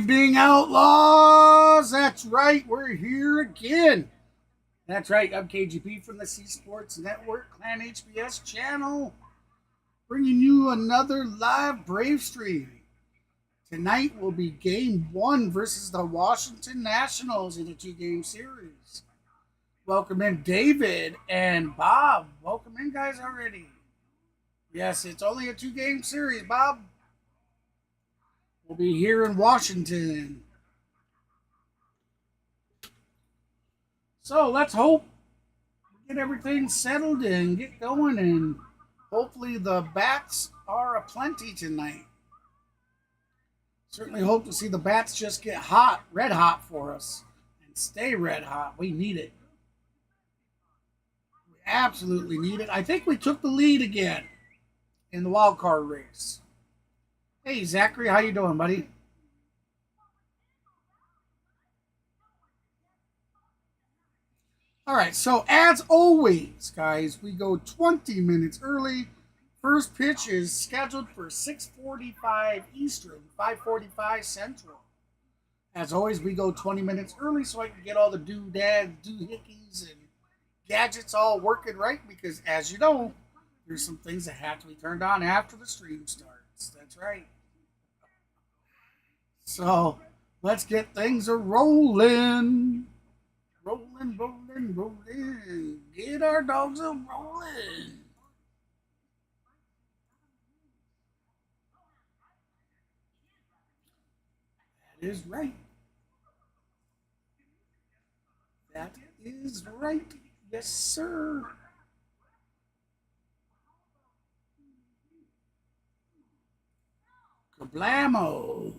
evening, Outlaws. That's right, we're here again. That's right, I'm KGP from the C Sports Network Clan HBS channel, bringing you another live Brave stream. Tonight will be Game 1 versus the Washington Nationals in a 2-game series. Welcome in David and Bob. Welcome in, guys, already. Yes, it's only a 2-game series, Bob. We'll be here in Washington. So let's hope we get everything settled and get going, and hopefully the bats are aplenty tonight. Certainly hope to see the bats just get hot, red hot for us, and stay red hot. We need it. We absolutely need it. I think we took the lead again in the wild card race. Hey, Zachary, how you doing, buddy? All right, so as always, guys, we go 20 minutes early. First pitch is scheduled for 6:45 Eastern, 5:45 Central. As always, we go 20 minutes early so I can get all the doodads, doohickeys, and gadgets all working right, because as you know, there's some things that have to be turned on after the stream starts. That's right. So let's get things rolling. Rolling, rolling, rolling. Get our dogs a rolling. That is right. That is right. Yes, sir. Kablamo.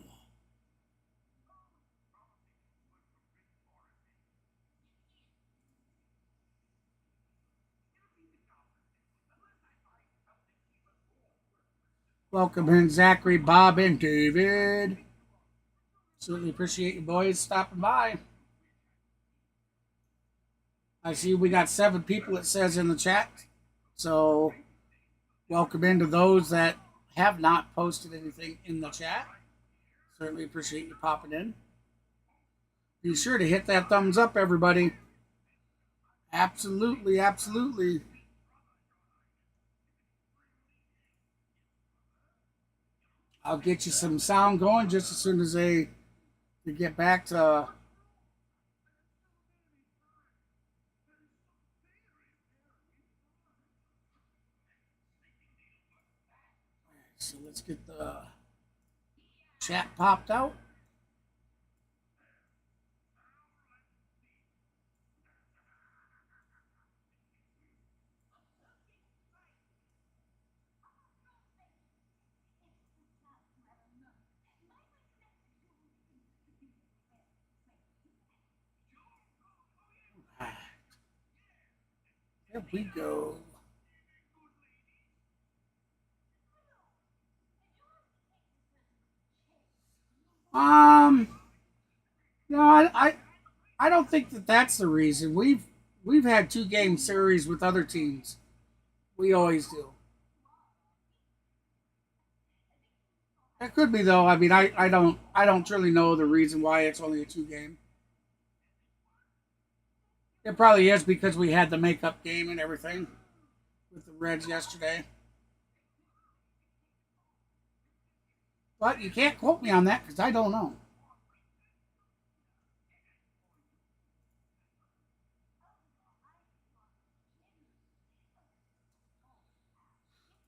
Welcome in, Zachary, Bob, and David. Certainly appreciate you boys stopping by. I see we got 7 people, it says in the chat. So welcome into those that have not posted anything in the chat. Certainly appreciate you popping in. Be sure to hit that thumbs up, everybody. Absolutely, absolutely. I'll get you some sound going just as soon as they get back to so let's get the chat popped out. There we go. No, I don't think that's the reason. We've had 2-game series with other teams. We always do. That could be, though. I mean, I don't really know the reason why it's only a 2-game. It probably is because we had the makeup game and everything with the Reds yesterday. But you can't quote me on that because I don't know.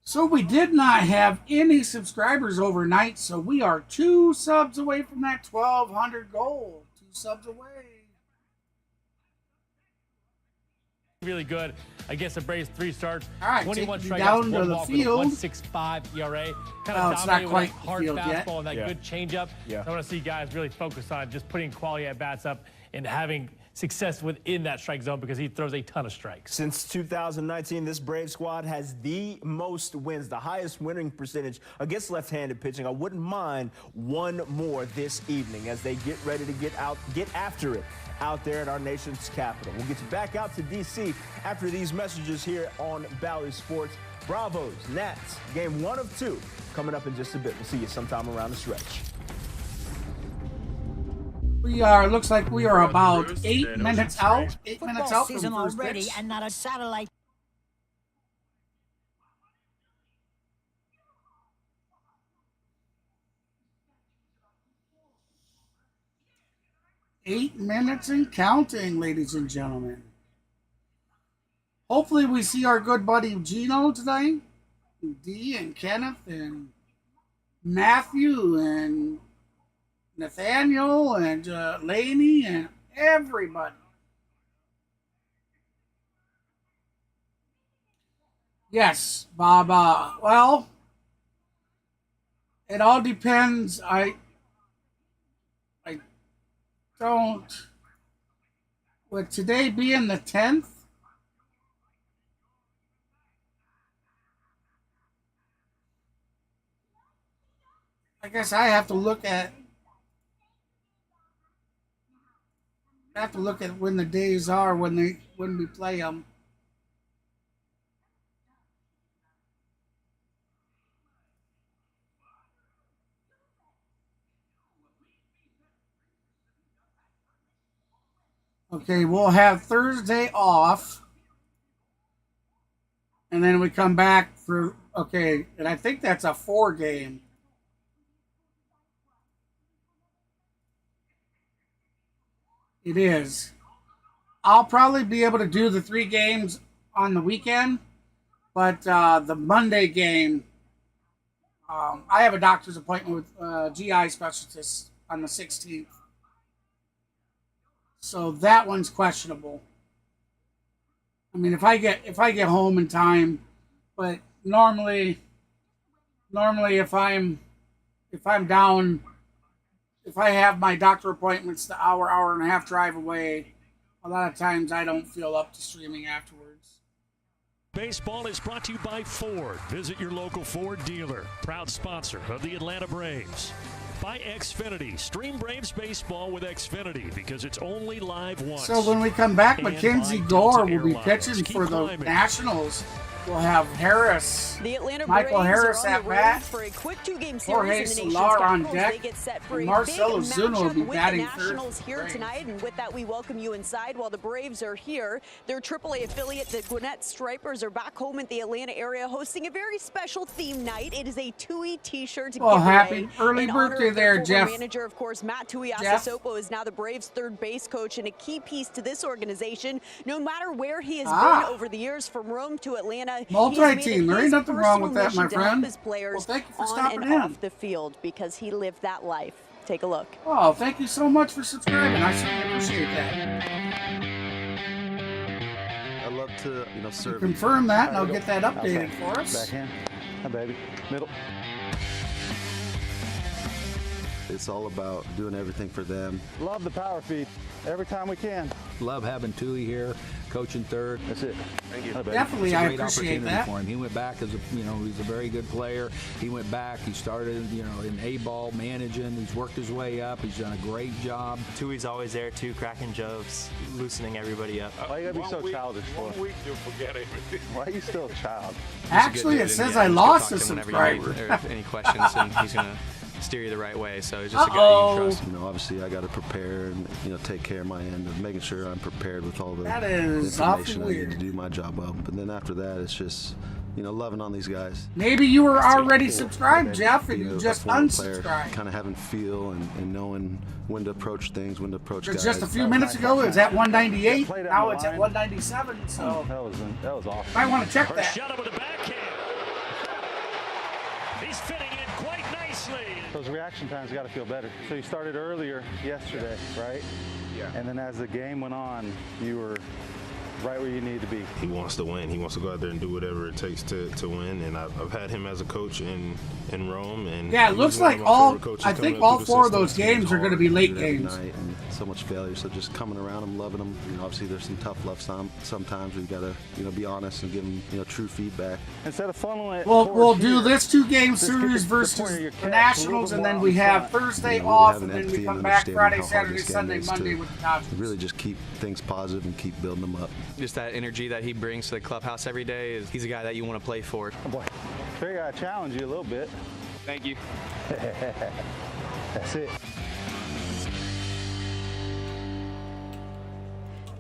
So we did not have any subscribers overnight, so we are 2 subs away from that 1,200 goal. 2 subs away. Really good. I guess the Braves 3 starts. All right, 21 strikeouts, down to 1 the walk field. with a 1.65 ERA. Kind Oh, of it's not dominated quite with that hard field yet. fastball and that good changeup. Yeah. I want to see guys really focus on just putting quality at bats up and having success within that strike zone because he throws a ton of strikes. Since 2019, this Brave squad has the most wins, the highest winning percentage against left-handed pitching. I wouldn't mind one more this evening as they get ready to get after it out there at our nation's capital. We'll get you back out to D.C. after these messages here on Bally Sports. Bravos, Nats, game 1 of 2 coming up in just a bit. We'll see you sometime around the stretch. Looks like we are about 8 minutes out. 8 minutes out from season first already, pitch. and not a satellite. Eight minutes and counting, ladies and gentlemen. Hopefully we see our good buddy Gino tonight. Dee and Kenneth and Matthew and Nathaniel and Laney and everybody. Yes, Bob. Well, it all depends. I don't. With today being the 10th, I guess I have to look at when the days are when we play them. Okay, we'll have Thursday off, and then we come back for and I think that's a 4 game. It is. I'll probably be able to do the 3 games on the weekend, but the Monday game, I have a doctor's appointment with GI specialist on the 16th. So that one's questionable. I mean, if I get home in time, but normally if I'm down, if I have my doctor appointments the hour and a half drive away, a lot of times I don't feel up to streaming afterwards. Baseball is brought to you by Ford. Visit your local Ford dealer. Proud sponsor of the Atlanta Braves. By Xfinity. Stream Braves baseball with Xfinity because it's only live once. So when we come back, And MacKenzie by Gore Delta will be Airlines. pitching Keep for the climbing. Nationals. We'll have Harris, The Atlanta Michael Braves Harris are on at the bat. road for a quick 2-game Jorge series in the nation's Solar on capitals. deck. They get set for And a Marcelo big Zuna will matchup be with batting the third Nationals for the here Braves. tonight, and with that, we welcome you inside. While the Braves are here, their AAA affiliate, the Gwinnett Stripers, are back home at the Atlanta area, hosting a very special theme night. It is a Tui T-shirt Well, giveaway. happy early In honor birthday of their there, former Jeff. Manager, of course, Matt Tui Jeff. Asasopo is now the Braves' third base coach and a key piece to this organization. No matter where he has been over the years, from Rome to Atlanta, Multi-team. There ain't nothing wrong with that, my mission to help friend. his players Well, thank you for on stopping and in. off the field because he lived that life. Take a look. Oh, thank you so much for subscribing. I certainly appreciate that. I'd love to, serve. Confirm that, and I'll get that updated for us. Backhand. Hi, baby. Middle. It's all about doing everything for them. Love the power feed every time we can. Love having Tui here, coaching third. That's it. Thank you. Hi, baby. Definitely, It's a I great appreciate opportunity that. for him. He went back as he's a very good player. He went back. He started, in A-ball managing. He's worked his way up. He's done a great job. Tui's always there too, cracking jokes, loosening everybody up. Why you gotta be so childish for? 1 week you'll forget everything. Why are you still a child? Actually, it says I lost a subscriber. Any questions, and he's gonna steer you the right way. So it's just a guy you can trust. Obviously I got to prepare and, take care of my end of making sure I'm prepared with all the That is awfully information I need weird. to do my job well. But then after that, it's just, loving on these guys. Maybe you were already subscribed, Jeff, and you just unsubscribed. Kind of having feel and knowing when to approach things, when to approach guys. Just a few minutes ago, it was at 198. Now it's at 197. So That was awesome. I want to check First that. shot over the backhand. He's fitting in quite nicely. Those reaction times got to feel better. So you started earlier yesterday, right? Yeah. And then as the game went on, you were right where you needed to be. He wants to win. He wants to go out there and do whatever it takes to win. And I've had him as a coach in Rome. And Yeah, it looks like I think all 4 of those games are going to be late every games. night and so much failure. So just coming around them, loving them. Obviously there's some tough love sometimes. We've got to, be honest and give them, true feedback. Instead of funneling it, We'll do here, this 2-game just get series the versus point of your the catch a Nationals, little and bit then more we in have front. Thursday Really off, have and an then we empathy come and back understanding Friday, how hard Saturday, this game Sunday, is Monday to with the Dodgers. really just keep things positive and keep building them up. Just that energy that he brings to the clubhouse every day he's a guy that you want to play for. Oh boy. Figure I challenge you a little bit. Thank you. That's it.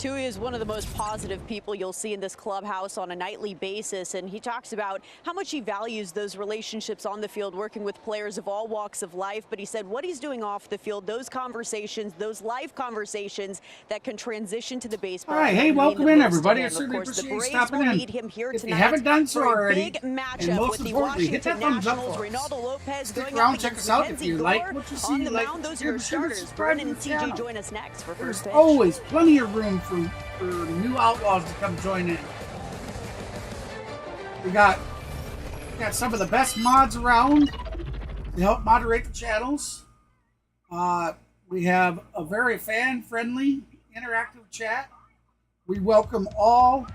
Tui is one of the most positive people you'll see in this clubhouse on a nightly basis, and he talks about how much he values those relationships on the field, working with players of all walks of life. But he said what he's doing off the field, those conversations, those live conversations that can transition to the baseball. All right, hey, welcome in, everybody. I certainly Of course, the appreciate you Braves stopping will in. meet him here If tonight you haven't done so for a already, big and matchup most with the importantly, hit Washington that thumbs up Nationals. for us. Reynaldo Lopez Stick going around, up check against us out if MacKenzie you Gore like what you see. on the Like mound. what Those you are your hear, be sure to starters. subscribe Brennan to and the CG channel. join us next for There's first pitch. always plenty of room for new outlaws to come join in. We got some of the best mods around to help moderate the channels. We have a very fan-friendly, interactive chat. We welcome all.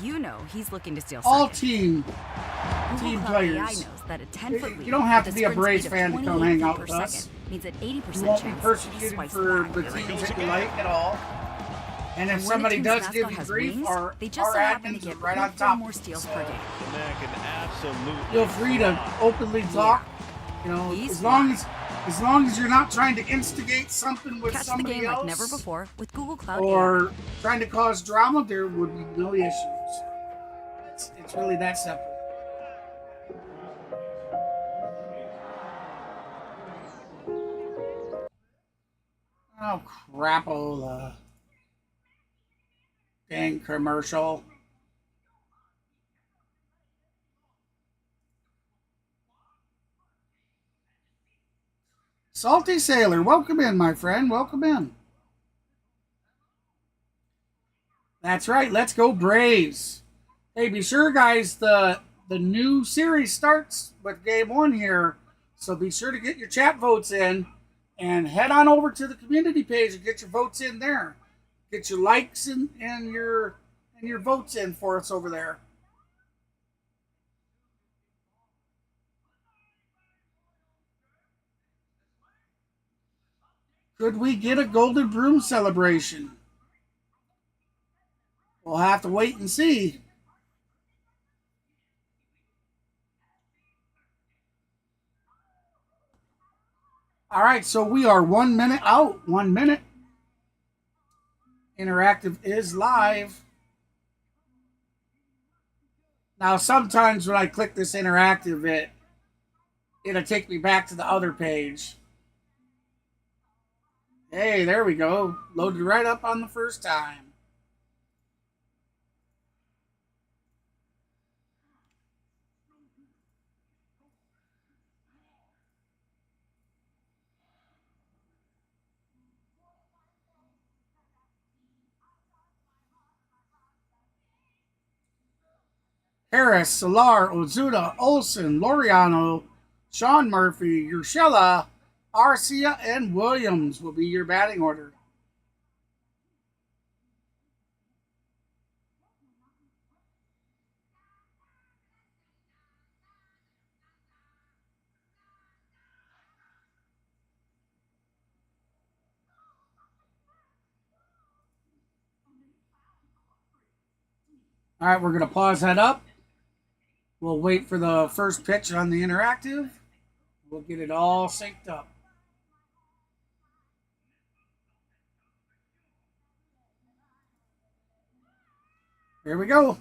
You know he's looking to steal all second. team Cloud players. AI knows that a 10-foot lead You don't have with to a be a sprint Braves speed fan of to come 28 hang feet out per with us. second means an 80% You won't be chance that he persecuted swipes for the back. teams that you like at all. And if And when a somebody team's does mascot give you has grief, wings, our they just so happen to admins are get right on 0.4 top. more steals So per game. feel free to openly talk. You know, as long as you're not trying to instigate something with Catch the somebody game else like never before with Google Cloud or AI. trying to cause drama, there would be no issues. It's really that simple. Oh, crapola. Dang commercial. Salty Sailor, welcome in, my friend. Welcome in. That's right. Let's go Braves. Hey, be sure, guys, the new series starts with game 1 here. So be sure to get your chat votes in and head on over to the community page and get your votes in there. Get your likes and your votes in for us over there. Could we get a Golden Broom celebration? We'll have to wait and see. All right, so we are 1 minute out. 1 minute. Interactive is live. Now, sometimes when I click this interactive, it'll take me back to the other page. Hey, there we go. Loaded right up on the first time. Harris, Solar, Ozuda, Olson, Laureano, Sean Murphy, Urshela, Arcia, and Williams will be your batting order. All right, we're going to pause that up. We'll wait for the first pitch on the interactive. We'll get it all synced up. Here we go.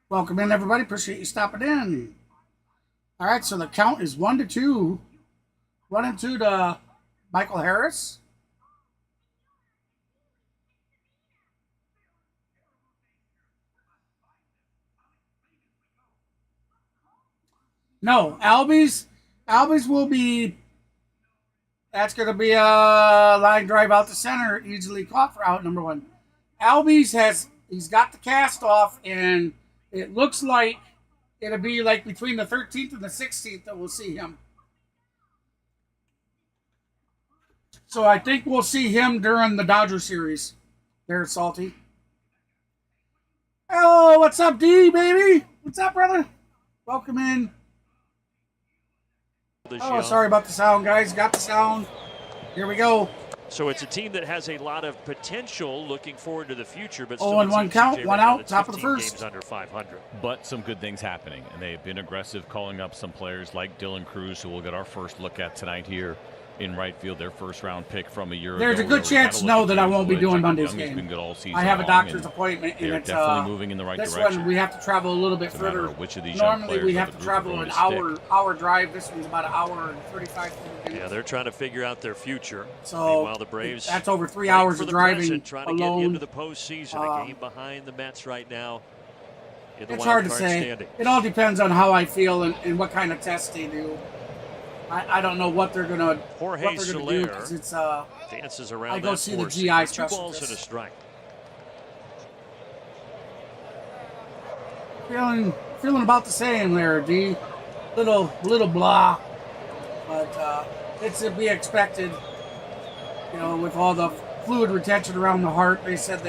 Welcome in, everybody. Appreciate you stopping in. All right, so the count is 1-2. 1-2 to Michael Harris. No, Albies will be. That's going to be a line drive out to center, easily caught for out number 1. Albies he's got the cast off, and it looks like it'll be like between the 13th and the 16th that we'll see him. So I think we'll see him during the Dodger series. There, Salty. Oh, what's up, D, baby? What's up, brother? Welcome in. Oh, sorry about the sound, guys. Got the sound. Here we go. So it's a team that has a lot of potential looking forward to the future, but still 0-1 count, 1 out, top of the first. Games under 500. But some good things happening, and they've been aggressive, calling up some players like Dylan Cruz, who we'll get our first look at tonight here in right field, their first-round pick from a year ago. There's a good chance to know that I won't be doing Monday's game. Been good all season I have a long, doctor's appointment, and they're it's definitely moving in the right this direction. one we have to travel a little bit It's a matter further. of which of these Normally young we players have of to the group travel are an going to stick. hour drive. This one's about an hour and 35 minutes. Yeah, they're trying to figure out their future. So meanwhile, the Braves that's over 3 hours of driving present, trying to alone. get into the postseason. A game behind the Mets right now. In the It's wild hard to card say. standing. It all depends on how I feel and what kind of tests they do. I don't know what they're gonna do because it's dances around. I go that see the four GI seam. 2 specialist. balls and a strike. Feeling about the same there, D. Little blah, but it's to be expected. You know, with all the fluid retention around the heart, they said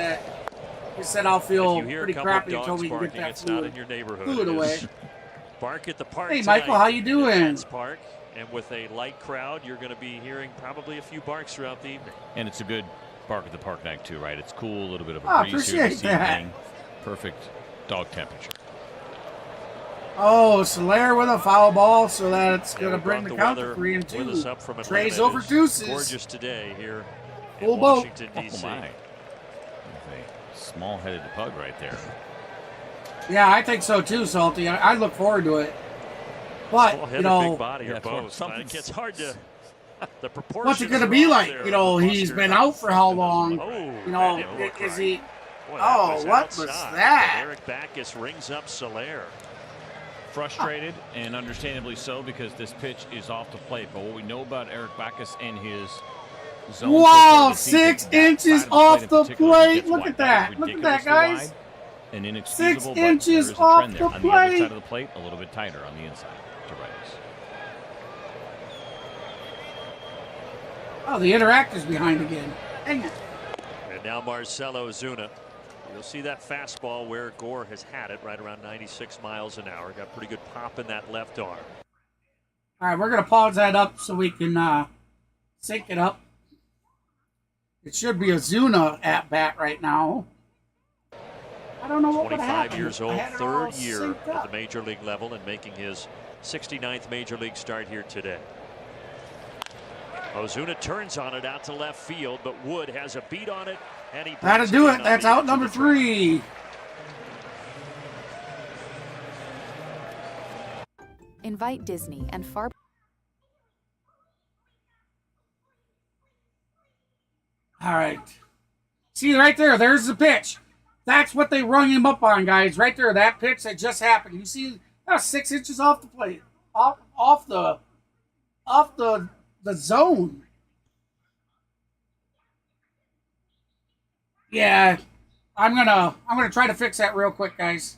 I'll feel pretty crappy until we can get that fluid away. Bark at the park. Hey, Michael, how you doing? Park. And with a light crowd, you're going to be hearing probably a few barks throughout the evening. And it's a good bark at the park night too, right? It's cool, a little bit of a breeze here this evening. Perfect dog temperature. Oh, Soler with a foul ball, so that's going to bring the count to 3-2. Trey's over deuces. Gorgeous today here Full in boat. Washington, D.C. Oh, my. That's a small-headed pug right there. Yeah, I think so too, Salty. I look forward to it. But, big body or both. It gets hard to. The proportions. What's it going to be like? there. You know, he's been out for how long? Oh, you know, is he? Oh, what was that? Eric Backus rings up Soler. Frustrated, and understandably so, because this pitch is off the plate. But what we know about Eric Backus and his zone. Wow, 6 inches off the plate. Look at that. Look at that, guys. And inexcusable, 6 inches off the on the other side of the plate, a little bit tighter on the inside to Reyes. Oh, the interactor's behind again. Dang it. And now Marcelo Ozuna. You'll see that fastball where Gore has had it, right around 96 miles an hour. Got pretty good pop in that left arm. All right, we're going to pause that up so we can sync it up. It should be Ozuna at bat right now. I don't know what would happen. 25 years old, third year at the major league level and making his 69th major league start here today. Ozuna turns on it out to left field, but Wood has a beat on it, and he that'll do it. That's out number 3. Invite Disney and Far. All right. See right there. There's the pitch. That's what they rung him up on, guys. Right there, that pitch that just happened. You see, that was 6 inches off the plate, off the zone. Yeah, I'm gonna try to fix that real quick, guys.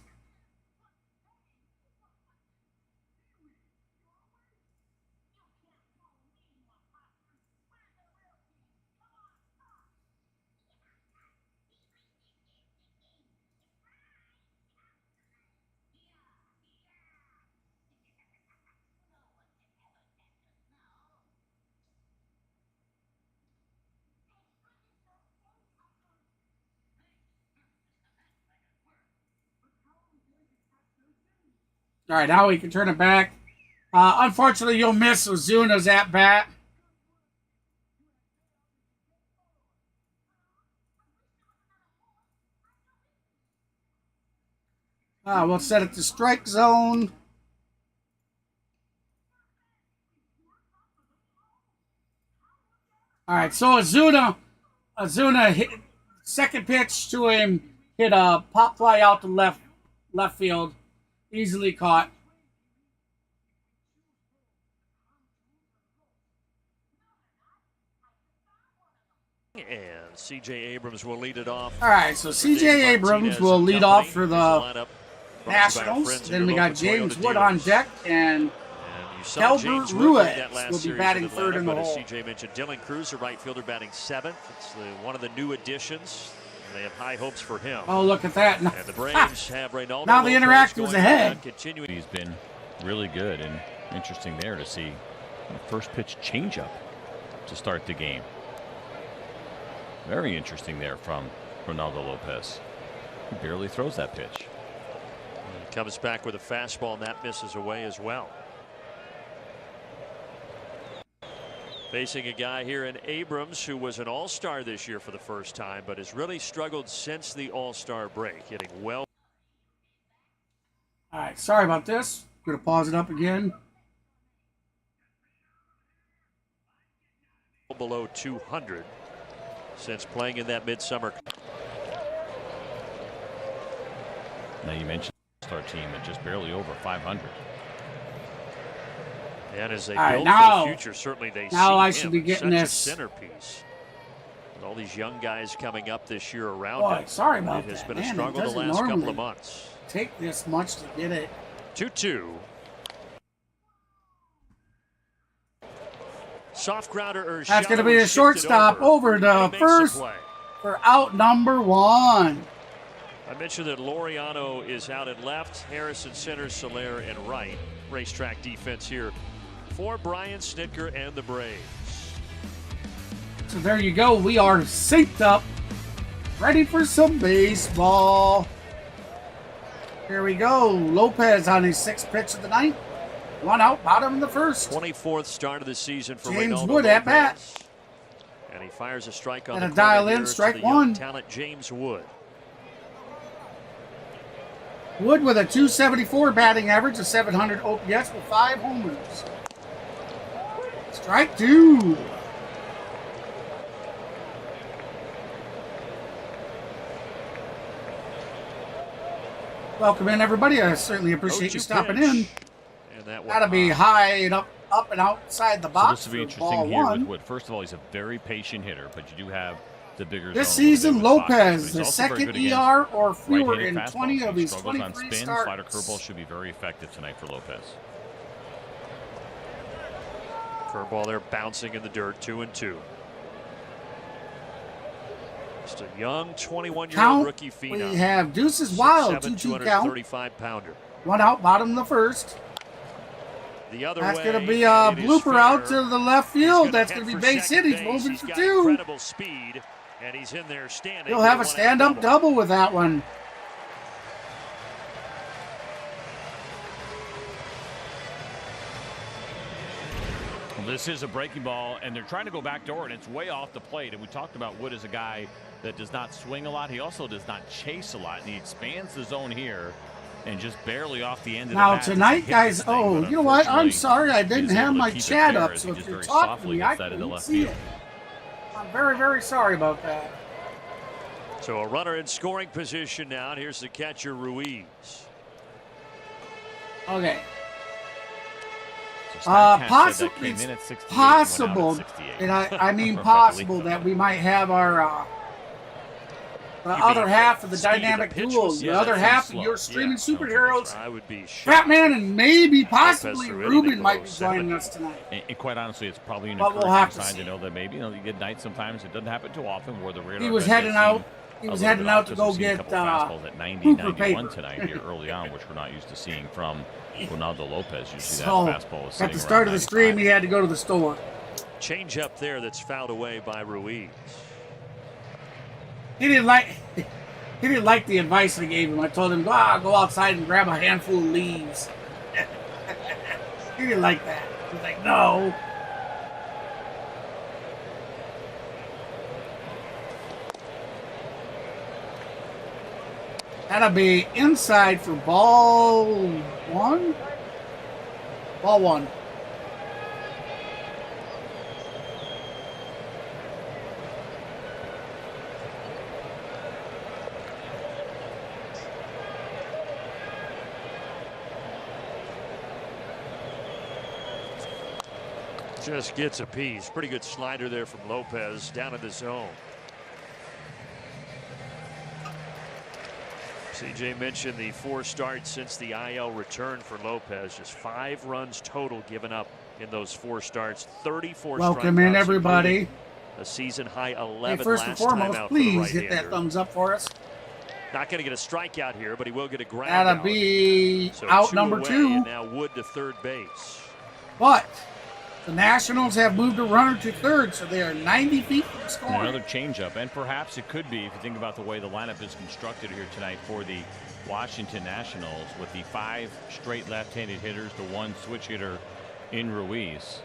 All right, now we can turn it back. Unfortunately, you'll miss Ozuna's at bat. We'll set it to strike zone. All right, so Ozuna hit second pitch to him, hit a pop fly out to left field. Easily caught. C.J. Abrams will lead it off. All right, so C.J. Abrams will lead off for the Nationals. Then we got James Wood on deck, and Delbert Ruiz will be batting third in the hole. C.J. mentioned Dylan Cruz, a right fielder, batting seventh. It's one of the new additions. They have high hopes for him. Oh, look at that. And the Braves have Reynaldo now the Lopez interactive's ahead. He's been really good, and interesting there to see the first pitch changeup to start the game. Very interesting there from Ronaldo Lopez. He barely throws that pitch. He comes back with a fastball, and that misses away as well. Facing a guy here in Abrams who was an all-star this year for the first time, but has really struggled since the all-star break, hitting well. All right, sorry about this. Going to pause it up again. Below 200 since playing in that midsummer. Now you mentioned the All-Star team at just barely over 500. And as they all build right, for the future, certainly they see I him should be getting such this a centerpiece. With all these young guys coming up this year around Boy, him, sorry about it has that. been Man, a struggle it the last couple normally of months. take this much to get it. 2-2. Soft grounder. That's going to be a shortstop over to first for out number one. I mentioned that Laureano is out at left, Harrison center, Soler in right. Racetrack defense here for Brian Snitker and the Braves. So there you go. We are synced up, ready for some baseball. Here we go. Lopez on his sixth pitch of the night. One out, bottom of the first. 24th start of the season for James Reynaldo Wood Lopez. at bat. And he fires a strike on And the a dial corner in, here strike to the young one. talent James Wood. Wood with a 274 batting average, a 700 OPS with 5 homers. Strike two. Welcome in, everybody. I certainly appreciate you stopping in. Gotta be high and up and outside the box. So this will be for ball interesting here one. with Wood. First of all, he's a very patient hitter, but you do have the bigger This zone a little season, bit with Fox, but Lopez, he's the also very second good against ER or fewer right-handed in fastballs. 20 of He his struggles on 23 spin. starts. Slider curveball should be very effective tonight for Lopez. Curveball there bouncing in the dirt, 2-2. Just a young 21-year-old Count, rookie phenom. we have Deuces Wild, 6'7", 2-2 count. 235-pounder. One out, bottom of the first. The other That's way, going to be a and it is blooper out fair. to the left He's field. gonna That's head going to be for base hit. second He's base. moving He's for got two. incredible speed, and he's in there standing. He'll have a One-out stand-up double with that one. Well, this is a breaking ball, and they're trying to go backdoor, and it's way off the plate. And we talked about Wood as a guy that does not swing a lot. He also does not chase a lot, and he expands the zone here and just barely off the end of Now the bat. tonight, guys, Thing, you know what? I'm unfortunately, sorry I he didn't is able have to my keep it chat there up, as so he if just you're very talking to softly me, I gets that into couldn't left see field. it. I'm very, very sorry about that. So a runner in scoring position now, and here's the catcher, Ruiz. Okay. So StatCast said that Possibly, came in at 68, possible, went out at 68. and I mean Roughly. possible that we might have our the other half of the speed of the dynamic pitch duo, was- the yeah, other that half seems of your slow. streaming Yeah, superheroes, I would be shocked. Batman, and maybe possibly through Ruben anything might be below joining 70. us tonight. And quite honestly, it's probably an But we'll encouraging have to sign see. to know that maybe you get nights sometimes. It doesn't happen too often where the radar He was gun heading does out. seem He a was little heading bit out off, to as go we've seen a get couple fastballs at 90, Hooper 91 paper. tonight here early on, which we're not used to seeing from Ronaldo Lopez. Usually So that fastball is at sitting the start of around the stream, 95. he had to go to the store. Change up there that's fouled away by Ruiz. He didn't like the advice I gave him. I told him, go outside and grab a handful of leaves. He didn't like that. He's like, no. That'll be inside for ball one. Ball one. Just gets a piece. Pretty good slider there from Lopez down in the zone. CJ mentioned the 4 starts since the IL return for Lopez. Just 5 runs total given up in those 4 starts. 34 Welcome in, everybody. A season high 11 hey, first and foremost, please hit that thumbs up for us. Not going to get a strikeout here, but he will get a ground That'll out. be So out 2 number away, 2. And now Wood to third base. But the Nationals have moved a runner to third, so they are 90 feet from scoring. Another changeup, and perhaps it could be if you think about the way the lineup is constructed here tonight for the Washington Nationals with the 5 straight left-handed hitters, the 1 switch hitter in Ruiz.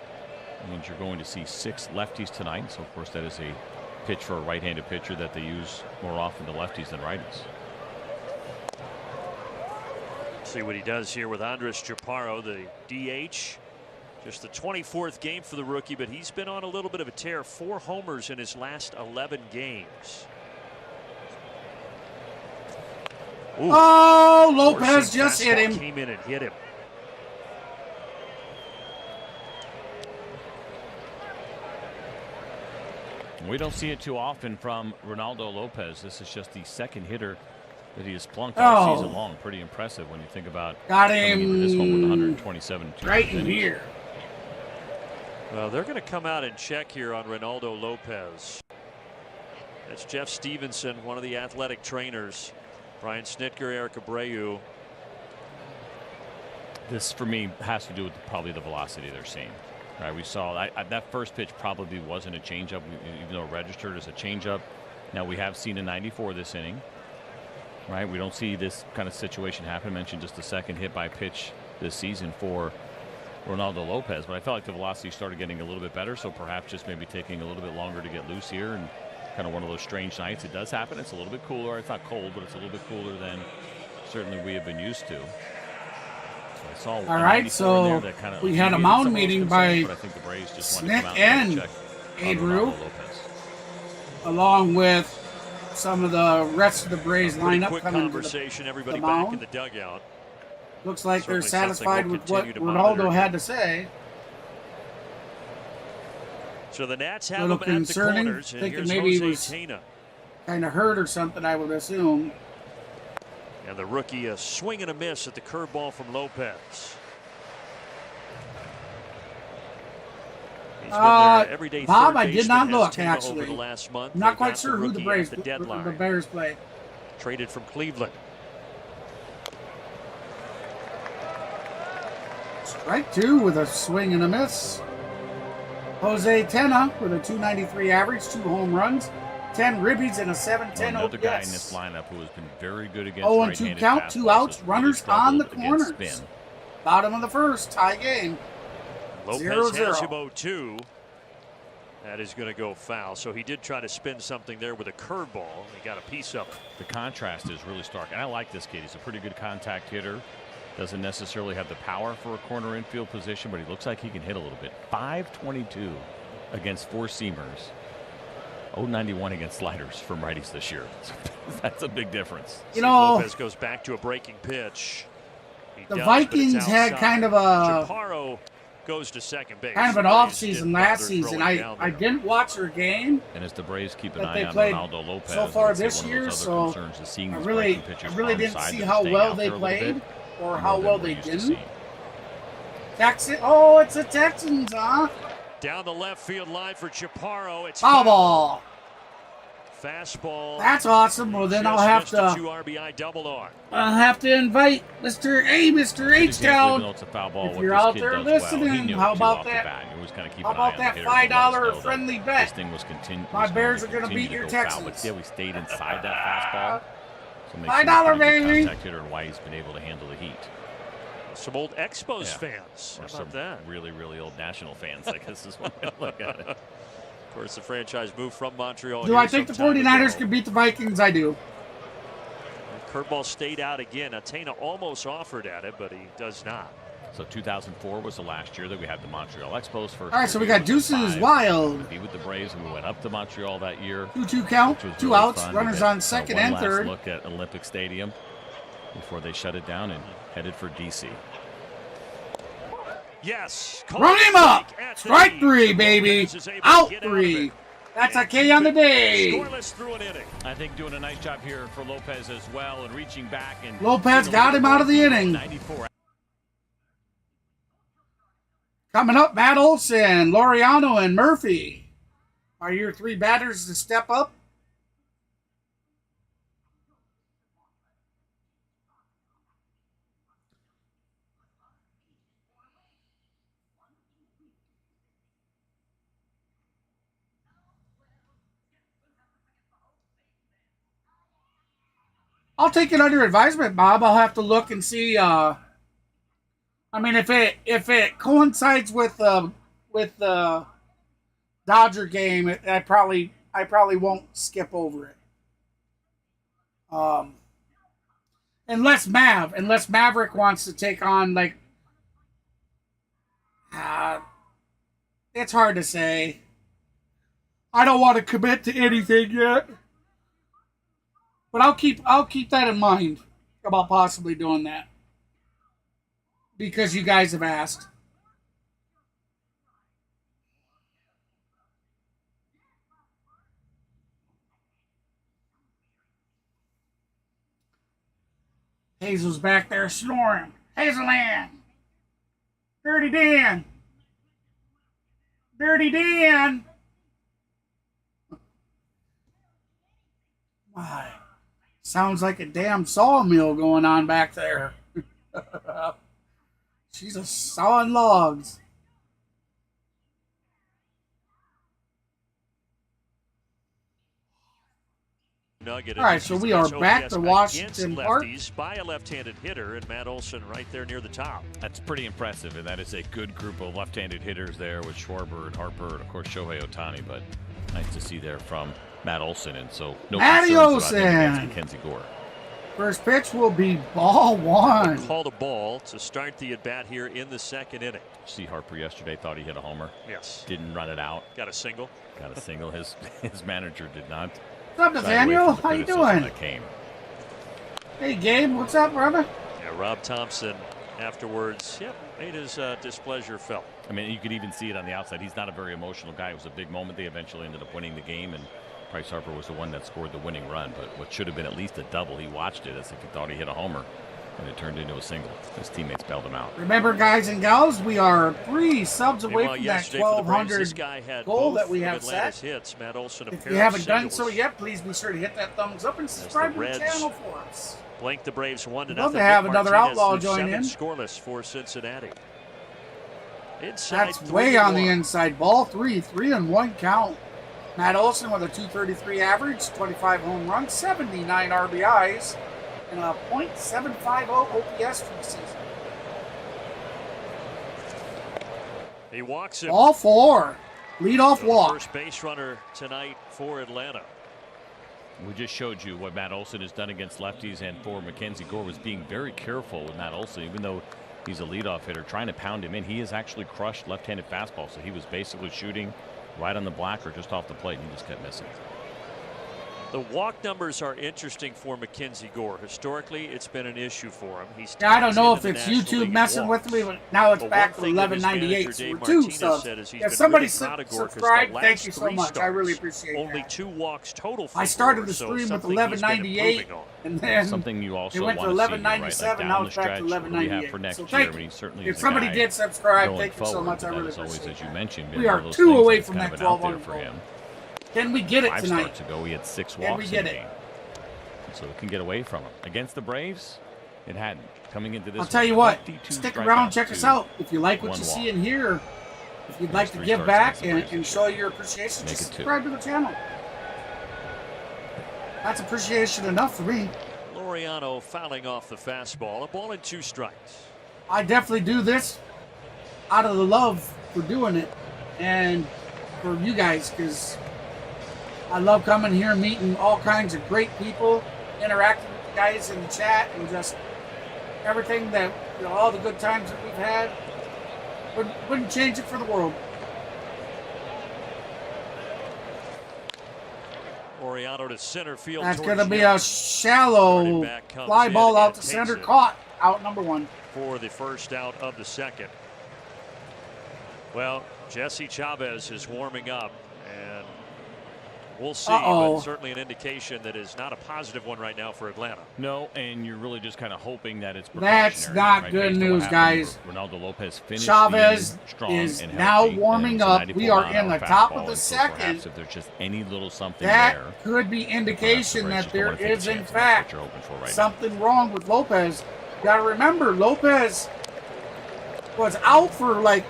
That means you're going to see 6 lefties tonight. So of course that is a pitch for a right-handed pitcher that they use more often to lefties than righties. See what he does here with Andres Chaparro, the DH. Just the 24th game for the rookie, but he's been on a little bit of a tear. 4 homers in his last 11 games. Ooh. Oh, Lopez just hit him. Came in and hit him. We don't see it too often from Ronaldo Lopez. This is just the 2nd hitter that he has plunked all season long. Pretty impressive when you think about got him into this one with 127. Right in here. Well, they're going to come out and check here on Reynaldo Lopez. That's Jeff Stevenson, one of the athletic trainers. Brian Snitker, Eric Abreu. This, for me, has to do with probably the velocity they're seeing. Right, we saw that first pitch probably wasn't a changeup, even though it registered as a changeup. Now we have seen a 94 this inning. Right, we don't see this kind of situation happen. I mentioned just the 2nd hit by pitch this season for Ronaldo Lopez, but I felt like the velocity started getting a little bit better, so perhaps just maybe taking a little bit longer to get loose here, and kind of one of those strange nights. It does happen. It's a little bit cooler. It's not cold, but it's a little bit cooler than certainly we have been used to. So all right, so we had a mound meeting by Snit and Adru, along with some of the rest of the Braves lineup coming to the mound. Back in the dugout. Looks like they're satisfied with what Ronaldo had to say. So the Nats have a little him concerning, at the corners, and thinking here's maybe he Jose was kind of hurt or something, I would assume. And the rookie a swing and a miss at the curveball from Lopez. He's been there every day. Bob, I did not look actually. Over the last month. I'm not quite sure who the Bears play. Traded from Cleveland. Strike 2 with a swing and a miss. Jose Tena with a 293 average, 2 home runs, 10 ribbies, and a 710 Another OPS. guy in this lineup who has been very good against 0-2 count, 2 outs, runners on the corners. Bottom of the first, tie game. Lopez 0-0. has him 0-2. That is going to go foul. So he did try to spin something there with a curveball. He got a piece of it. The contrast is really stark. And I like this kid. He's a pretty good contact hitter. Doesn't necessarily have the power for a corner infield position, but he looks like he can hit a little bit. 522 against 4-seamers. 091 against sliders from righties this year. That's a big difference. You know, Lopez goes back to a breaking pitch. The Vikings had kind of a Chaparro goes to second base. Kind of an off season last season. I didn't watch their game. And as the Braves keep an that eye they on played Ronaldo Lopez so far this year, so I really didn't see how well they played or how well they didn't. Texans. Oh, it's the Texans, huh? Down the left field line for Chaparro. It's foul ball. Fastball. That's awesome. Well, then I'll have to. 2 RBI double arm. I'll have to invite Mr. H-Town. If you're out there listening, how about that? How about that $5 friendly bet? This thing was My Bears are going to beat your Texans. But yeah, we stayed inside that fastball. So $5, baby. Contact hitter and why he's been able to handle the heat. Some old Expos fans. Or How some about that? really, really old National fans, I guess is one way to look at it. Of course, the franchise moved from Montreal. Do I think the 49ers can beat the Vikings? I do. Curveball stayed out again. Atena almost offered at it, but he does not. So 2004 was the last year that we had the Montreal Expos first. All right, so we got Deuces Wild. Be with the Braves, and we went up to Montreal that year. 2-2 count, 2 outs, runners on second and third. Look at Olympic Stadium before they shut it down and headed for DC. Yes. Run him up. Strike 3, baby. Out 3. That's a K on the day. Scoreless through an inning. I think doing a nice job here for Lopez as well and reaching back. And Lopez got him out of the inning. 94. Coming up, Matt Olson, Laureano, and Murphy are your 3 batters to step up. I'll take it under advisement, Bob. I'll have to look and see. I mean, if it coincides with the Dodger game, I probably won't skip over it. Unless Maverick wants to take on it's hard to say. I don't want to commit to anything yet. But I'll keep that in mind about possibly doing that. Because you guys have asked. Hazel's back there snoring. Hazeland. Dirty Dan. Dirty Dan. My. Sounds like a damn sawmill going on back there. She's a sawing logs. All right, so we are back to Washington Park. By a left-handed hitter, and Matt Olson right there near the top. That's pretty impressive, and that is a good group of left-handed hitters there with Schwarber and Harper and, of course, Shohei Ohtani. But nice to see there from Matt Olson, and so no Matty concerns about him Olson. against MacKenzie Gore. First pitch will be ball 1. Called a ball to start the at-bat here in the 2nd inning. See Harper yesterday, thought he hit a homer. Yes. Didn't run it out. Got a single. Got a single. His manager did not. What's up, Nathaniel? How you doing? That came. Hey, Gabe. What's up, brother? Yeah, Rob Thompson afterwards, made his displeasure felt. I mean, you could even see it on the outside. He's not a very emotional guy. It was a big moment. They eventually ended up winning the game, and Bryce Harper was the one that scored the winning run. But what should have been at least a double, he watched it as if he thought he hit a homer, and it turned into a single. His teammates bailed him out. Remember, guys and gals, we are 3 subs away from that 1,200 goal that we have set. Hits. Matt Olson, if you haven't done so yet, please be sure to hit that thumbs up and subscribe to the channel for us. Blank the Braves 1-0. Love to have another outlaw join in. Scoreless for Cincinnati. Inside, that's way on the inside. Ball 3, 3-1 count. Matt Olson with a 233 average, 25 home runs, 79 RBIs, and a .750 OPS for the season. He walks him. Ball 4. Leadoff walk. First base runner tonight for Atlanta. We just showed you what Matt Olson has done against lefties, and for MacKenzie Gore was being very careful with Matt Olson, even though he's a leadoff hitter, trying to pound him in. He has actually crushed left-handed fastball, so he was basically shooting right on the black or just off the plate, and he just kept missing. The walk numbers are interesting for MacKenzie Gore. Historically, it's been an issue for him. He's I don't know if it's YouTube messing with me, but now it's back to 1198. So we're 2 subs. If somebody subscribed, thank you so much. I really appreciate that. Only 2 walks total for I started the Gore, stream so with 1198, and then something you also it went to 1197. Now it's back to 1198. So thank you. If somebody did subscribe, thank you so much. I really appreciate it. As you mentioned, we are 2 away from that 1200 for him. Can we get it 5 tonight? starts to go. He had 6 walks Can we get in the it? game. So it can get away from him. Against the Braves, it hadn't. Coming into this, I'll tell you what, stick around, check us out. If you like what you see and hear, if you'd like to give back and show your appreciation, just subscribe to the channel. That's appreciation enough for me. Laureano fouling off the fastball. A ball and 2 strikes. I definitely do this out of the love for doing it and for you guys, because I love coming here, meeting all kinds of great people, interacting with the guys in the chat, and just everything that, all the good times that we've had. Wouldn't change it for the world. Laureano to center field. That's going to be a shallow fly ball out to center, caught, out number 1. For the first out of the 2nd. Well, Jesse Chavez is warming up, and We'll see, but certainly an indication that is not a positive one right now for Atlanta. No, and you're really just kind of hoping that it's That's not right? good news, guys. Ronaldo Lopez finished Chavez strong is and now healthy, warming and up. We are in the top of the second. Perhaps if there's just any little something that there, could be indication that there is, in what fact, you're hoping for right something wrong with Lopez. You got to remember, Lopez was out for like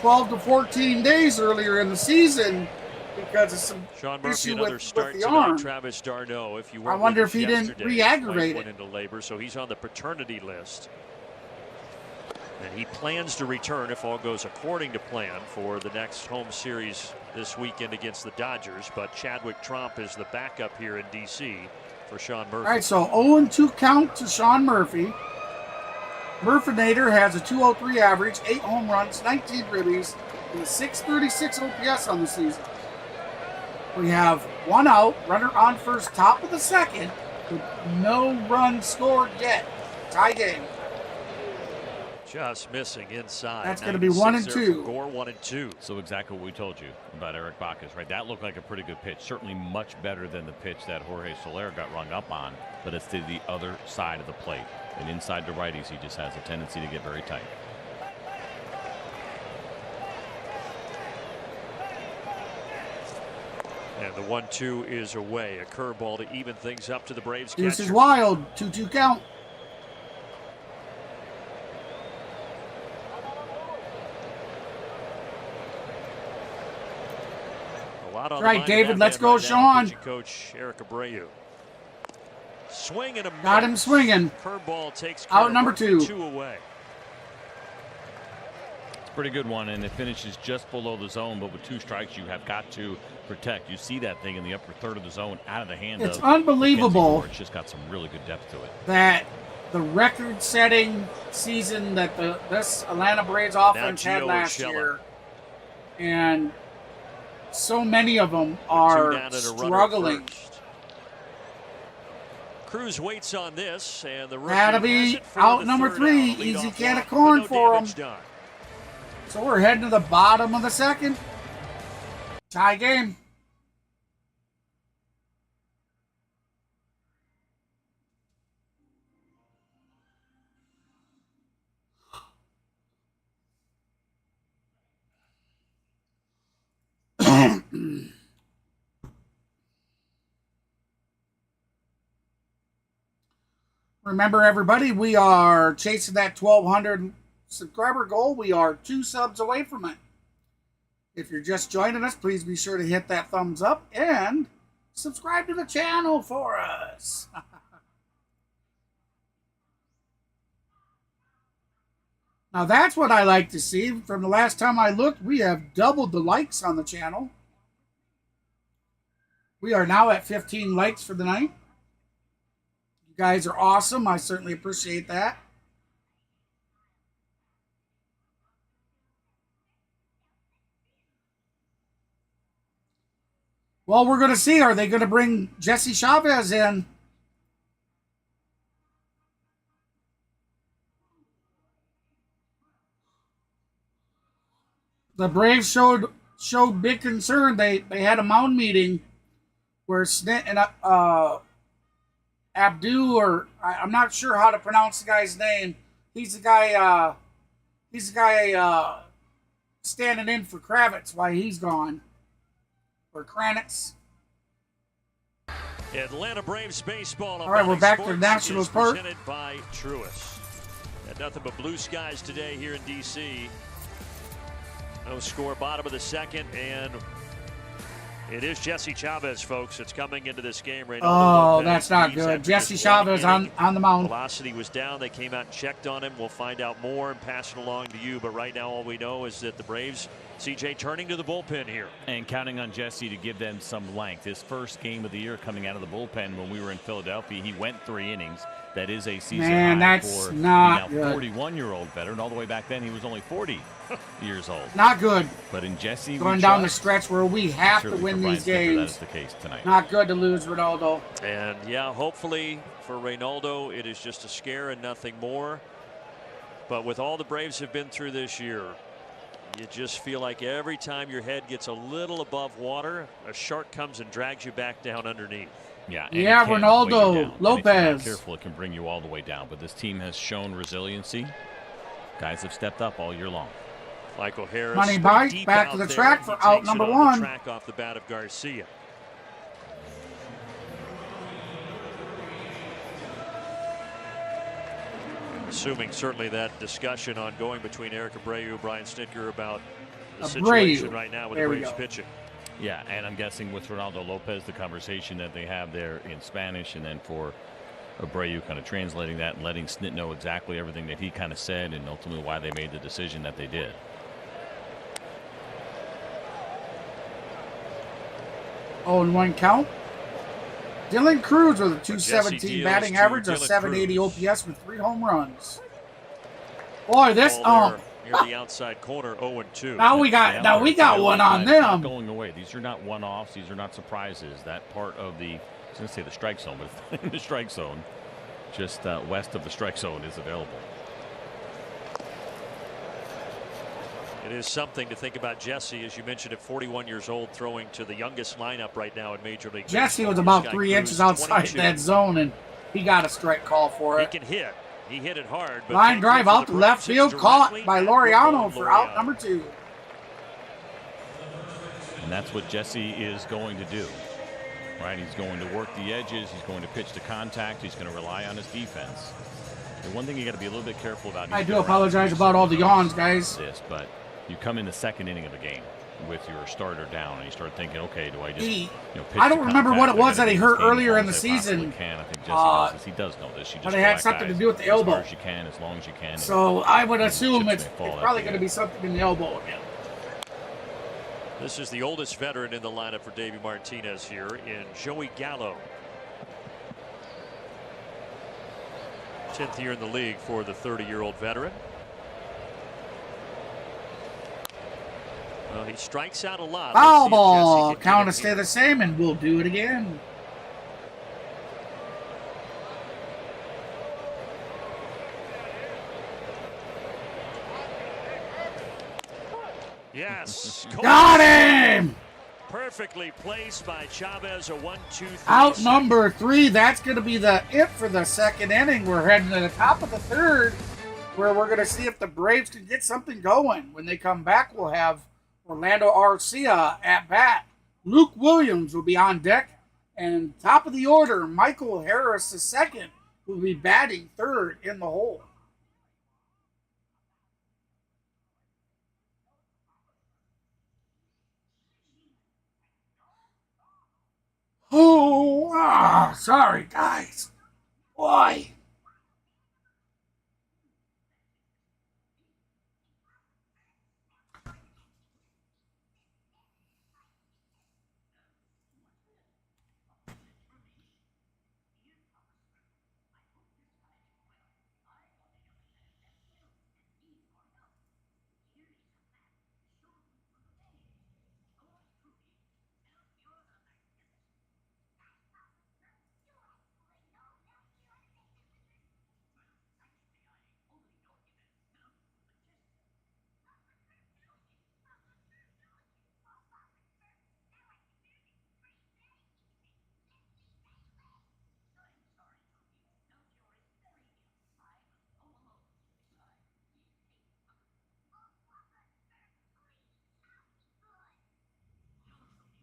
12 to 14 days earlier in the season because of some Sean Murphy, issue another with start the tonight. arm. Travis d'Arnaud, if you I wonder if he didn't re-aggravate went into labor, so he's on the paternity list. And he plans to return, if all goes according to plan, for the next home series this weekend against the Dodgers. But Chadwick Tromp is the backup here in D.C. for Sean Murphy. All right, so 0-2 count to Sean Murphy. Murphinator has a 203 average, 8 home runs, 19 ribbies, and a 636 OPS on the season. We have 1 out, runner on first, top of the second, with no run scored yet. Tie game. Just missing inside. That's going to be 1-2. Gore 1-2. So exactly what we told you about Eric Bacchus, right? That looked like a pretty good pitch. Certainly much better than the pitch that Jorge Soler got rung up on, but it's to the other side of the plate. And inside the righties, he just has a tendency to get very tight. And the 1-2 is away. A curveball to even things up to the Braves. This is wild. 2-2 count. A lot on right, David. Let's go, Sean. Coach Eric Abreu. Swing and a miss. Got him swinging. Curveball takes out number 2. 2 away. It's a pretty good one, and it finishes just below the zone. But with 2 strikes, you have got to protect. You see that thing in the upper third of the zone, out of the hand. It's of unbelievable. It's just got some really good depth to it. That the record-setting season that this Atlanta Braves offense had last year, and so many of them are struggling. Cruz waits on this, and the rookie That'll be out number 3. Easy can of corn for him. So we're heading to the bottom of the second. Tie game. Remember, everybody, we are chasing that 1,200 subscriber goal. We are 2 subs away from it. If you're just joining us, please be sure to hit that thumbs up and subscribe to the channel for us. Now, that's what I like to see. From the last time I looked, we have doubled the likes on the channel. We are now at 15 likes for the night. You guys are awesome. I certainly appreciate that. Well, we're going to see. Are they going to bring Jesse Chavez in? The Braves showed big concern. They had a mound meeting where Snit and Abdu, or I'm not sure how to pronounce the guy's name. He's the guy. Standing in for Kravitz while he's gone. Or Kranitz. Atlanta Braves baseball. All right, we're back to Nationals Park. Presented by Truist. Had nothing but blue skies today here in D.C. No score, bottom of the second, and it is Jesse Chavez, folks. That's coming into this game right now. Oh, that's not good. Jesse Chavez on the mound. Velocity was down. They came out and checked on him. We'll find out more and pass it along to you. But right now, all we know is that the Braves, CJ, turning to the bullpen here. And counting on Jesse to give them some length. His first game of the year coming out of the bullpen when we were in Philadelphia, he went 3 innings. That is a season high for not the now 41-year-old veteran. All the way back then, he was only 40 years old. Not good. But in Jesse, going down the stretch where we have to win these games. That is the case tonight. Not good to lose Ronaldo. And yeah, hopefully for Reynaldo, it is just a scare and nothing more. But with all the Braves have been through this year, You just feel like every time your head gets a little above water, a shark comes and drags you back down underneath. Yeah, yeah, Ronaldo Lopez. Careful, it can bring you all the way down. But this team has shown resiliency. Guys have stepped up all year long. Michael Harris. Money bite back to the track for out number one. Track off the bat of Garcia. Assuming certainly that discussion ongoing between Eric Abreu, Brian Snitker about the situation right now with the Braves pitching. Yeah, and I'm guessing with Ronaldo Lopez, the conversation that they have there in Spanish, and then for Abreu kind of translating that and letting Snit know exactly everything that he kind of said and ultimately why they made the decision that they did. Oh, and 1 count. Dylan Cruz with a 217 batting average, a 780 OPS with 3 home runs. Boy, this near the outside corner, 0-2. Now we got one on them. Not going away. These are not one-offs. These are not surprises. That part of the, I was going to say the strike zone, but in the strike zone, just west of the strike zone, is available. It is something to think about Jesse, as you mentioned, at 41 years old, throwing to the youngest lineup right now in Major League Baseball. Jesse was about 3 inches outside that zone, and he got a strike call for it. He can hit. He hit it hard. But line drive out to left field, caught by Laureano for out number 2. And that's what Jesse is going to do. Right? He's going to work the edges. He's going to pitch to contact. He's going to rely on his defense. The one thing you got to be a little bit careful about. I do apologize about all the yawns, guys. But you come in the second inning of a game with your starter down, and you start thinking, okay, do I just pitch I don't remember what it was that he hurt earlier in the season. I think Jesse knows this. He does know this. But it had something to do with the elbow. As far as you can, as long as you can. So I would assume it's probably going to be something in the elbow again. This is the oldest veteran in the lineup for Davey Martinez here in Joey Gallo. 10th year in the league for the 30-year-old veteran. Well, he strikes out a lot. Foul ball. Count to stay the same, and we'll do it again. Yes. Got him. Perfectly placed by Chavez. A 1-2-3. Out number 3. That's going to be it for the second inning. We're heading to the top of the third, where we're going to see if the Braves can get something going. When they come back, we'll have Orlando Arcia at bat. Luke Williams will be on deck. And top of the order, Michael Harris II will be batting third in the hole. Oh, sorry, guys. Boy.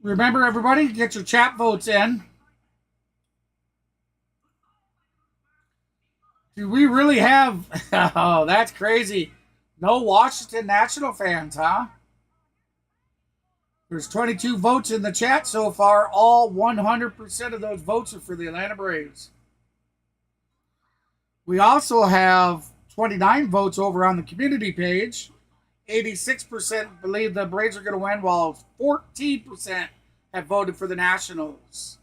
Remember, everybody, get your chat votes in. Do we really have... Oh, that's crazy. No Washington National fans, huh? There's 22 votes in the chat so far. All 100% of those votes are for the Atlanta Braves. We also have 29 votes over on the community page. 86% believe the Braves are going to win, while 14% have voted for the Nationals.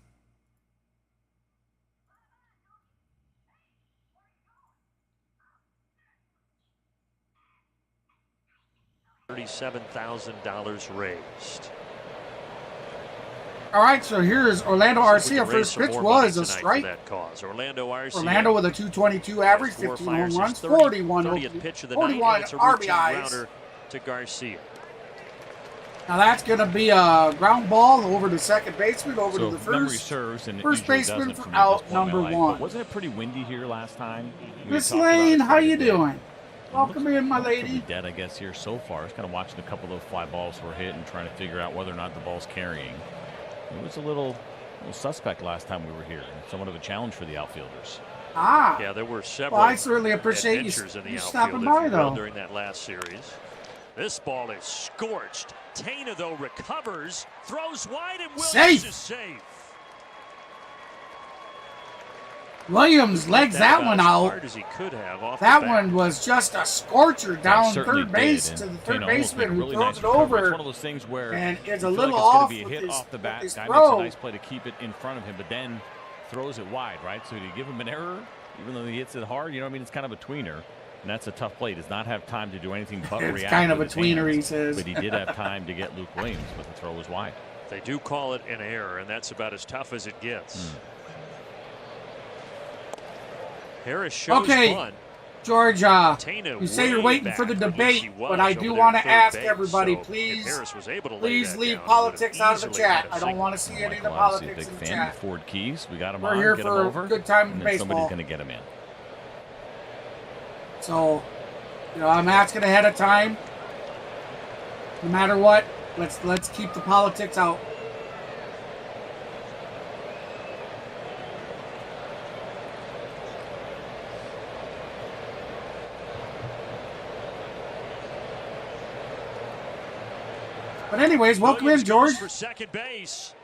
$37,000 raised. All right, so here's Orlando Arcia. First pitch was a strike. Orlando Arcia. Orlando with a 222 average, 15 home runs, 41 30th pitch of the night, and it's a routine RBIs. grounder to Garcia. Now that's going to be a ground ball over to second baseman, over to the first baseman for out number 1. Wasn't it pretty windy here last time? Miss Lane, how you doing? Welcome in, my lady. Dead, I guess, here so far. Just kind of watching a couple of those fly balls were hit and trying to figure out whether or not the ball's carrying. It was a little suspect last time we were here. Somewhat of a challenge for the outfielders. Ah. Yeah, there were several. Well, I certainly appreciate you stopping by, though. During that last series. This ball is scorched. Tana, though, recovers, throws wide, and Williams is safe. Williams legs that one out. Hard as he could have that one was just a scorcher down third base to the third baseman who throws it over. It's one of those things where and it's a you little feel like it's off be a hit off the bat. Guy throw. makes a nice play to keep it in front of him, but then throws it wide, right? So do you give him an error, even though he hits it hard? You know what I mean? It's kind of a tweener. And that's a tough play. He does not have time to do anything but react. It's kind of a tweener, hands, he says. But he did have time to get Luke Williams, but the throw was wide. They do call it an error, and that's about as tough as it gets. Harris shows bunt. George, you say you're waiting for the debate, but I do want to ask everybody, please leave politics out of the chat. I don't want to see any of the politics in the chat. Ford Keys, we got him We're on, here get for him over, a good time in and then baseball. somebody's going to get him in. So, I'm asking ahead of time. No matter what, let's keep the politics out. But anyways, welcome in, George. For second base,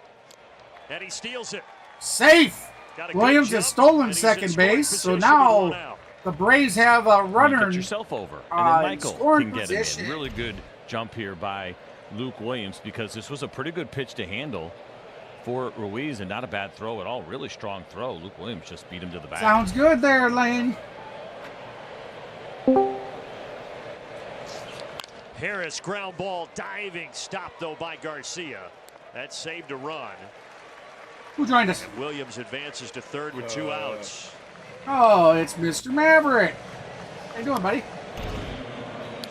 and he steals it. Safe. Williams has stolen second base, so now the Braves have a runner. Get yourself over, and then Michael can get him in. Really good jump here by Luke Williams, because this was a pretty good pitch to handle for Ruiz, and not a bad throw at all. Really strong throw. Luke Williams just beat him to the back. Sounds good there, Lane. Harris ground ball, diving, stopped though by Garcia. That saved a run. Who joined us? And Williams advances to third with 2 outs. Oh, it's Mr. Maverick. How you doing, buddy?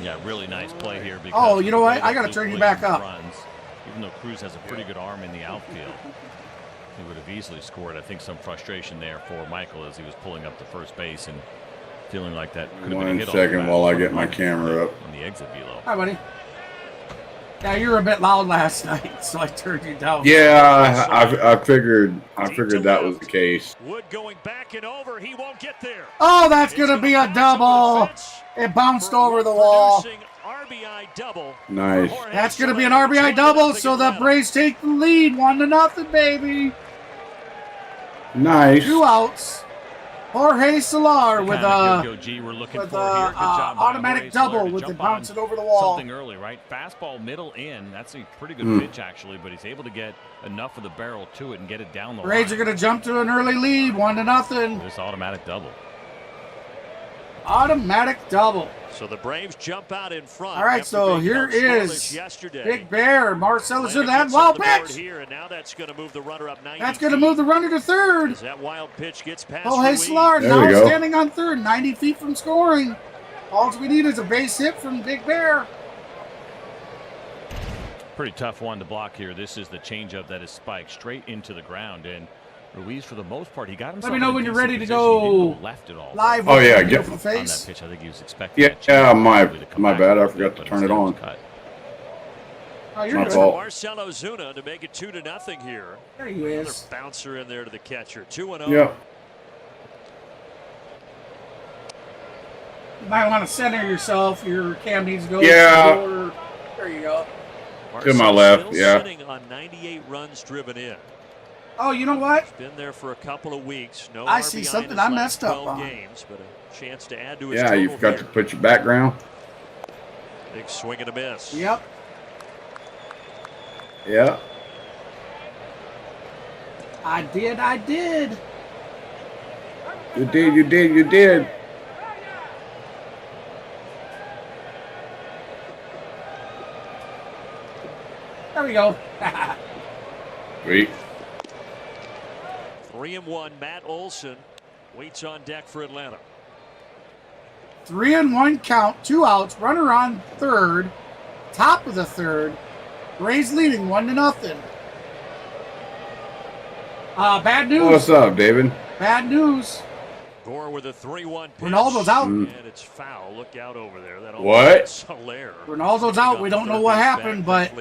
Yeah, really nice play here. Because oh, you know what? I got to turn you back up. Runs, even though Cruz has a pretty good arm in the outfield, he would have easily scored. I think some frustration there for Michael as he was pulling up to first base and feeling like that could have been a hit. 1 second while I get my camera up. On the exit below. Hi, buddy. Yeah, you were a bit loud last night, so I turned you down. Yeah, I figured that was the case. Wood going back and over. He won't get there. Oh, that's going to be a double. It bounced over the wall. RBI double. Nice. That's going to be an RBI double, so the Braves take the lead 1-0, baby. Nice. 2 outs. Jorge Solar with a automatic double with it bouncing over the wall. Something early, right? Fastball middle in. That's a pretty good pitch, actually, but he's able to get enough of the barrel to it and get it down the line. Braves are going to jump to an early lead, 1-0. This automatic double. Automatic double. So the Braves jump out in front. All right, so here is Big Bear, Marcelo Zuna. That wild pitch. Here, and now that's going to move the runner up 90 That's going to move the runner to third. As that wild pitch gets past Jorge Solar now standing on third, 90 feet from scoring. All we need is a base hit from Big Bear. Pretty tough one to block here. This is the changeup that is spiked straight into the ground, and Ruiz, for the most part, he got himself. Let me know when you're ready to go left at all. Live. Oh yeah, get the face. On that pitch, I think he was expecting. Yeah, my bad. I forgot to turn it on. Oh, you're my good. fault. Marcelo Zuna to make it 2-0 here. There he is. Another bouncer in there to the catcher. 2-0. Yeah. You might want to center yourself. Your cam needs to go. Yeah. There you go. To my left. Yeah. Sitting on 98 runs driven in. Oh, you know what? He's been there for a couple of weeks. No I RBI see something in his I last messed up 12 on. games, but a chance to add to his Yeah, you total forgot here. to put your background. Big swing and a miss. Yep. Yeah. I did. You did. There we go. Sweet. 3-1. Matt Olson waits on deck for Atlanta. 3-1 count, 2 outs, runner on third, top of the third. Braves leading 1-0. Bad news. What's up, David? Bad news. Gore with a 3-1 pitch. Ronaldo's out. And it's foul. Look out over there. That What? Soler. Ronaldo's out. We don't know what happened, but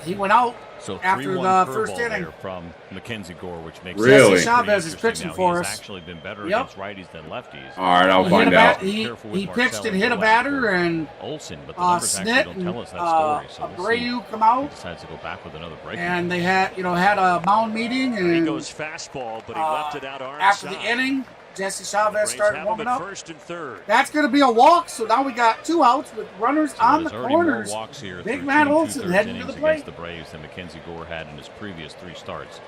he went out So after 3-1 the first curveball inning. there from MacKenzie Gore, which makes Really? Jesse Chavez is pitching for He's us. actually been better Yep. against righties than lefties. All right, I'll find out. He pitched and hit a batter, and Olsen, but the numbers actually Snit don't and tell us that story. So we'll see. Abreu come out, He decides to go back with another break. and they had a mound meeting, He and goes fastball, but he left it out arm after side. the inning, Jesse Chavez Braves started have him warming at up. first and third. That's going to be a walk, so now we got 2 outs with runners So on the there's already more corners. walks here Big through Matt 2 Olson 2/3 heading to innings the plate. against the Braves than MacKenzie Gore had in his previous 3 starts.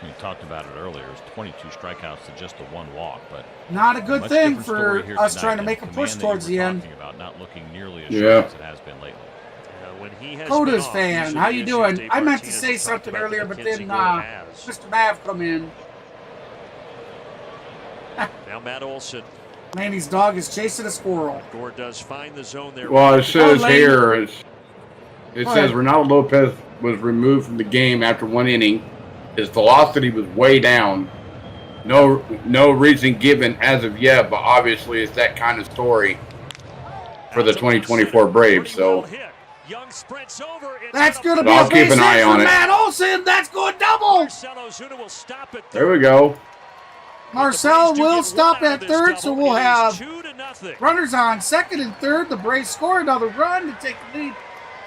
We talked about it earlier. It was 22 strikeouts to just the 1 walk, but Not a good much thing different for story here us tonight, trying to and make a the push command that towards you the were end. talking about not looking nearly as Yeah. sharp as it has been lately. When he has Coda's been off, fan, usually how you issues doing? Dave I meant to Martinez say has talked something about earlier, that but MacKenzie then Gore has. Mr. Mav come in. Now Matt Olson. Laney's dog is chasing a squirrel. Gore does find the zone there. Well, it says Lane. here, it Go says ahead. Ronaldo Lopez was removed from the game after 1 inning. His velocity was way down. No reason given as of yet, but obviously it's that kind of story for the 2024 Braves. So Young sprints over. That's going to be I'll a keep base an eye hit on for it. Matt Olson. That's going double. Marcell Ozuna will stop it. there we go. Marcel will stop at third, so we'll have 2-0. runners on second and third. The Braves score another run to take the lead,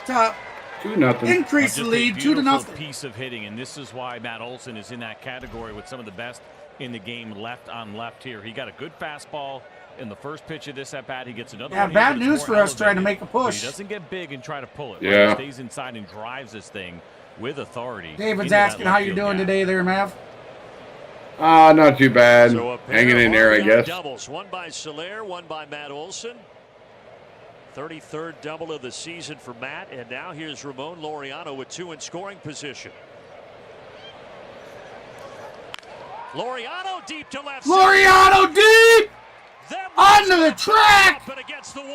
to 2-0. increase the Just a lead, 2-0. beautiful piece of hitting, and this is why Matt Olson is in that category with some of the best in the game left on left here. He got a good fastball in the first pitch of this at bat. He gets another Yeah, one here, bad but it's news more for us trying to elevated. make a push. But he doesn't get big and try to pull it. Yeah. Right? He stays inside and drives this thing with authority. David's into that asking how left you field doing gap. today there, Mav. Not too bad. So a pair Hanging in of there, I RBI guess. Doubles, one by Soler, one by Matt Olson. 33rd double of the season for Matt, and now here's Ramon Laureano with 2 in scoring position. Laureano deep to left. Laureano deep onto the track.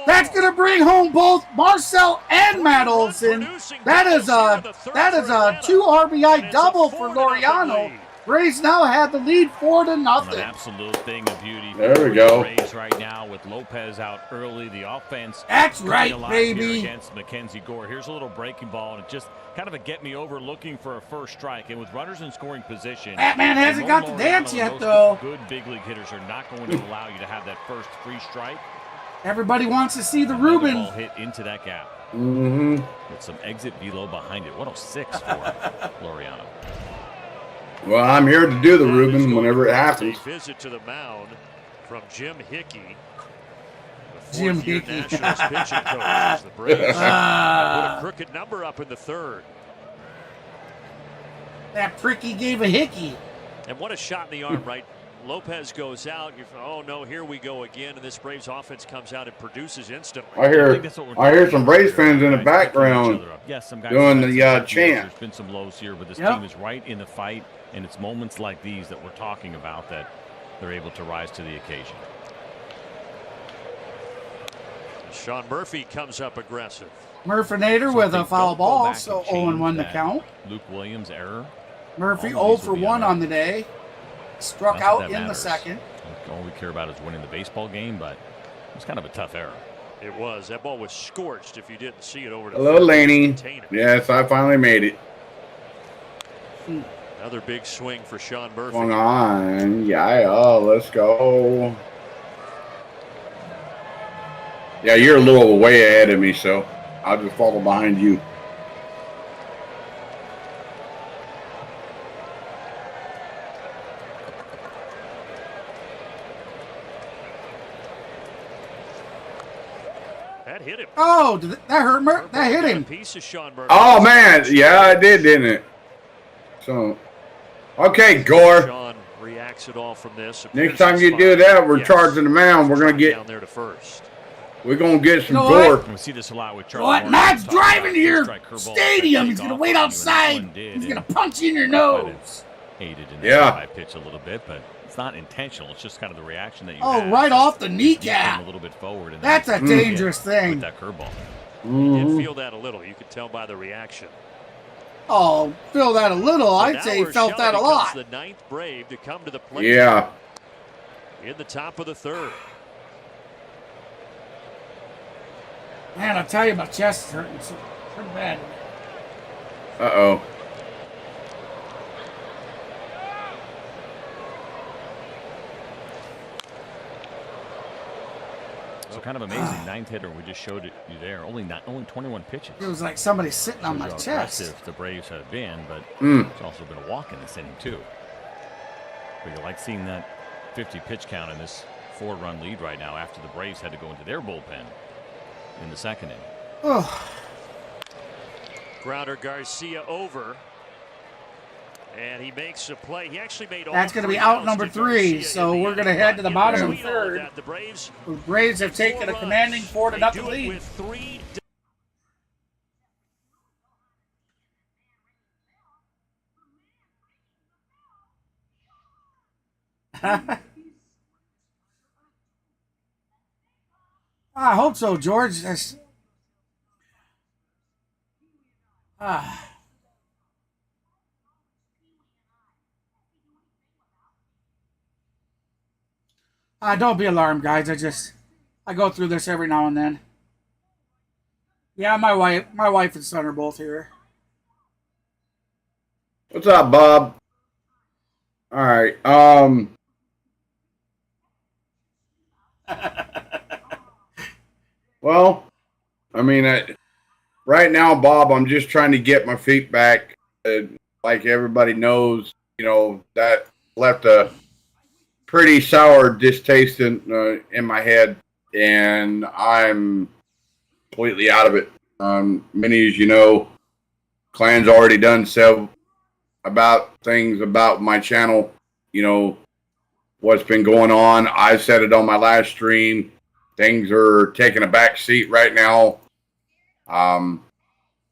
That's going to bring home both Marcel and Matt Olson. That is a 2 RBI double for Laureano. Braves now have the lead 4-0. An absolute thing of beauty. There we for go. the Braves right now with Lopez out early. The offense. That's coming right, alive here baby. Against MacKenzie Gore. Here's a little breaking ball, and it just kind of a get me over looking for a first strike. And with runners in scoring position, That man hasn't Ramon got the dance Laureano yet, and those though. Good big league hitters are not going to allow you to have that first free strike. Everybody wants to see the Another Ruben. ball hit into that gap Mm-hmm. with some exit velo behind it. 106 for Laureano. Well, I'm here to do the Now Ruben he's whenever it going to happens. A visit to the mound from Jim Hickey. The Jim fourth-year Hickey. Nationals pitching coach as the Braves put a crooked number up in the 3rd. That pricky gave a hickey. And what a shot in the arm, right? Lopez goes out. You're, oh no, here we go again, and this Braves offense comes out and produces instantly. I hear some Braves fans in the background Yes, some guys doing have the had some chant. years. There's been some lows here, but this Yep. team is right in the fight, and it's moments like these that we're talking about that they're able to rise to the occasion. Sean Murphy comes up aggressive. Murfinator So with if they a foul don't go ball, back so and change 0-1 the that count. Luke Williams error. Murphy all of 0 these for will be 1 on on the day. Struck Not that out that in the matters. second. All we care about is winning the baseball game, but it's kind of a tough error. It was. That ball was scorched if you didn't see it over to Hello, third. Laney. Contain it. Yes, I finally made it. Another big swing for Sean Murphy. Going on. Yeah, let's go. Yeah, you're a little way ahead of me, so I'll just follow behind you. That hit him. Oh, that hurt. That hit him. Piece of Sean Murphy. Oh, man. Yeah, I did, didn't it? So, okay, Gore. Sean reacts at all from this. Next time you do that, we're Yes. charging the mound. We're going to down get, there to first. we're going to get some You know Gore. what? We see this a lot with You Charlie. know what? Morton. Matt's Talk about driving to your strike curveball stadium. that He's take going to off wait on you, and this outside. one did, He's going and to punch you in your might have nose. aided in Yeah. that pitch a little bit, but it's not intentional. It's just kind of the reaction that you Oh, have. right off the You came kneecap. a little bit forward. And That's a then you dangerous hit thing. With that curveball. He did feel that a little. You could tell by the reaction. Oh, feel that a little. So I'd now say he felt that a Urshela lot. becomes the 9th Brave to come to the plate. Yeah. In the top of the 3rd. Man, I'll tell you, my chest is hurting so pretty bad. Uh-oh. So kind of amazing. 9th hitter. We just showed it you there. Only 21 pitches. It was like somebody sitting on my Shows how chest. aggressive the Braves have been, but Mm. it's also been a walk in this inning too. But you like seeing that 50 pitch count in this 4-run lead right now after the Braves had to go into their bullpen in the 2nd inning. Oh. Grounder Garcia over. And he makes a play. He actually made all That's going to be 3 out outs number to 3, Garcia so in we're going to inning. head to the In bottom of the between all 3rd. that, the Braves The Braves have taken a commanding 4-0 do it lead. with 3. I hope so, George. Don't be alarmed, guys. I go through this every now and then. Yeah, my wife and son are both here. What's up, Bob? All right. Well, I mean, right now, Bob, I'm just trying to get my feet back. Like everybody knows, you know, that left a pretty sour distaste in my head, and I'm completely out of it. Many as you know, Clan's already done several about things about my channel, you know, what's been going on. I said it on my last stream. Things are taking a back seat right now.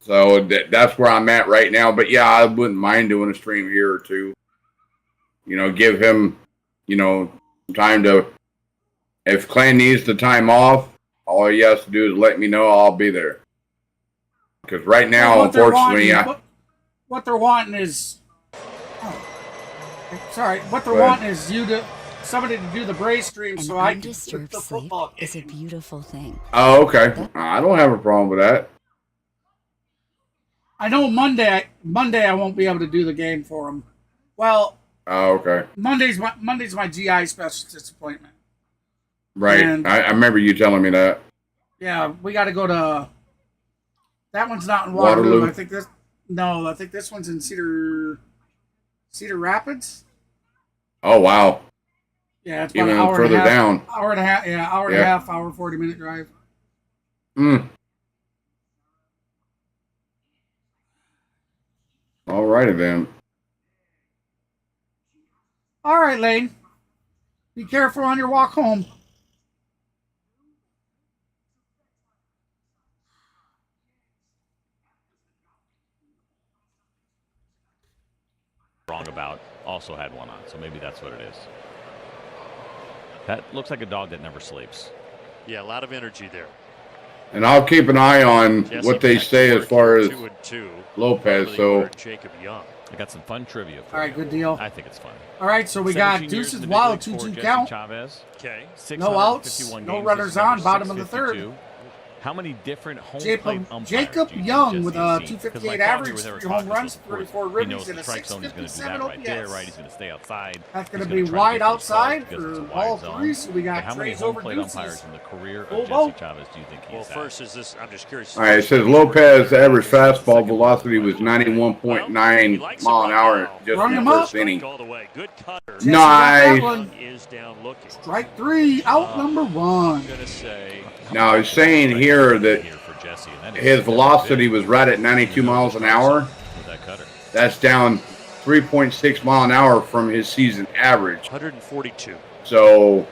So that's where I'm at right now. But yeah, I wouldn't mind doing a stream here or two. You know, give him, you know, time to, if Clan needs the time off, all he has to do is let me know. I'll be there. Because right now, unfortunately, what they're wanting is, what they're wanting is somebody to do the Braves stream so I can do the football game. Is a beautiful thing. Oh, okay. I don't have a problem with that. I know Monday I won't be able to do the game for them. Well, oh, okay. Monday's my GI specialist appointment. Right. And, I remember you telling me that. Yeah, we got to go to. That one's not in Waterloo. Waterloo? I think this one's in Cedar Rapids. Oh, wow. Yeah, it's about even an hour further and a half, down. Hour and a half. Yeah, hour and a half. 40-minute drive. All righty then. All right, Lane. Be careful on your walk home. Wrong about also had one on, so maybe that's what it is. That looks like a dog that never sleeps. Yeah, a lot of energy there. And I'll keep an eye on what they say as far as 2-2. Lopez. So Jacob Young. I got some fun trivia for All right, you. good deal. I think it's fun. All right, so we got 17 years deuces in the wild, big leagues for 2-2 Jesse count. Chavez. Okay. No outs, 651 no games, runners this is number on, bottom of the 652. third. How many different home Jacob plate umpires Jacob do you think Young Jesse with a has seen? 'Cause 258 my thought average, we were 3 home talking runs, about this 34 before. He ribbies, knows and the a strike zone is going to do 657 that right there, OPS. right? He's going to stay outside. That's going He's to be gonna try wide get those calls outside because it's a for wide ball zone. 3, so we But got how many Trays home over plate deuces. umpires in the career of Full Jesse vote. Chavez do you think Well, he's first is this. I'm just curious. all right, it says Lopez average fastball velocity was 91.9 mile an hour just Run in him the up. first inning. All the way. Good cutter. Jesse got that one. Nice. Is down looking. Strike 3, out number 1. I'm going to say. Now it's saying here that here for Jesse, and that is his velocity was right at 92 miles an hour. with that cutter. That's down 3.6 mile an hour from his season average. 142. So,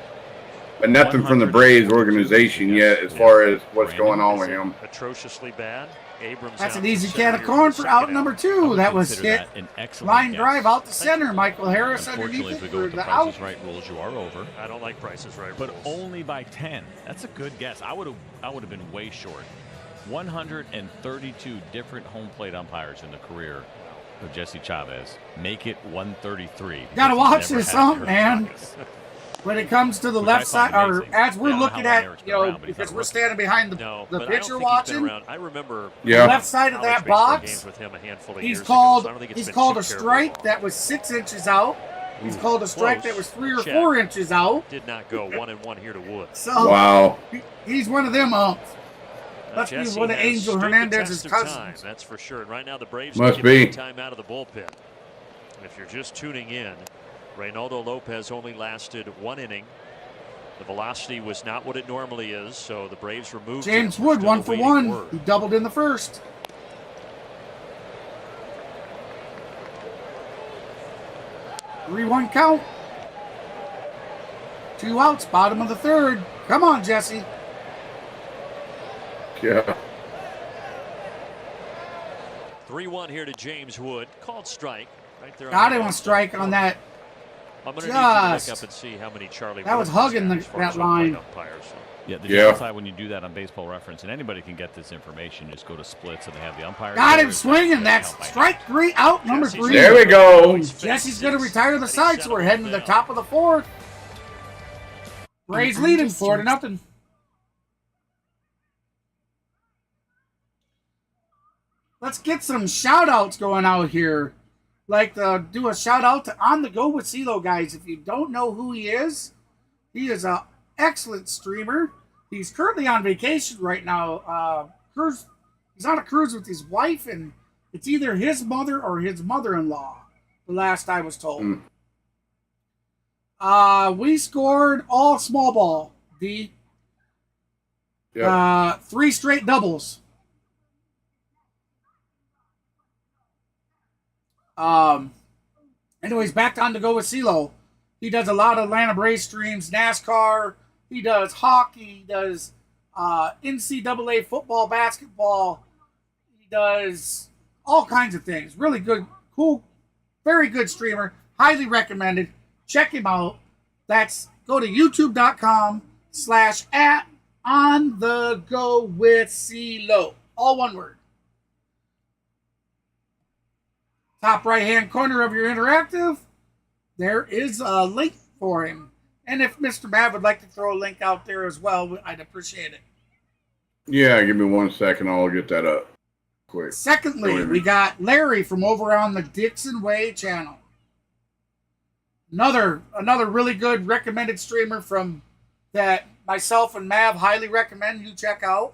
but nothing from the Braves organization yet as far as what's going on with him. Atrociously bad. Abrams. That's out an easy to can of center corn here for out second number out. 2. That was Consider hit. that an excellent Line guess. drive out to center. Michael Harris Unfortunately, underneath if we it go for with the the Price out. is Right rules, you are over. I don't like prices right But rules. only by 10. That's a good guess. I would have been way short. 132 different home plate umpires in the career of Jesse Chavez. Make it 133. Gotta watch this ump, man. When it comes to the left side, or as we're looking at, because we're standing behind the pitcher watching. I remember the left side of that box. With him a handful of he's years called. ago, so He's called a strike that was 6 inches out. He's called a strike that was 3 or 4 inches out. Did not go 1-1 here to Wood. So wow, he's one of them umps. Must be Jesse one of has Angel stood the Hernandez's test of cousins. time, that's for sure. And right now the Braves Must taking be. time out of the bullpen. And if you're just tuning in, Reynaldo Lopez only lasted 1 inning. The velocity was not what it normally is, so the Braves removed James him. Wood, Still 1 for awaiting 1. word. He doubled in the first. Three-one count. 2 outs, bottom of the third. Come on, Jesse. yeah. 3-1 here to James Wood. Called strike. Right there. Got him on strike on that. I'm going to need you to look Just. up and see how many Charlie That was Wood has hugging got the- as far that as home plate line. umpires, so. Yeah, the Yeah. downside when you do that on Baseball Reference, and anybody can get this information, just go to splits and they have the umpire. Got him swinging. That's strike 3, out number 3. There we go. Jesse's going to retire the side, so we're heading to the top of the 4th. Braves leading 4-0. Let's get some shout-outs going out here. Like to do a shout-out to On The Go with CeeLo, guys. If you don't know who he is an excellent streamer. He's currently on vacation right now. He's on a cruise with his wife, and it's either his mother or his mother-in-law, the last I was told. We scored all small ball, D. Yep. 3 straight doubles. Anyways, back on to go with CeeLo. He does a lot of Atlanta Braves streams, NASCAR. He does hockey. He does NCAA football, basketball. He does all kinds of things. Really good, cool, very good streamer. Highly recommended. Check him out. Go to youtube.com/@onthegowithcelo. All one word. Top right-hand corner of your interactive, there is a link for him. And if Mr. Mav would like to throw a link out there as well, I'd appreciate it. Yeah, give me 1 second. I'll get that up quick. Secondly, we got Larry from over on the Dixon Way channel. Another really good recommended streamer from that myself and Mav highly recommend you check out.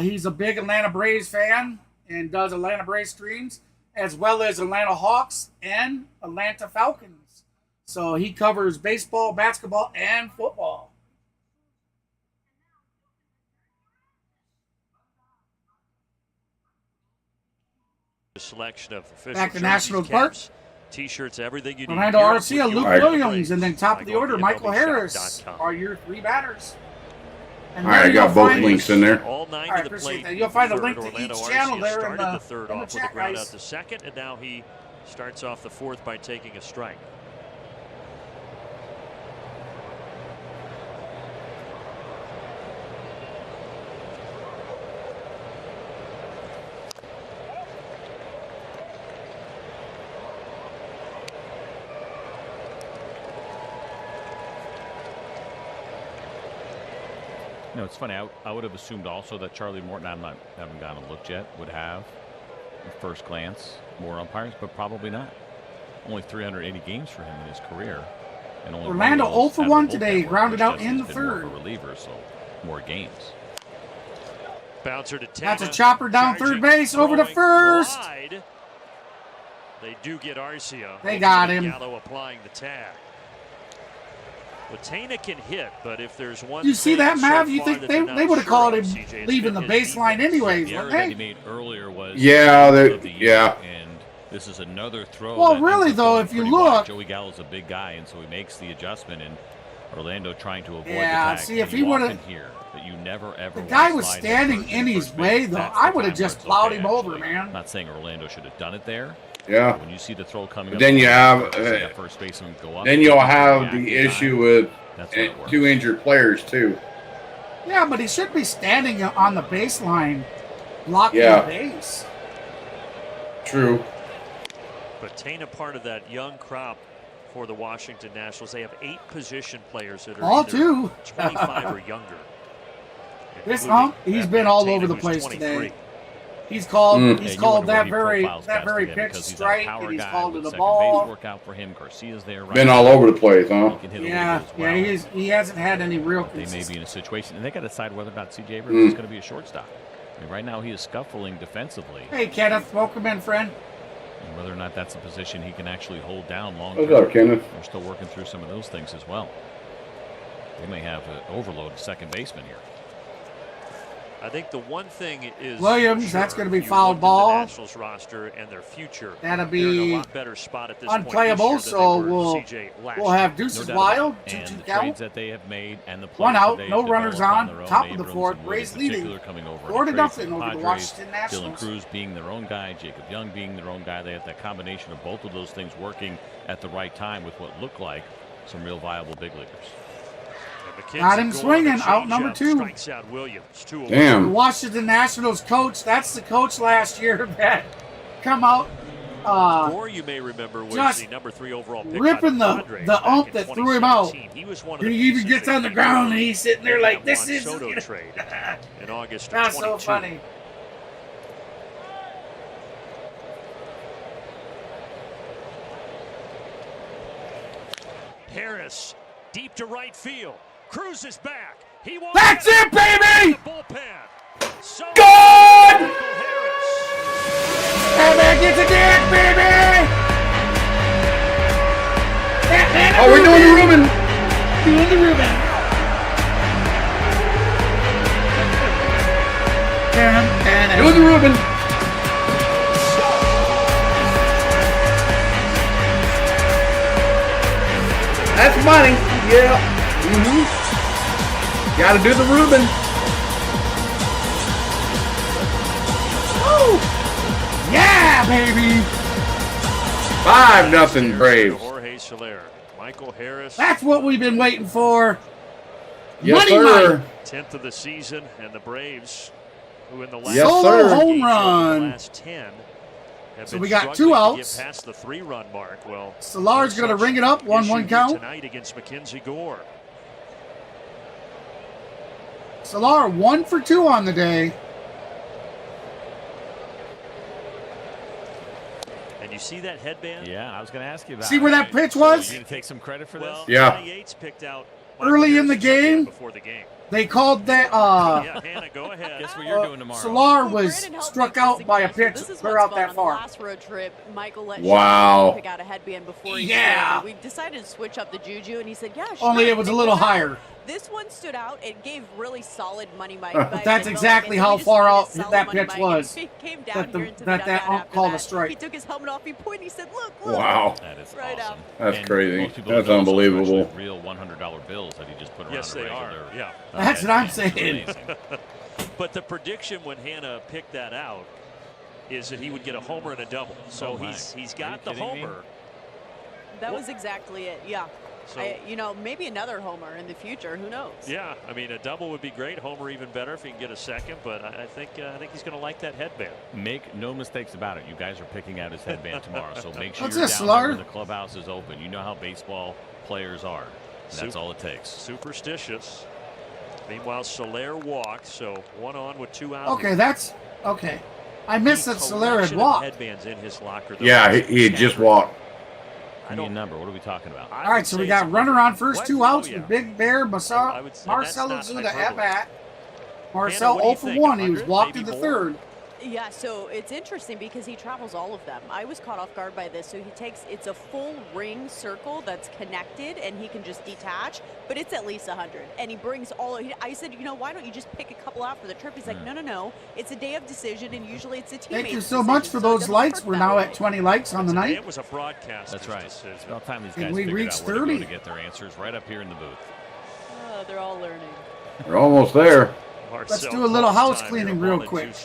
He's a big Atlanta Braves fan and does Atlanta Braves streams, as well as Atlanta Hawks and Atlanta Falcons. So he covers baseball, basketball, and football. A selection of official Back to jerseys, Nationals Park. caps, T-shirts, everything you need. Ronaldo Here Arcia, with Luke your Williams, and then top of the Go order, to Michael Harris MLBshop.com. are your 3 batters. And All right, I then got you'll both find- links in there. All 9 All right, to the appreciate plate. that. You'll find a Third, link to Orlando each Arcia channel there in started the the third in the off with chat, the ground guys. out the second, and now he starts off the 4th by taking a strike. No, it's funny. I would have assumed also that Charlie Morton, haven't gotten a look yet, would have at first glance more umpires, but probably not. Only 380 games for him in his career. And only Orlando one of those 0 for had 1 the today, bullpen work, grounded which out Jesse's in the been more of third. a reliever, so more games. Bouncer to That's a Tana, chopper down charging, third base, over to throwing first. wide. They do get Arcia. They got Hopefully him. Gallo applying the tag. Tana can hit, but if there's one You see thing that, so Mav? You far think that they they're not would have sure called of, him CJ, it's leaving the been his baseline defense. anyways, The error wouldn't that he they? made earlier was Yeah, of the year, yeah. and this is another throw. Well, that really, ends up though, going if you pretty wide. look- Joey Gallo's a big guy, and so he makes the adjustment, and Orlando trying to avoid Yeah, the tag. see, if And he you would've- often hear that you never ever. The guy wanna was slide standing first in to his first way, base. though. That's I the would have time just where it's plowed okay, him over, actually. man. I'm not saying Orlando should have done it there. Yeah. When you see the throw coming up, Then you have see that first baseman go up. then you'll have react the in issue time. with That's where it works. 2 injured players too. Yeah, but he should be standing on the baseline, blocking Yeah. the base. True. But Tana part of that young crop for the Washington Nationals. They have 8 position players that are All either two. 25 or younger. This hump, he's been all over the place today. He's called that very pitch strike, and he's called it a ball. Workout for him. Garcia's there. Right Been all over the place, huh? Yeah, he hasn't had any real They consistency. may be in a situation, and they got to decide whether or not C.J. Abrams is going to be a shortstop. I mean, right now he is scuffling defensively. Hey, Kenneth, welcome in, friend. And whether or not that's a position he can actually hold down long What's term. up, Kenneth? We're still working through some of those things as well. They may have an overload of second baseman here. I think the one thing is Williams, that's going to be foul ball. The Nationals roster and their future. That'll They're in be a lot better spot at this unplayable, point this year so than they were CJ last we'll have year. deuces doubt wild, about it. 2-2 And the count. trades that they have made and the One players out, that they no have runners developed on, their own, top of the Abrams fourth, and Wood Rays in particular leading coming over 4-0 to trade for over the Padres. Washington Dylan Nationals. Cruz being their own guy, Jacob Young being their own guy. They had that combination of both of those things working at the right time with what looked like some real viable big leaguers. Got him swinging, out number 2. Strikes out Williams. Damn. The Washington Nationals coach, that's the coach last year that come out Gore, you may remember, was just the number 3 overall pick ripping by the Padres the back ump in that threw him out. 2017. He was one of He the even pieces gets that on the came ground over and he's sitting there in like, that this Juan is Soto trade in August of That's 22. so funny. Harris deep to right field. Cruz is back. He wants That's it, baby! the bullpen. So Good! Michael Harris. That man gets a dick, baby! That man Oh, we're doing the Ruben. Doing the Ruben. Doing the Ruben. That's money. Yeah. Got to do the Ruben. Woo! Yeah, baby! 5-0 Braves. Jorge Soler. Michael Harris. That's what we've been waiting for. Yes, Money, sir. money. 10th of the season, and the Braves, who in the last Yes, Solo sir. home the run. last 10 have So been we got 2 struggling to outs. get past the 3-run mark. Well, Solar's no going to such ring it up, 1-1 issue count. tonight against MacKenzie Gore. Solar 1 for 2 on the day. And you see that headband? Yeah, I was going to ask you about See where that pitch was? You going to take some credit for Well, this? Yeah. Johnny Yates picked out Michael Early in the Harris's headband game. before the game. They called that Yeah, Hannah, go ahead. Guess what you're doing tomorrow? Solar was struck out by a pitch clear out that far. Last road trip, Michael let Wow. Sean pick out a headband before he Yeah. did. We decided to switch up the juju, and he said, "Yeah, sure." Only it was a pick little one out. higher. This one stood out. It gave really solid money That's vibes. exactly how far out that pitch was. He came down That the- here into the that dugout ump after called a that. strike. He took his helmet off. He pointed. He said, "Look, look." Wow. That is Right awesome. out. That's And crazy. most people That's don't know those are unbelievable. actually real $100 bills that he just put around Yes, a they regular. are. Yeah. That's what I'm It's saying. amazing. But the prediction when Hannah picked that out is that he would get a homer and a double. So Oh, my. he's Are got you the kidding me? homer. That was exactly it. Yeah. So Maybe another homer in the future. Who knows? yeah, I mean a double would be great. Homer even better if he can get a second. But I think he's going to like that headband. Make no mistakes about it. You guys are picking out his headband tomorrow, so make sure What's you're this, down there Solar? when the clubhouse is open. You know how baseball players are. And that's all it takes. Superstitious. Meanwhile, Soler walked, so 1 on with 2 out. Okay, that's okay. I missed that Soler had walked. Headbands in his locker. Yeah, he had just walked. Give me a number. What are we talking about? All right, so we got runner on first, 2 outs with Big Bear, Marcel Ozuna at bat. Marcel 0 for 1. He was walked in the third. Yeah, so it's interesting because he travels all of them. I was caught off guard by this. So it's a full ring circle that's connected, and he can just detach, but it's at least 100. And he brings I said, why don't you just pick a couple out for the trip? He's like, no. It's a day of decision, and usually it's a teammate's Thank you so much for those likes. We're now at 20 likes on the night. It was a broadcast. That's right. It's about time these Did guys we figured reach out where to 30? go to get their answers right up here in the booth. Oh, they're all learning. We're almost there. Let's do a little house cleaning real quick.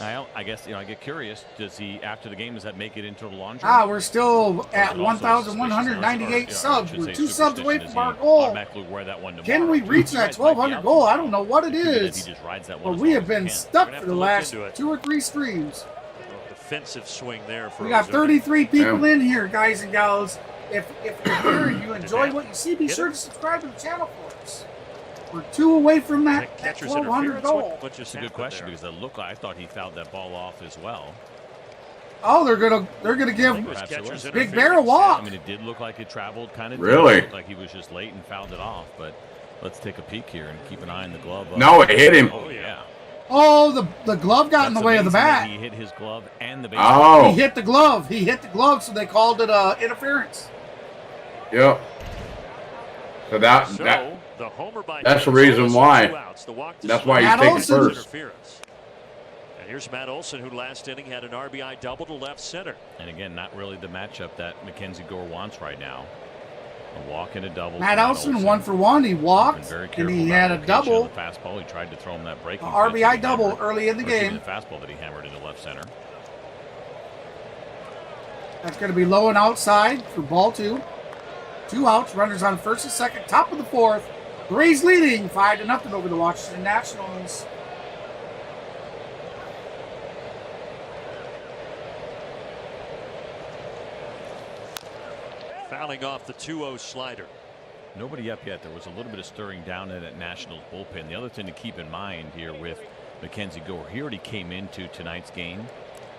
I guess, I get curious. Does he, after the game, does that make it into the laundry? We're still at 1,198 subs. We're 2 subs away from our goal. Can we reach that 1,200 goal? I don't know what it is, but we have been stuck for the last 2 or 3 streams. Defensive swing there. For we got 33 people in here, guys and gals. If you're here and you enjoy what you see, be sure to subscribe to the channel for us. We're 2 away from that 1,200 goal. That's a good question because it looked like I thought he fouled that ball off as well. Oh, they're gonna give Big Bear a walk. I mean, it did look like it traveled kind of. Really? It looked like he was just late and fouled it off. But let's take a peek here and keep an eye on the glove. No, it hit him. Oh yeah. Oh, the glove got in the way of the bat. He hit his glove and the base. Oh. He hit the glove. He hit the glove, so they called it interference. Yep. So that's the reason why. That's why he's taking first. And here's Matt Olson, who last inning had an RBI double to left center. And again, not really the matchup that MacKenzie Gore wants right now. A walk and a double. Matt Olson 1 for 1. He walked and he had a double. The fastball. He tried to throw him that breaking. RBI double early in the game. The fastball that he hammered into left center. That's going to be low and outside for ball 2. 2 outs, runners on first and second, top of the 4th. Braves leading 5-0 over the Washington Nationals. Fouling off the 2-0 slider. Nobody up yet. There was a little bit of stirring down in that Nationals bullpen. The other thing to keep in mind here with MacKenzie Gore, he already came into tonight's game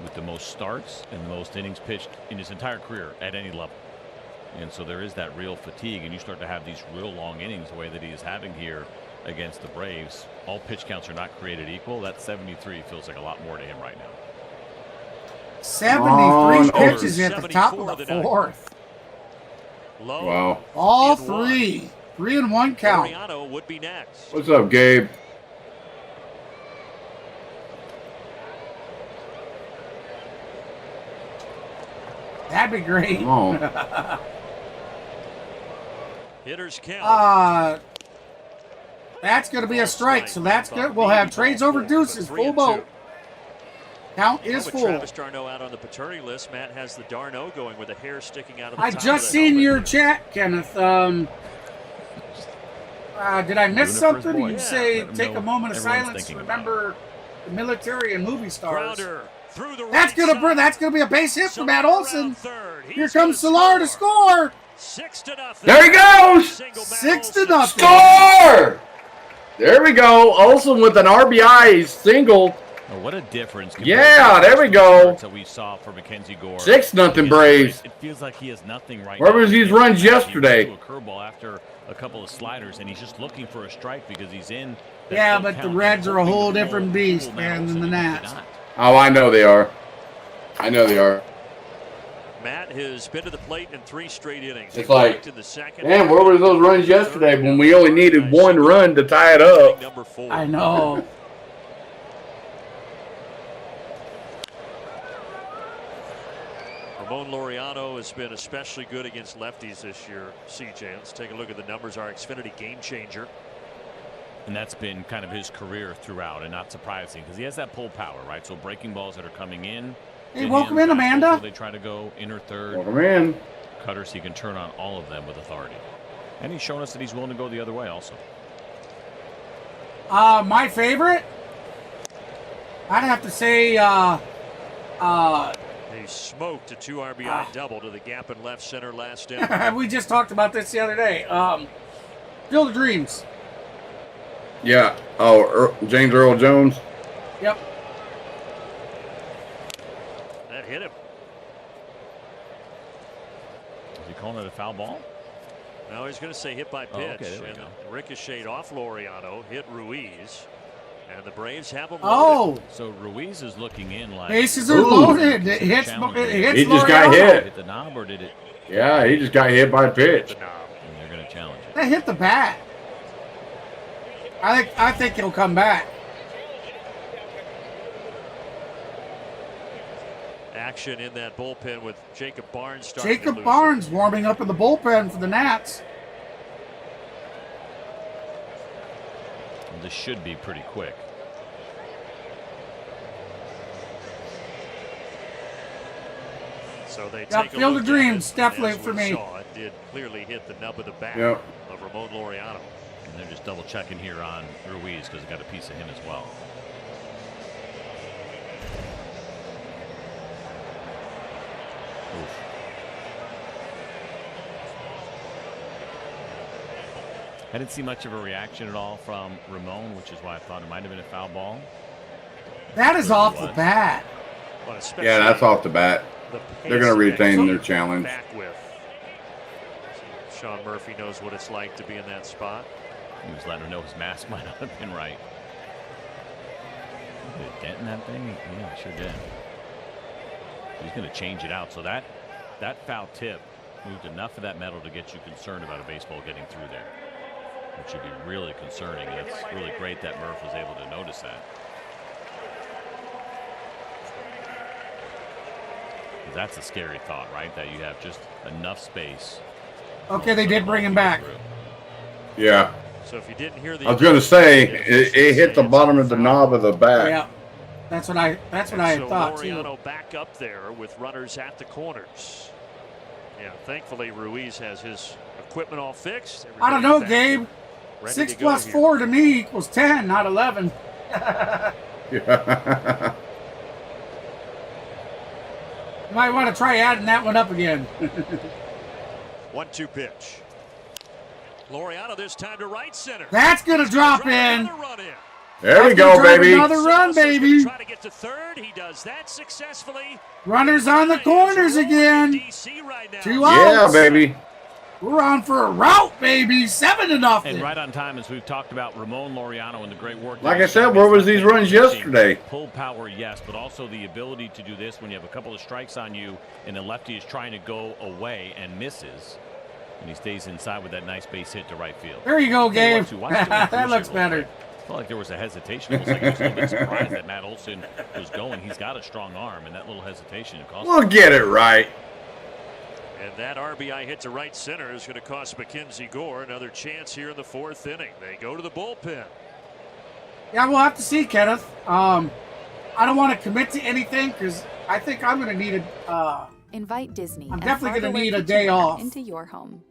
with the most starts and the most innings pitched in his entire career at any level. And so there is that real fatigue, and you start to have these real long innings the way that he is having here against the Braves. All pitch counts are not created equal. That 73 feels like a lot more to him right now. 73 pitches at the top of the 4th. Low. Wow. All 3. 3-1 count. Laureano would be next. What's up, Gabe? That'd be great. Hitters count. That's going to be a strike, so that's good. We'll have trades over deuces, full boat. Count is full. Travis d'Arnaud out on the paternity list. Matt has the d'Arnaud going with a hair sticking out of the I top just of the seen helmet. your chat, Kenneth. Did I miss something? You say take a moment of silence to remember the military and movie stars. That's gonna be a base hit for Matt Olson. Here comes Solar to score. 6-0. There he goes. 6-0. Score! There we go. Olson with an RBI single. Oh, what a difference. Yeah, there we go. That we saw for MacKenzie Gore. 6-0 Braves. It feels like he has nothing right Where now. was these runs yesterday? He went to a curveball after a couple of sliders, and he's just looking for a strike because he's in. Yeah, but the Reds are a whole different beast, man, than the Nats. Oh, I know they are. I know they are. Matt has been to the plate in 3 straight innings. It's like, in the second, man, where were those runs yesterday when we only needed 1 run to tie it up? Number 4. I know. Ramon Laureano has been especially good against lefties this year, CJ. Let's take a look at the numbers. Our Xfinity game changer. And that's been kind of his career throughout, and not surprising because he has that pull power, right? So breaking balls that are coming in. Hey, welcome in, Amanda. They try to go in or third. Welcome in. Cutters, he can turn on all of them with authority. And he's shown us that he's willing to go the other way also. My favorite? I'd have to say, He smoked a 2 RBI double to the gap in left center last inning. we just talked about this the other day. Field of Dreams. Yeah. Oh, James Earl Jones. Yep. That hit him. Is he calling it a foul ball? No, he's going to say hit by pitch. Okay, there we and go. Ricocheted off Laureano, hit Ruiz. And the Braves have him Oh. loaded. So Ruiz is looking in like. Bases are loaded. It hits He just got hit. Hit the knob or did it? Yeah, he just got hit by a pitch. And they're going to challenge it. That hit the bat. I think he'll come back. Action in that bullpen with Jacob Barnes starting. Jacob Barnes warming up in the bullpen for the Nats. This should be pretty quick. So they Yep, take a Field look of at Dreams, it, definitely and as for we me. saw, it did clearly hit the nub of the bat Yep. of Ramon Laureano. And they're just double checking here on Ruiz because they got a piece of him as well. Oof. I didn't see much of a reaction at all from Ramon, which is why I thought it might have been a foul ball. That is off the bat. Yeah, that's off the bat. They're going to retain their challenge. Back with. Sean Murphy knows what it's like to be in that spot. He was letting her know his mask might not have been right. Did a dent in that thing? Yeah, sure did. He's going to change it out. So that foul tip moved enough of that metal to get you concerned about a baseball getting through there, which would be really concerning. And it's really great that Murph was able to notice that. That's a scary thought, right? That you have just enough space. Okay, they did bring him back. Yeah. So if you didn't hear the, I was going to say it hit the bottom of the knob of the bat. Yeah, that's what I so thought Laureano too. back up there with runners at the corners. Yeah, thankfully Ruiz has his equipment all fixed. I don't know, Everybody's Gabe. ready 6 to go plus here. 4 to me equals 10, not 11. Yeah. You might want to try adding that one up again. 1-2 pitch. Laureano this time to right center. That's gonna drop in. There we go, baby. Another run, baby. Try to get to third. He does that successfully. Runners on the corners again. 2 Yeah, outs. baby. We're on for a rout, baby. 7-0. And right on time, as we've talked about Ramon Laureano and the great work. Like I said, where was these runs yesterday? Pull power, yes, but also the ability to do this when you have a couple of strikes on you and the lefty is trying to go away and misses. And he stays inside with that nice base hit to right field. There you go, Gabe. Watch That looks better. I felt like there was a hesitation. Almost like he was a little bit surprised that Matt Olson was going. He's got a strong arm, and that little hesitation cost We'll get it right. And that RBI hit to right center is going to cost MacKenzie Gore another chance here in the 4th inning. They go to the bullpen. Yeah, we'll have to see, Kenneth. I don't want to commit to anything because I think I'm going to need a. Invite Disney. I'm and definitely going to Fargo need a Kitchen day Bar off. into your home.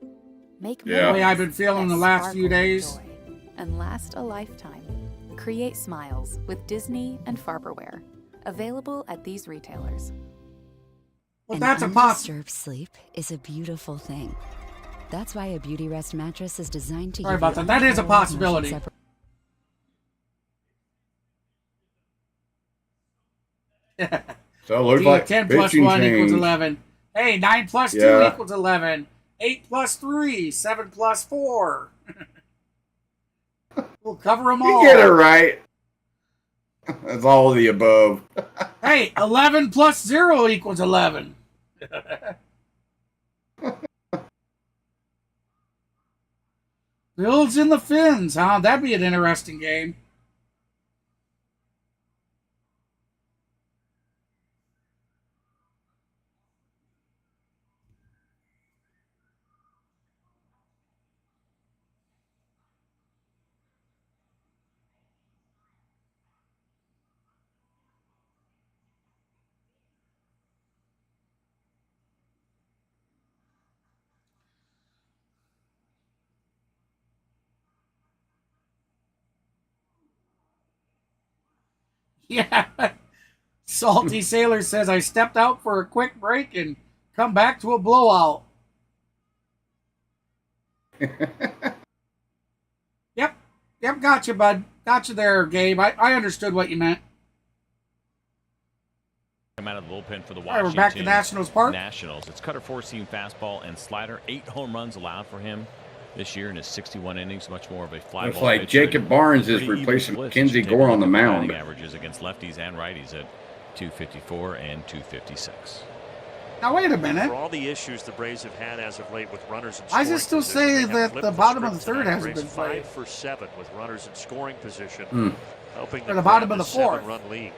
Make The way I've been feeling the last few days. And last a lifetime. Create smiles with Disney and Farberware. Available at these retailers. Well, An that's a undisturbed sleep is a beautiful thing. That's why a Beauty Rest mattress is designed to Sorry give about you that. That is a unparalleled motion possibility. separation. So it looks D, like 10 plus pitching 1 equals change. 11. Hey, 9 plus 2 Yeah. equals 11. 8 plus 3, 7 plus 4. We'll cover them all. You get it right. That's all of the above. Hey, 11 plus 0 equals 11. Bills in the Fins, huh? That'd be an interesting game. Yeah. Salty Sailor says, I stepped out for a quick break and come back to a blowout. Yep. Yep, gotcha, bud. Gotcha there, Gabe. I understood what you meant. Come out of the bullpen for the All right, Washington we're back to Nationals Park. Nationals. It's cutter four-seam fastball and slider. 8 home runs allowed for him this year in his 61 innings. Much more of a fly Looks ball like pitcher. Jacob Barnes is Pretty even replacing splits. MacKenzie You take a Gore look on the at mound. batting averages against lefties and righties at 254 and 256. Now, wait a minute. For all the issues the Braves have had as of late with runners in Why scoring does it still position, say they have that flipped the bottom of the script third tonight. hasn't Braves been played? 5 for 7 with runners in scoring position, helping Or them the bottom grab of the fourth. 7-run lead.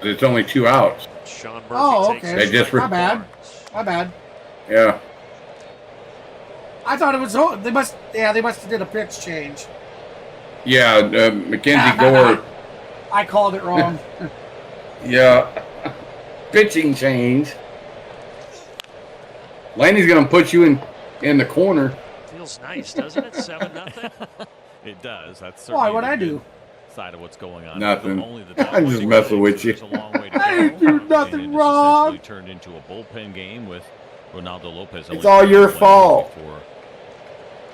It's only 2 outs. Sean Murphy Oh, takes okay. They just My bad. My bad. Yeah. I thought it was. They must have did a pitch change. Yeah, MacKenzie Gore. I called it wrong. Yeah. pitching change. Laney's going to put you in the corner. Feels nice, doesn't it? 7-0. It does. That's Why? certainly What'd I the do? Side of what's going on. Nothing. Only the I'm just messing with you. There's a long way to I didn't go. do nothing And it wrong. essentially turned into a bullpen game with Ronaldo Lopez. It's all your fault. Before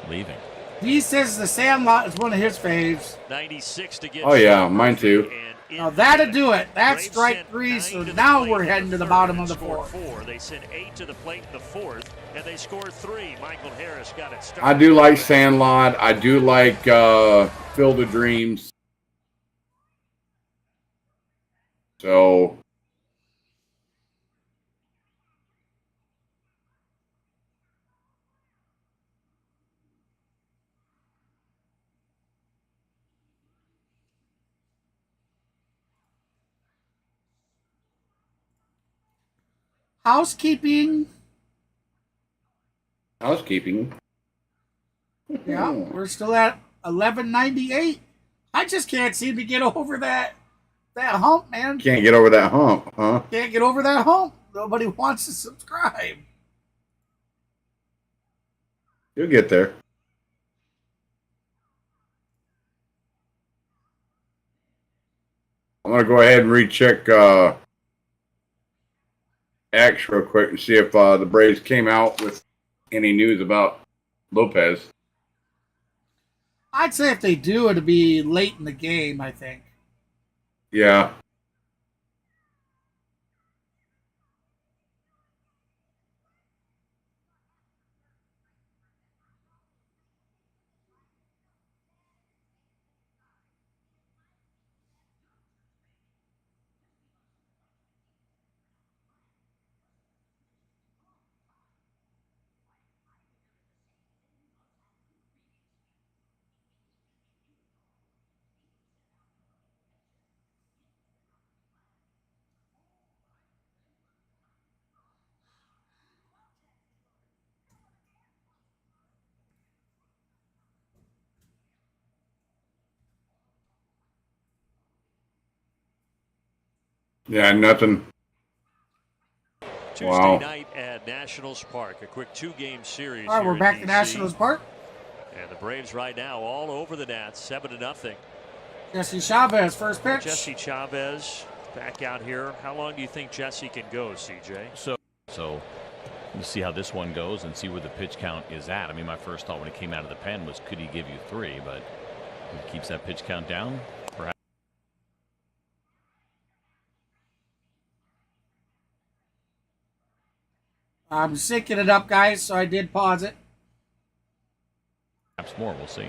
leaving. He says the Sandlot is one of his faves. 96 to get. Oh, yeah, mine too. Now that'll do it. That's Braves strike sent 3, 9 so to the now plate we're in heading to the third bottom and of the scored fourth. 4. They sent 8 to the plate in the fourth, and they scored 3. Michael Harris got it started. I do like Sandlot. I do like Field of Dreams. So Housekeeping. Yeah, we're still at 1198. I just can't seem to get over that hump, man. can't get over that hump, huh? Can't get over that hump. Nobody wants to subscribe. You'll get there. I'm going to go ahead and recheck X real quick and see if the Braves came out with any news about Lopez. I'd say if they do, it'll be late in the game, I think. Yeah. Yeah, nothing. Tuesday night at Nationals Park, a quick 2-game series. All right, here we're in back DC. to Nationals Park. And the Braves right now all over the Nats, 7-0. Jesse Chavez, first pitch. Jesse Chavez back out here. How long do you think Jesse can go, CJ? So you see how this one goes and see where the pitch count is at. I mean, my first thought when it came out of the pen was, could he give you 3? But he keeps that pitch count down. Perhaps. I'm syncing it up, guys, so I did pause it. Perhaps more. We'll see.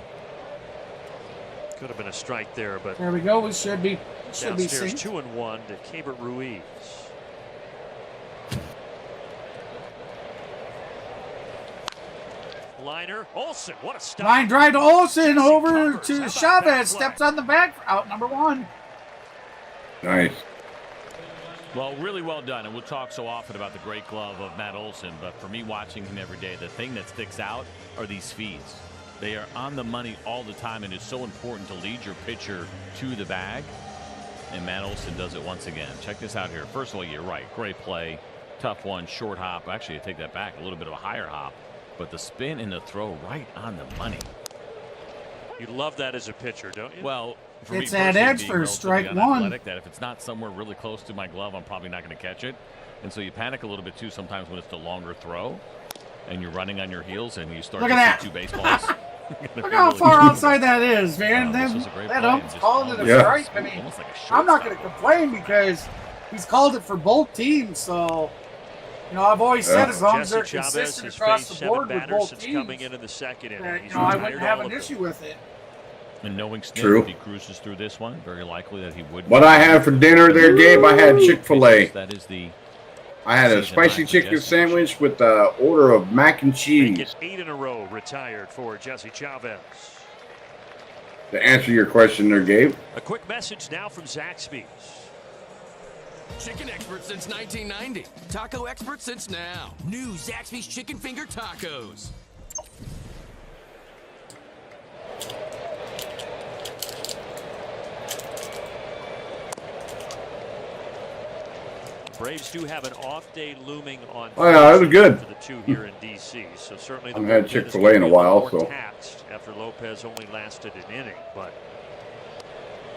Could have been a strike there, but There we go. We should be downstairs synced. 2-1 to Keibert Ruiz. Liner, Olsen, what a stop. Line drive to Olsen, over to Chavez. Steps on the back for out number 1. Nice. Well, really well done. And we'll talk so often about the great glove of Matt Olson. But for me, watching him every day, the thing that sticks out are these feeds. They are on the money all the time, and it's so important to lead your pitcher to the bag. And Matt Olson does it once again. Check this out here. First of all, you're right. Great play. Tough one. Short hop. Actually, I take that back. A little bit of a higher hop. But the spin and the throw right on the money. You love that as a pitcher, don't you? Well, for It's me that personally, edge being for relatively strike 1. unathletic, that if it's not somewhere really close to my glove, I'm probably not going to catch it. And so you panic a little bit too sometimes when it's the longer throw and you're running on your heels and you start Look to at see that. 2 baseballs. Look how far outside that is, man. This was a great That play. ump's calling it a Yeah. strike. I mean, Almost like a I'm not shortstop. going to complain because he's called it for both teams. So, you know, I've always said as long as they're Jesse Chavez consistent has across faced the 7 board with batters both since teams, coming into the second inning. that, He's you know, I retired wouldn't have all an of issue them. with it. And knowing Smith, True. if he cruises through this one, very likely that he would. What I had for dinner there, Gabe, I had Chick-fil-A. That is the I had a season spicy high for chicken Jesse. sandwich with an order of mac and Make cheese. it 8 in a row retired for Jesse Chavez. To answer your question there, Gabe. A quick message now from Zaxby's. Chicken expert since 1990. Taco expert since now. New Zaxby's Chicken Finger Tacos. Braves do have an off day looming on. Oh yeah, it was good. For the two here in D.C. So certainly I haven't had Chick-fil-A in a while, so. Taxed after Lopez only lasted an inning, but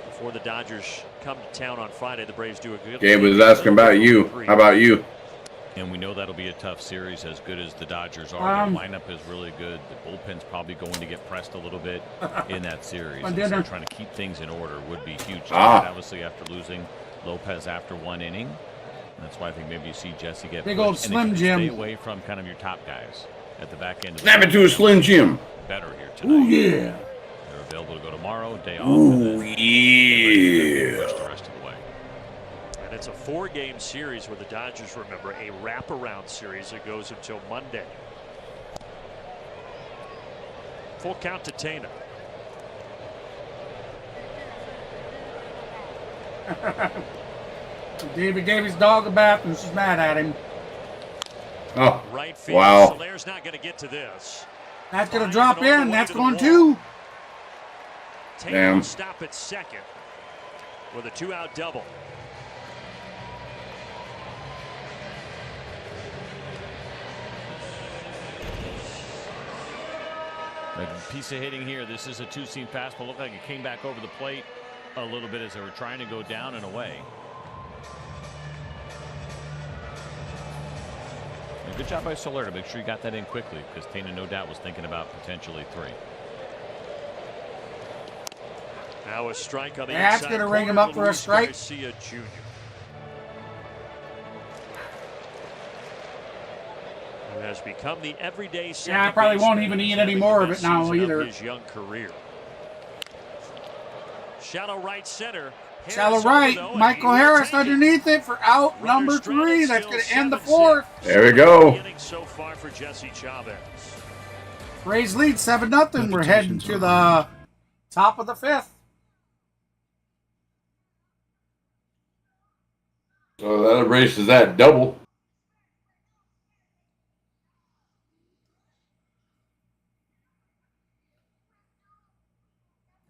before the Dodgers come to town on Friday, the Braves do a good. Gabe was asking about you. How about you? And we know that'll be a tough series, as good as the Dodgers are. Their lineup is really good. The bullpen's probably going to get pressed a little bit in that series. And so trying to keep things in order would be huge. Obviously, after losing Lopez after one inning, that's why I think maybe you see Jesse get big old Slim Jim. Stay away from kind of your top guys at the back end. Snap it to a Slim Jim. Better here tonight. Oh yeah. They're available to go tomorrow, day off. Oh yeah. The rest of the way. And it's a 4-game series where the Dodgers, remember, a wraparound series that goes until Monday. Full count to Tana. David gave his dog a bath and she's mad at him. Oh, right field. wow. Solaire's not going to get to this. That's going to drop in. That's going to. Tana will stop at second with a 2-out double. A piece of hitting here. This is a two-seam fastball. Looked like it came back over the plate a little bit as they were trying to go down and away. And good job by Soler to make sure he got that in quickly, because Tana no doubt was thinking about potentially 3. Now a strike on the That's going to ring him up for a strike. Garcia Jr. Who has become the everyday. Yeah, I probably won't even eat any more of it now either. His young career. Shallow right center. Shallow right. Michael Harris underneath it for out number 3. That's going to end the 4th. There we go. So far for Jesse Chavez. Braves lead 7-0. We're heading to the top of the 5th. So that erases that double.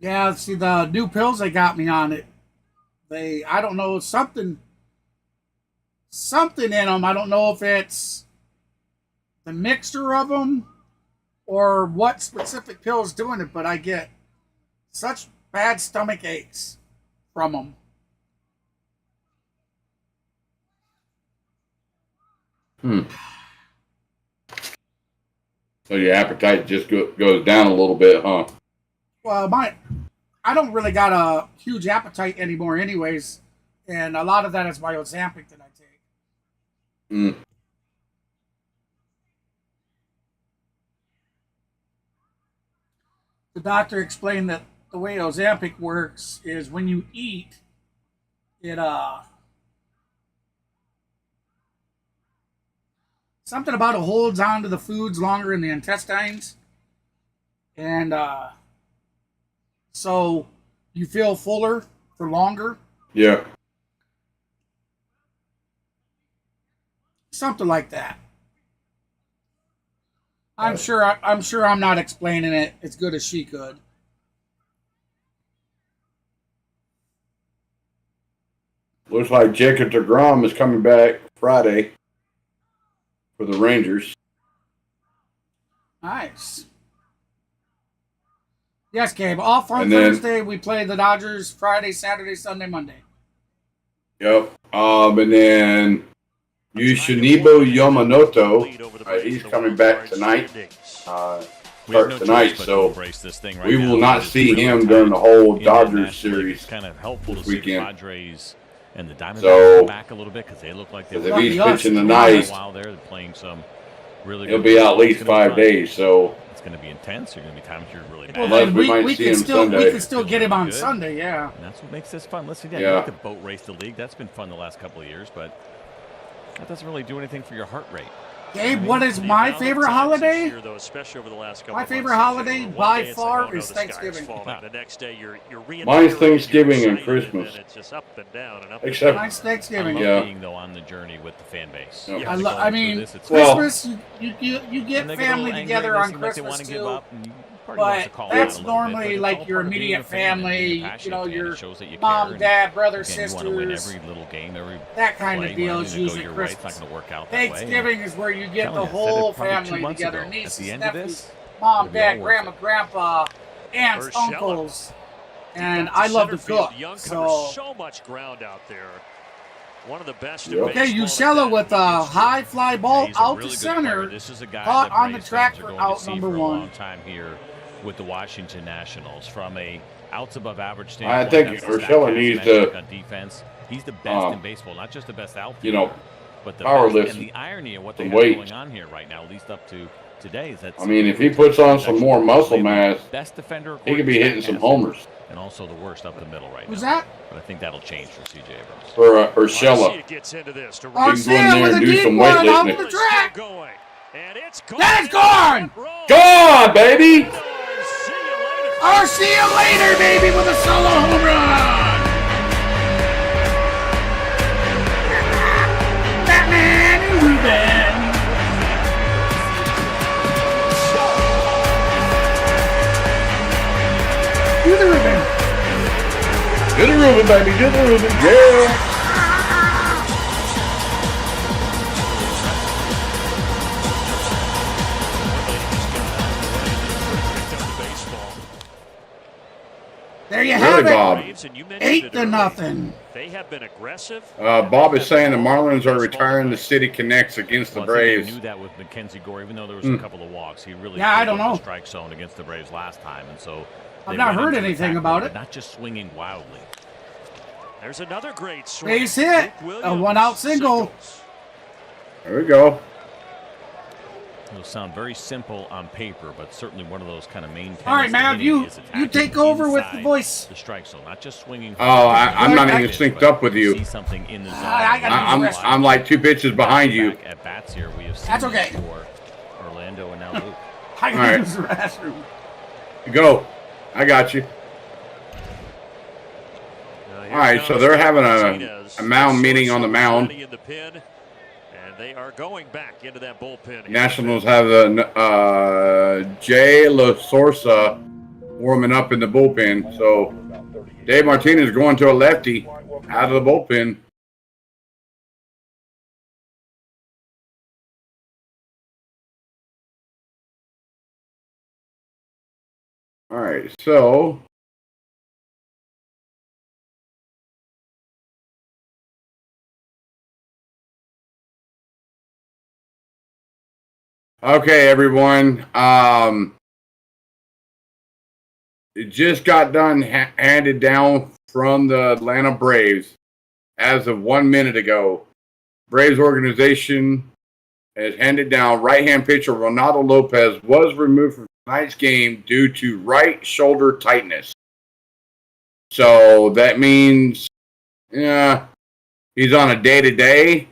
Yeah, see the new pills they got me on it. I don't know, something in them. I don't know if it's the mixture of them or what specific pill is doing it, but I get such bad stomach aches from them. So your appetite just goes down a little bit, huh? Well, I don't really got a huge appetite anymore anyways, and a lot of that is my Ozempic that I take. The doctor explained that the way Ozempic works is when you eat, it something about it holds on to the foods longer in the intestines, and so you feel fuller for longer. Yeah. Something like that. I'm sure I'm not explaining it as good as she could. Looks like Jacob deGrom is coming back Friday for the Rangers. Nice. Yes, Gabe. Off on Thursday, we play the Dodgers Friday, Saturday, Sunday, Monday. Yep. And then Yoshinobu Yamamoto, he's coming back tonight. Start tonight, so we will not see him during the whole Dodgers series kind of helpful this to see weekend. Padres and the Diamondbacks So, back a little bit because they look like they if he's pitching tonight, while they're playing some really. He'll be out at least 5 days, so it's going to be intense. There's going to be times you're really Well, mad. then we can still get him on Sunday, yeah. And that's what makes this fun. Listen, you like to boat race the league. That's been fun the last couple of years, but that doesn't really do anything for your heart rate. Gabe, what is my favorite holiday? Especially over the last couple My favorite holiday by far is Thanksgiving. The next day you're mine's Thanksgiving and Christmas. It's just up and down and up. Except mine's Thanksgiving. I love being though on the journey with the fan base. I mean, Christmas, you get family together on Christmas too. But that's normally like your immediate family, you know, your mom, dad, brother, sisters. Every little game, that kind of deal is usually Christmas. Thanksgiving is where you get the whole family together. Nieces, nephews, mom, dad, grandma, grandpa, aunts, uncles. And I love to cook. So much ground out there. One of the best. Okay, Ushella with a high fly ball out to center. This is a guy caught that on the Braves track fans are for going to out see number for a one. long time here with the Washington Nationals. From a outs above average I standpoint, think Urshela needs to on defense. He's the best in baseball, not just the best outfielder, you know, but the power best. lift And the irony of what they some have weight. going on here right now, at least up to today, is that I mean, if he puts on some more muscle mass, best defender he could be hitting some homers. And also the worst up the middle right Who's now. that? But I think that'll change for C.J. Abrams. For Urshela. Gets into this to He can go in there and do some weightlifting. The track. And it's gone. That is gone. Gone, baby. I'll see you later, baby, with a solo home run. Batman and Ruben. Do the Ruben. Do the Ruben, baby. Do the Ruben. Yeah. There you Really, have it. Bob. 8-0. They have been aggressive. Bob is saying the Marlins are retiring the City Connects against the Well, I think Braves. they knew that with MacKenzie Gore, even though there was a couple of walks. He really I don't put the know. strike zone against the Braves last time, and so I've they not went heard into the anything back about door, it. Not just swinging wildly. There's another great swing. Base hit. A 1-out single. There we go. It'll sound very simple on paper, but certainly one of those kind of main. All right, Mav, you take over with the voice. The strike zone, not just swinging. Oh, I'm not even synced up with you. See something in the zone. I'm like 2 pitches behind you. At bats here, we have seen That's okay. for Orlando and now Luke. I All right. use the restroom. Go. I got you. All right, so they're having a mound meeting on the mound. In the pin, and they are going back into that bullpen. Nationals have Jay La Sorsa warming up in the bullpen. So Dave Martinez going to a lefty out of the bullpen. All right, so okay, everyone. It just got done handed down from the Atlanta Braves as of 1 minute ago. Braves organization has handed down right-hand pitcher Ronaldo Lopez was removed from tonight's game due to right shoulder tightness. So that means, yeah, he's on a day-to-day.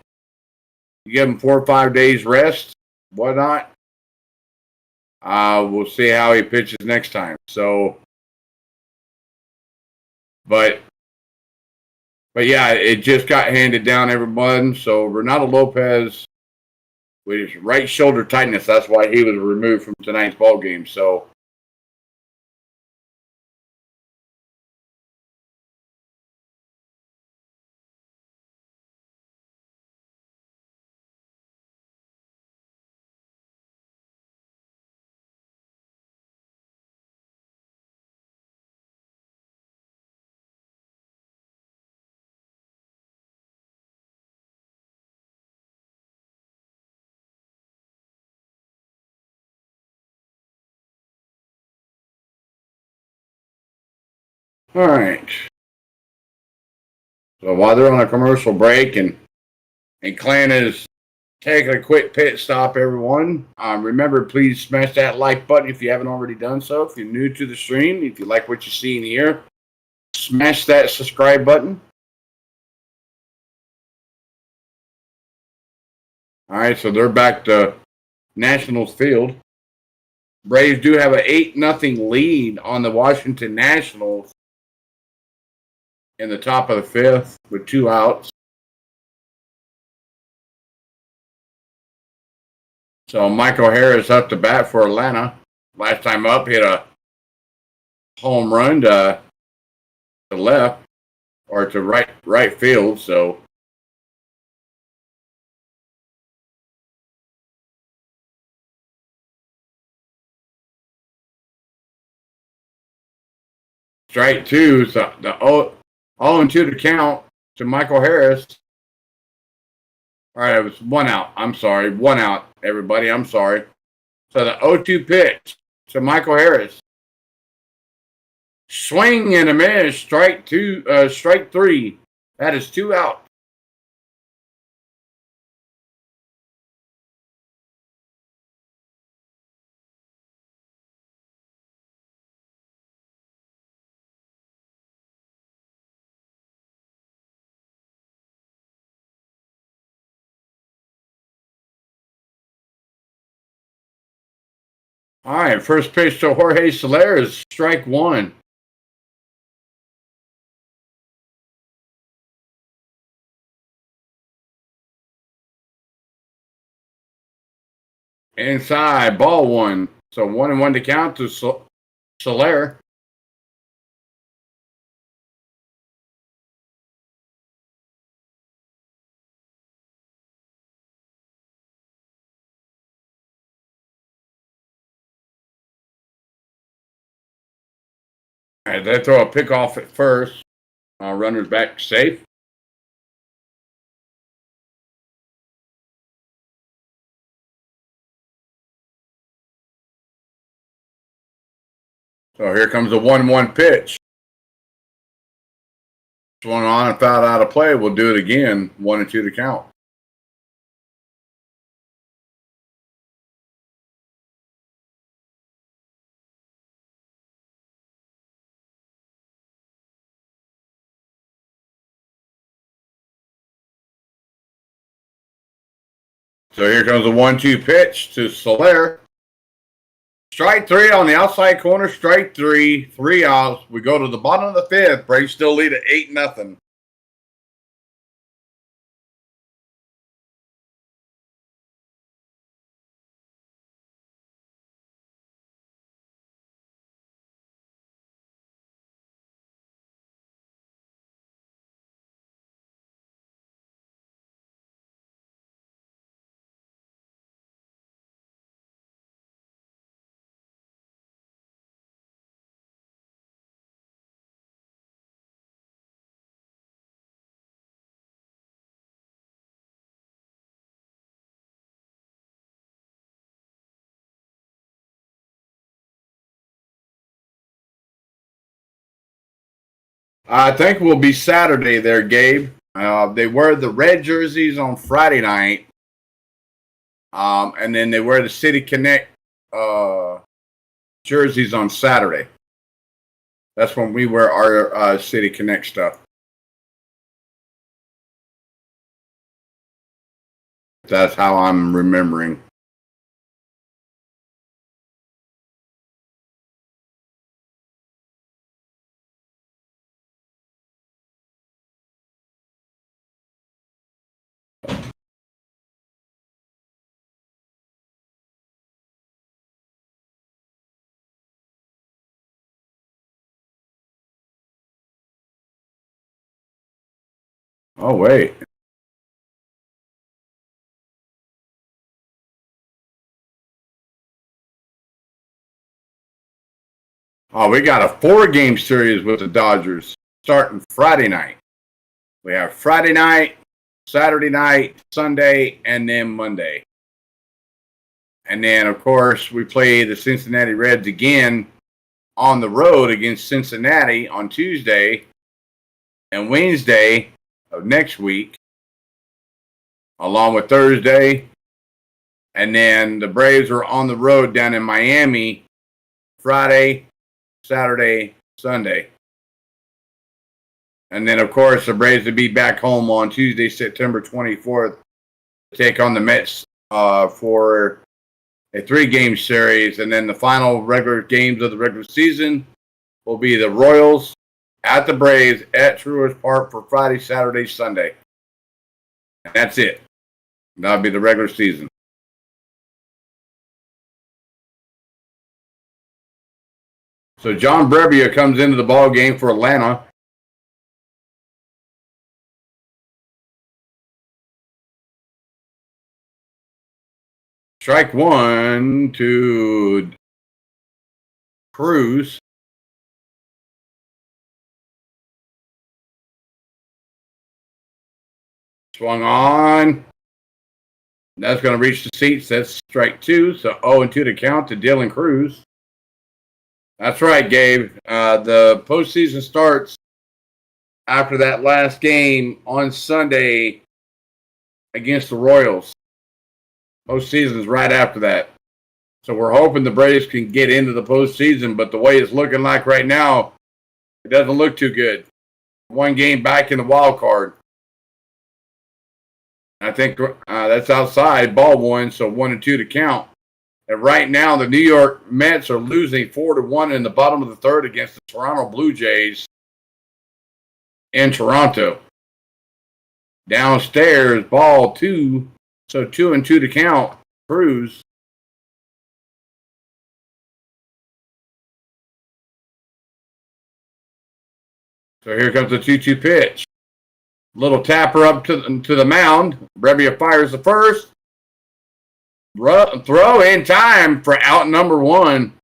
You give him 4 or 5 days rest. Why not? We'll see how he pitches next time. So, but yeah, it just got handed down, everyone. So Ronaldo Lopez with his right shoulder tightness, that's why he was removed from tonight's ball game. So, all right. So while they're on a commercial break and Clan is taking a quick pit stop, everyone, remember, please smash that like button if you haven't already done so. If you're new to the stream, if you like what you're seeing here, smash that subscribe button. All right, so they're back to Nationals field. Braves do have an 8-0 lead on the Washington Nationals in the top of the 5th with 2 outs. So Michael Harris up to bat for Atlanta. last time up hit a home run to left or to right field. So strike two. So the 0-2 to count to Michael Harris. All right, it was 1 out. I'm sorry, 1 out. Everybody, I'm sorry. So the 0-2 pitch to Michael Harris. Swing and a miss. Strike three. That is 2 out. All right, first pitch to Jorge Soler is strike 1. Inside, ball 1. So 1-1 to count to Soler. All right, they throw a pick off at first. Runners back safe. So here comes a 1-1 pitch. Swung on and fouled out of play. We'll do it again. 1-2 to count. So here comes a 1-2 pitch to Soler. Strike 3 on the outside corner. Strike 3. 3 outs. We go to the bottom of the 5th. Braves still lead at 8-0. I think we'll be Saturday there, Gabe. They wear the red jerseys on Friday night. And then they wear the City Connect jerseys on Saturday. That's when we wear our City Connect stuff. That's how I'm remembering. Oh, wait. Oh, we got a 4-game series with the Dodgers starting Friday night. We have Friday night, Saturday night, Sunday, and then Monday. And then, of course, we play the Cincinnati Reds again on the road against Cincinnati on Tuesday and Wednesday of next week, along with Thursday. And then the Braves are on the road down in Miami Friday, Saturday, Sunday. And then, of course, the Braves will be back home on Tuesday, September 24th to take on the Mets for a 3-game series. And then the final regular games of the regular season will be the Royals at the Braves at Truist Park for Friday, Saturday, Sunday. And that's it. That'll be the regular season. So John Brebbia comes into the ball game for Atlanta. Strike one to Cruz. Swung on. That's going to reach the seats. That's strike two. So 0-2 to count to Dylan Cruz. That's right, Gabe. The postseason starts after that last game on Sunday against the Royals. Postseason is right after that. So we're hoping the Braves can get into the postseason, but the way it's looking like right now, it doesn't look too good. One game back in the wild card. I think that's outside, ball one, so 1-2 to count. And right now, the New York Mets are losing 4-1 in the bottom of the third against the Toronto Blue Jays in Toronto. Downstairs, ball two, so 2-2 to count. Cruz. So here comes the 2-2 pitch. Little tapper up to the mound. Brebbia fires the first. Throw in time for out number one.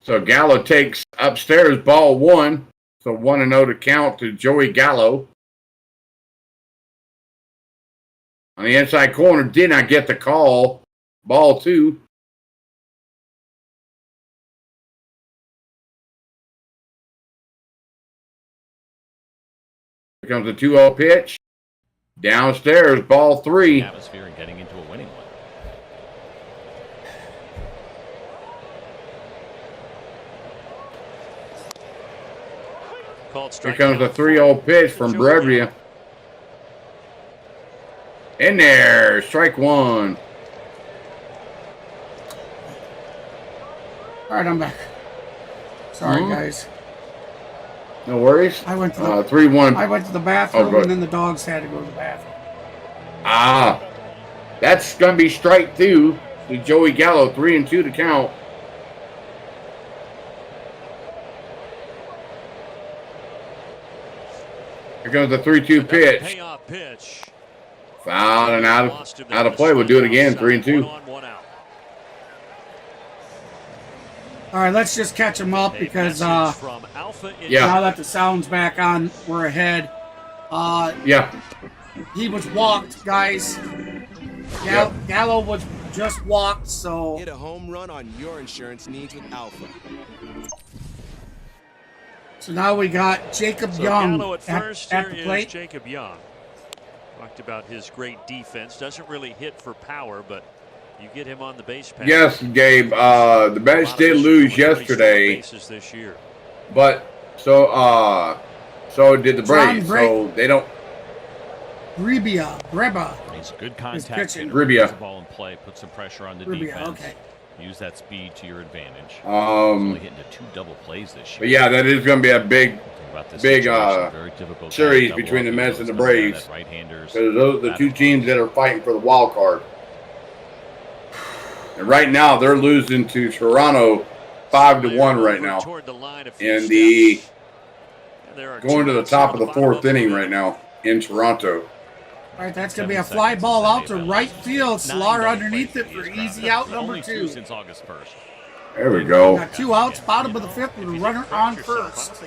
So Gallo takes upstairs, ball one. So 1-0 to count to Joey Gallo. On the inside corner, did not get the call. Ball two. Here comes the 2-0 pitch. Downstairs, ball three. Atmosphere and getting into a winning one. Here comes the 3-0 pitch from Brebbia. In there, strike one. All right, I'm back. Sorry, guys. No worries. I went to 3-1. I went to the bathroom, and then the dogs had to go to the bathroom. That's going to be strike two to Joey Gallo. 3-2 to count. Here comes the 3-2 pitch. Payoff pitch. Foul and out of play. We'll do it again. 3-2. All right, let's just catch them up because now that the sound's back on, we're ahead. He was walked, guys. Gallo was just walked, so hit a home run on your insurance needs with Alpha. So now we got Jacob Young Gallo at first. at the Here plate. is Jacob Young. Talked about his great defense. Doesn't really hit for power, but you get him on the base path. Yes, Gabe. The Mets did lose yesterday, this year. but so did the Braves. So they don't. Greba. He's a good contact. Gribia. The ball in play. Put some pressure on the Gribia, defense. okay. Use that speed to your advantage. Only getting to 2 double plays this year. But yeah, that is going to be a big Very difficult series between the Mets and the Braves. Because those are the two teams that are fighting for the wild card. And right now, they're losing to Toronto 5-1 right now. And going to the top of the fourth inning right now in Toronto. All right, that's going to be a fly ball out to right field. Slaughter underneath it for easy out number 2. Since August 1st. There we go. Got 2 outs, bottom of the 5th with a runner on first.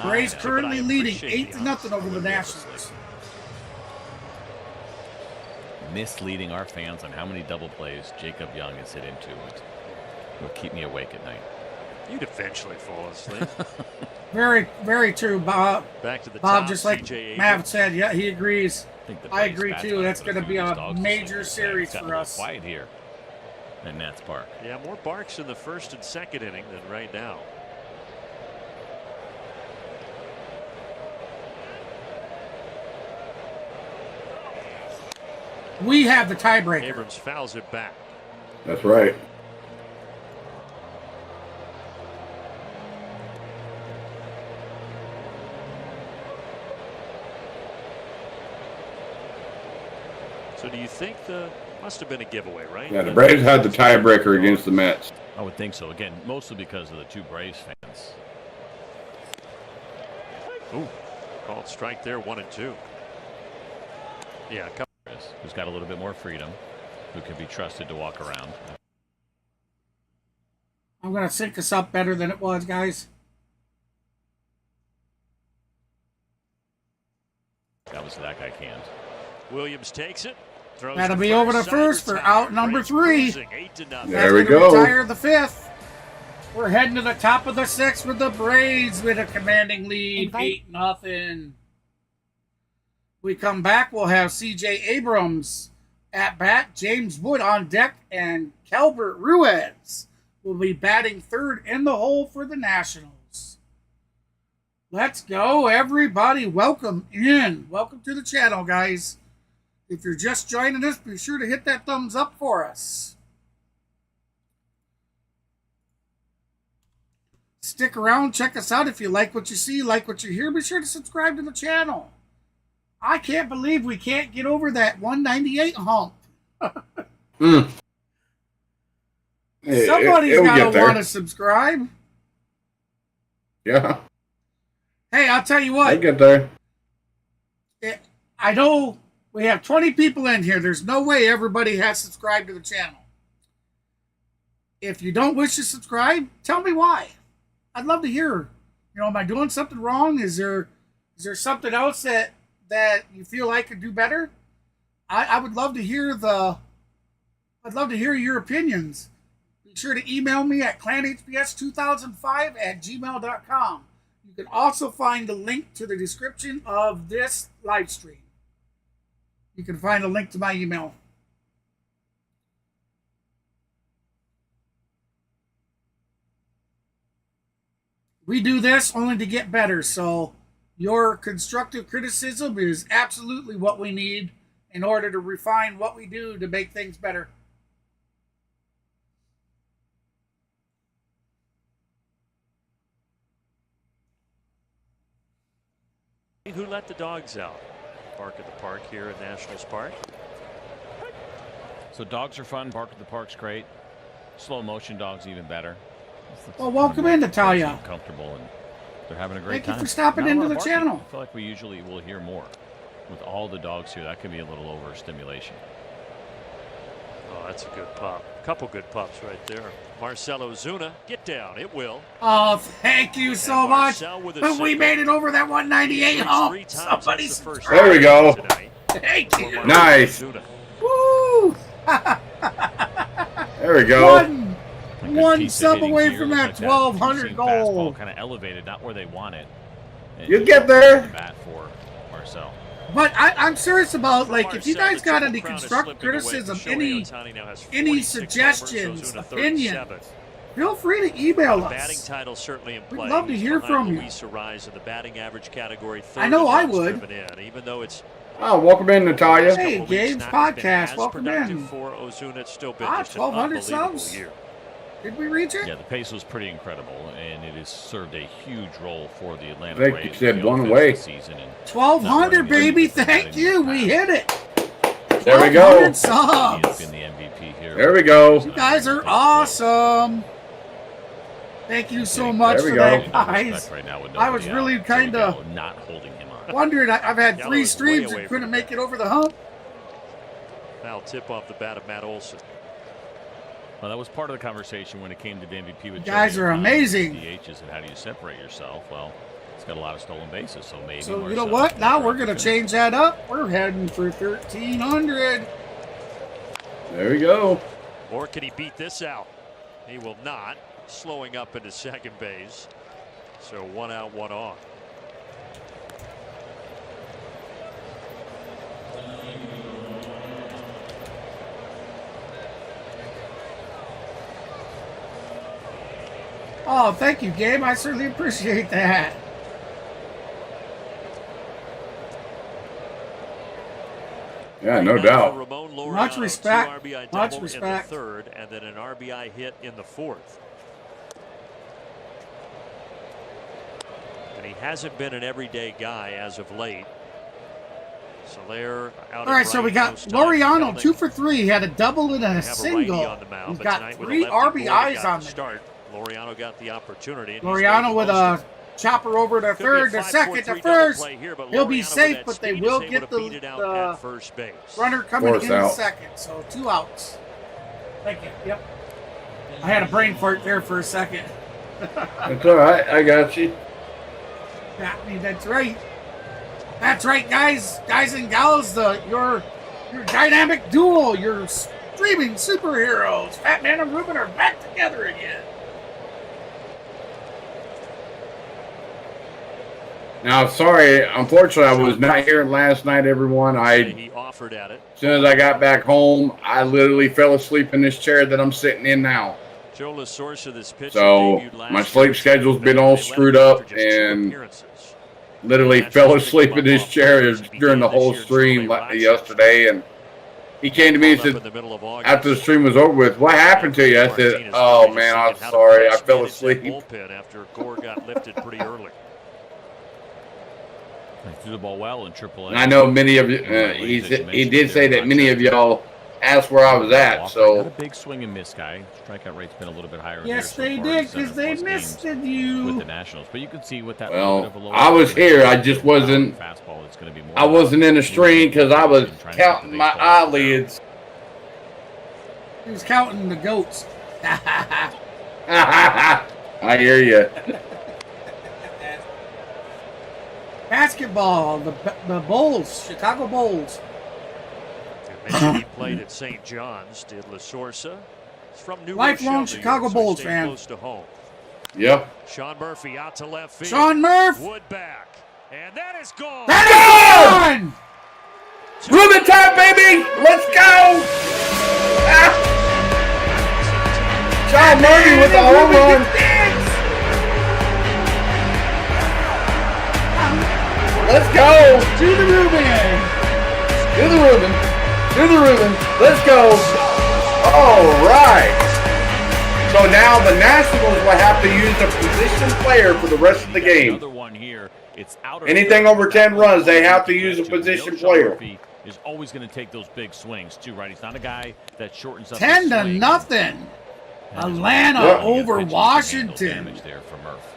Braves currently leading 8-0 over the Nationals. Misleading our fans on how many double plays Jacob Young has hit into. It will keep me awake at night. You'd eventually fall asleep. Very, very true, Bob. Back to the Bob, top, just like CJ Mav said, yeah, he agrees. I agree Braves too. That's going to be a Dogs major series got a for little us. quiet here at Nats Park. Yeah, more barks in the first and second inning than right now. We have the tiebreaker. Abrams fouls it back. That's right. So do you think must have been a giveaway, right? Yeah, the Braves had the tiebreaker against the Mets. I would think so. Again, mostly because of the two Braves fans. Ooh, called strike there, 1-2. Yeah, who's got a little bit more freedom, who can be trusted to walk around. I'm going to sync this up better than it was, guys. That guy can't. Williams takes it. That'll be over to first for out number 3. There we go. Retire the 5th. We're heading to the top of the 6th with the Braves with a commanding lead, 8-0. We come back, we'll have C.J. Abrams at bat, James Wood on deck, and Kelbert Ruiz will be batting third in the hole for the Nationals. Let's go, everybody. Welcome in. Welcome to the channel, guys. If you're just joining us, be sure to hit that thumbs up for us. Stick around, check us out. If you like what you see, like what you hear, be sure to subscribe to the channel. I can't believe we can't get over that 198 hump. Somebody's got to want to subscribe. Yeah. Hey, I'll tell you what. I get there. I know we have 20 people in here. There's no way everybody has subscribed to the channel. If you don't wish to subscribe, tell me why. I'd love to hear. You know, am I doing something wrong? Is there something else that you feel I could do better? I would love to hear your opinions. Be sure to email me at clanhbs2005@gmail.com. You can also find the link to the description of this live stream. You can find a link to my email. We do this only to get better, so your constructive criticism is absolutely what we need in order to refine what we do to make things better. Who let the dogs out? Bark at the Park here at Nationals Park. So dogs are fun. Bark at the Park's great. Slow motion dogs even better. Well, welcome in, Natalia. Comfortable, and they're having a great time. Thank you for stopping into the channel. I feel like we usually will hear more with all the dogs here. That could be a little overstimulation. Oh, that's a good pup. Couple good pups right there. Marcelo Zuna, get down. It will. Oh, thank you so much. But we made it over that 198 hump. Somebody's there we go. Thank you. Nice. Woo! There we go. One sub away from that 1,200 goal. Kind of elevated, not where they want it. You get there. Bat for Marcel. But I'm serious about, like, if you guys got any constructive criticism, any suggestions, opinions, feel free to email us. Batting title certainly in play. We'd love to hear from you. Luis Arraez in the batting average category. I know I would. Even though it's oh, welcome in, Natalia. Hey, Gabe's podcast. Welcome in. For Ozuna, it's still been 1,200 subs. Year. Did we reach it? Yeah, the pace was pretty incredible, and it has served a huge role for the Atlanta Braves. I think you said one away. 1,200, baby. Thank you. We hit it. There we go. Subs. Been the MVP here. There we go. You guys are awesome. Thank you so much for that, guys. Right now with I was really kind of not holding him on. Wondering. I've had 3 streams and couldn't make it over the hump. Now tip off the bat of Matt Olson. Well, that was part of the conversation when it came to the MVP with you guys are amazing. DHs and how do you separate yourself? Well, it's got a lot of stolen bases, so maybe. So you know what? Now we're going to change that up. We're heading for 1,300. There we go. Or can he beat this out? He will not. Slowing up into second base. So 1 out, 1 on. Oh, thank you, Gabe. I certainly appreciate that. Yeah, no doubt. Much respect. Much respect. In the third, and then an RBI hit in the fourth. And he hasn't been an everyday guy as of late. Soler out. All right, so we got Laureano 2 for 3. He had a double and a single. He's got 3 RBIs on the start. Laureano got the opportunity. Laureano with a chopper over to third, to second, to first. He'll be safe, but they will get the first base. Runner coming in second. So 2 outs. Thank you. Yep. I had a brain fart there for a second. That's all right. I got you. That's right. That's right, guys and gals. Your dynamic duo, your streaming superheroes, Fat Man and Ruben, are back together again. Now, sorry, unfortunately, I was not here last night, everyone. He offered at it. As soon as I got back home, I literally fell asleep in this chair that I'm sitting in now. Joe LaSorsa, this pitcher, so my sleep schedule's been all screwed up, and literally fell asleep in this chair during the whole stream yesterday. And he came to me and said, after the stream was over with, "What happened to you?" I said, "Oh man, I'm sorry, I fell asleep." Bullpen after Gore got lifted pretty early. He threw the ball well in AAA. And I know many of you. He did say that many of y'all asked where I was at. So not a big swing and miss guy. Strikeout rate's been a little bit higher. Yes, they did, because they missed you with the Nationals. But you can see with that. Well, I was here. I just wasn't. Fastball. It's going to be more. I wasn't in the stream because I was counting my eyelids. He was counting the goats. I hear you. Basketball, the Bulls, Chicago Bulls. He played at St. John's, did LaSorsa. He's from New Lifelong Rochelle, Chicago Bulls so fan. Close to home. Yep. Sean Murphy out to left field. Sean Murph. Wood back. And that is gone. That is gone. Ruben time, baby. Let's go. Sean Murphy with the home run. Let's go. Do the Ruben. Do the Ruben. Do the Ruben. Let's go. All right. So now the Nationals will have to use a position player for the rest of the game. Another one here. It's out. Anything over 10 runs, they have to use a position player. Is always going to take those big swings too, right? He's not a guy that shortens up. 10-0. Atlanta over Washington. Damage there for Murph.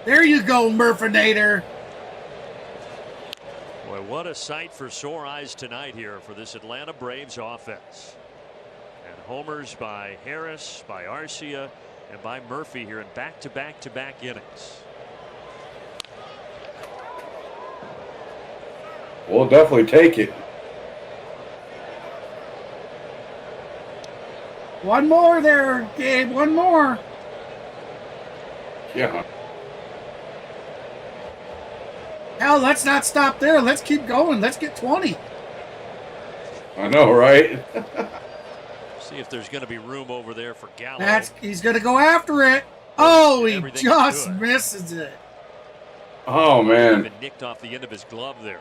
There you go, Murphinator. Boy, what a sight for sore eyes tonight here for this Atlanta Braves offense. And homers by Harris, by Arcia, and by Murphy here in back-to-back-to-back innings. We'll definitely take it. One more there, Gabe. One more. Yeah. Hell, let's not stop there. Let's keep going. Let's get 20. I know, right? See if there's going to be room over there for Gallo. He's going to go after it. Oh, he just misses it. Oh, man. Even nicked off the end of his glove there.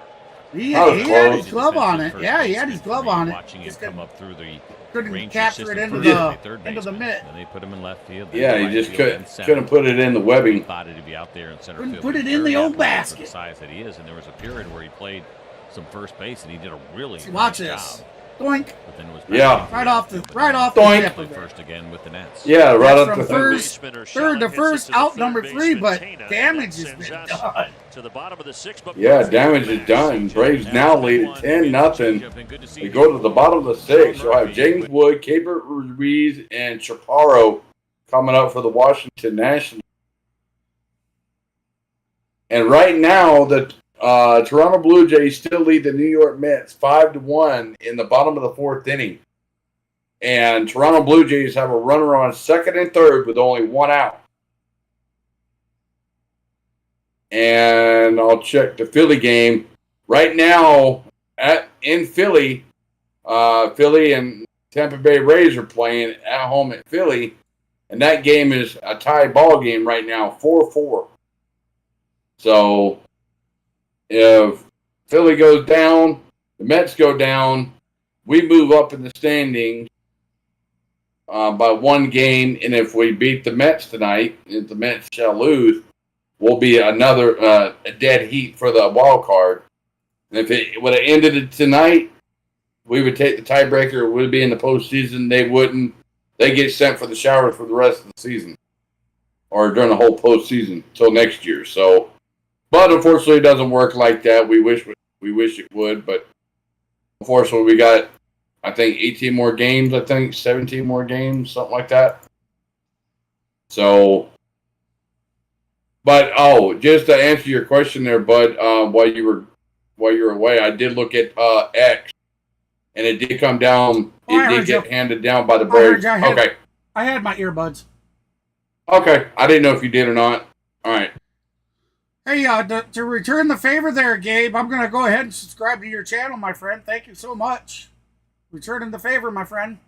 He had his glove on it. Yeah, he had his glove on it. Watching it come up through the couldn't capture it into the mitt. And they put him in left field. Yeah, he just couldn't put it in the webbing. Thought it'd be out there in center couldn't field. Put it in the old basket. For the size that he is, and there was a period where he played some first base, and he did a really nice job. This. Doink. But then it was right off the Doink. Play first again with the Nets. Yeah, right off the third to first, out number 3, but damage has been done. To the bottom of the 6th, but yeah, damage is done. Braves now lead 10-0. They go to the bottom of the 6th. You'll have James Wood, Keibert Ruiz, and Chaparro coming up for the Washington Nationals. And right now, the Toronto Blue Jays still lead the New York Mets 5-1 in the bottom of the 4th inning. And Toronto Blue Jays have a runner on second and third with only 1 out. And I'll check the Philly game. Right now, in Philly, Philly and Tampa Bay Rays are playing at home at Philly. And that game is a tie ball game right now, 4-4. So if Philly goes down, the Mets go down, we move up in the standings by 1 game, and if we beat the Mets tonight, if the Mets shall lose, we'll be another a dead heat for the wild card. And if it would have ended it tonight, we would take the tiebreaker. It would be in the postseason. They wouldn't. They get sent for the showers for the rest of the season, or during the whole postseason till next year. So, but unfortunately, it doesn't work like that. We wish it would, but unfortunately, we got, I think, 18 more games. I think 17 more games, something like that. So, but just to answer your question there, Bud, while you were away, I did look at X, and it did come down. It did get handed down by the Braves. Okay. I had my earbuds. Okay. I didn't know if you did or not. All right. Hey, to return the favor there, Gabe, I'm going to go ahead and subscribe to your channel, my friend. Thank you so much. Returning the favor, my friend.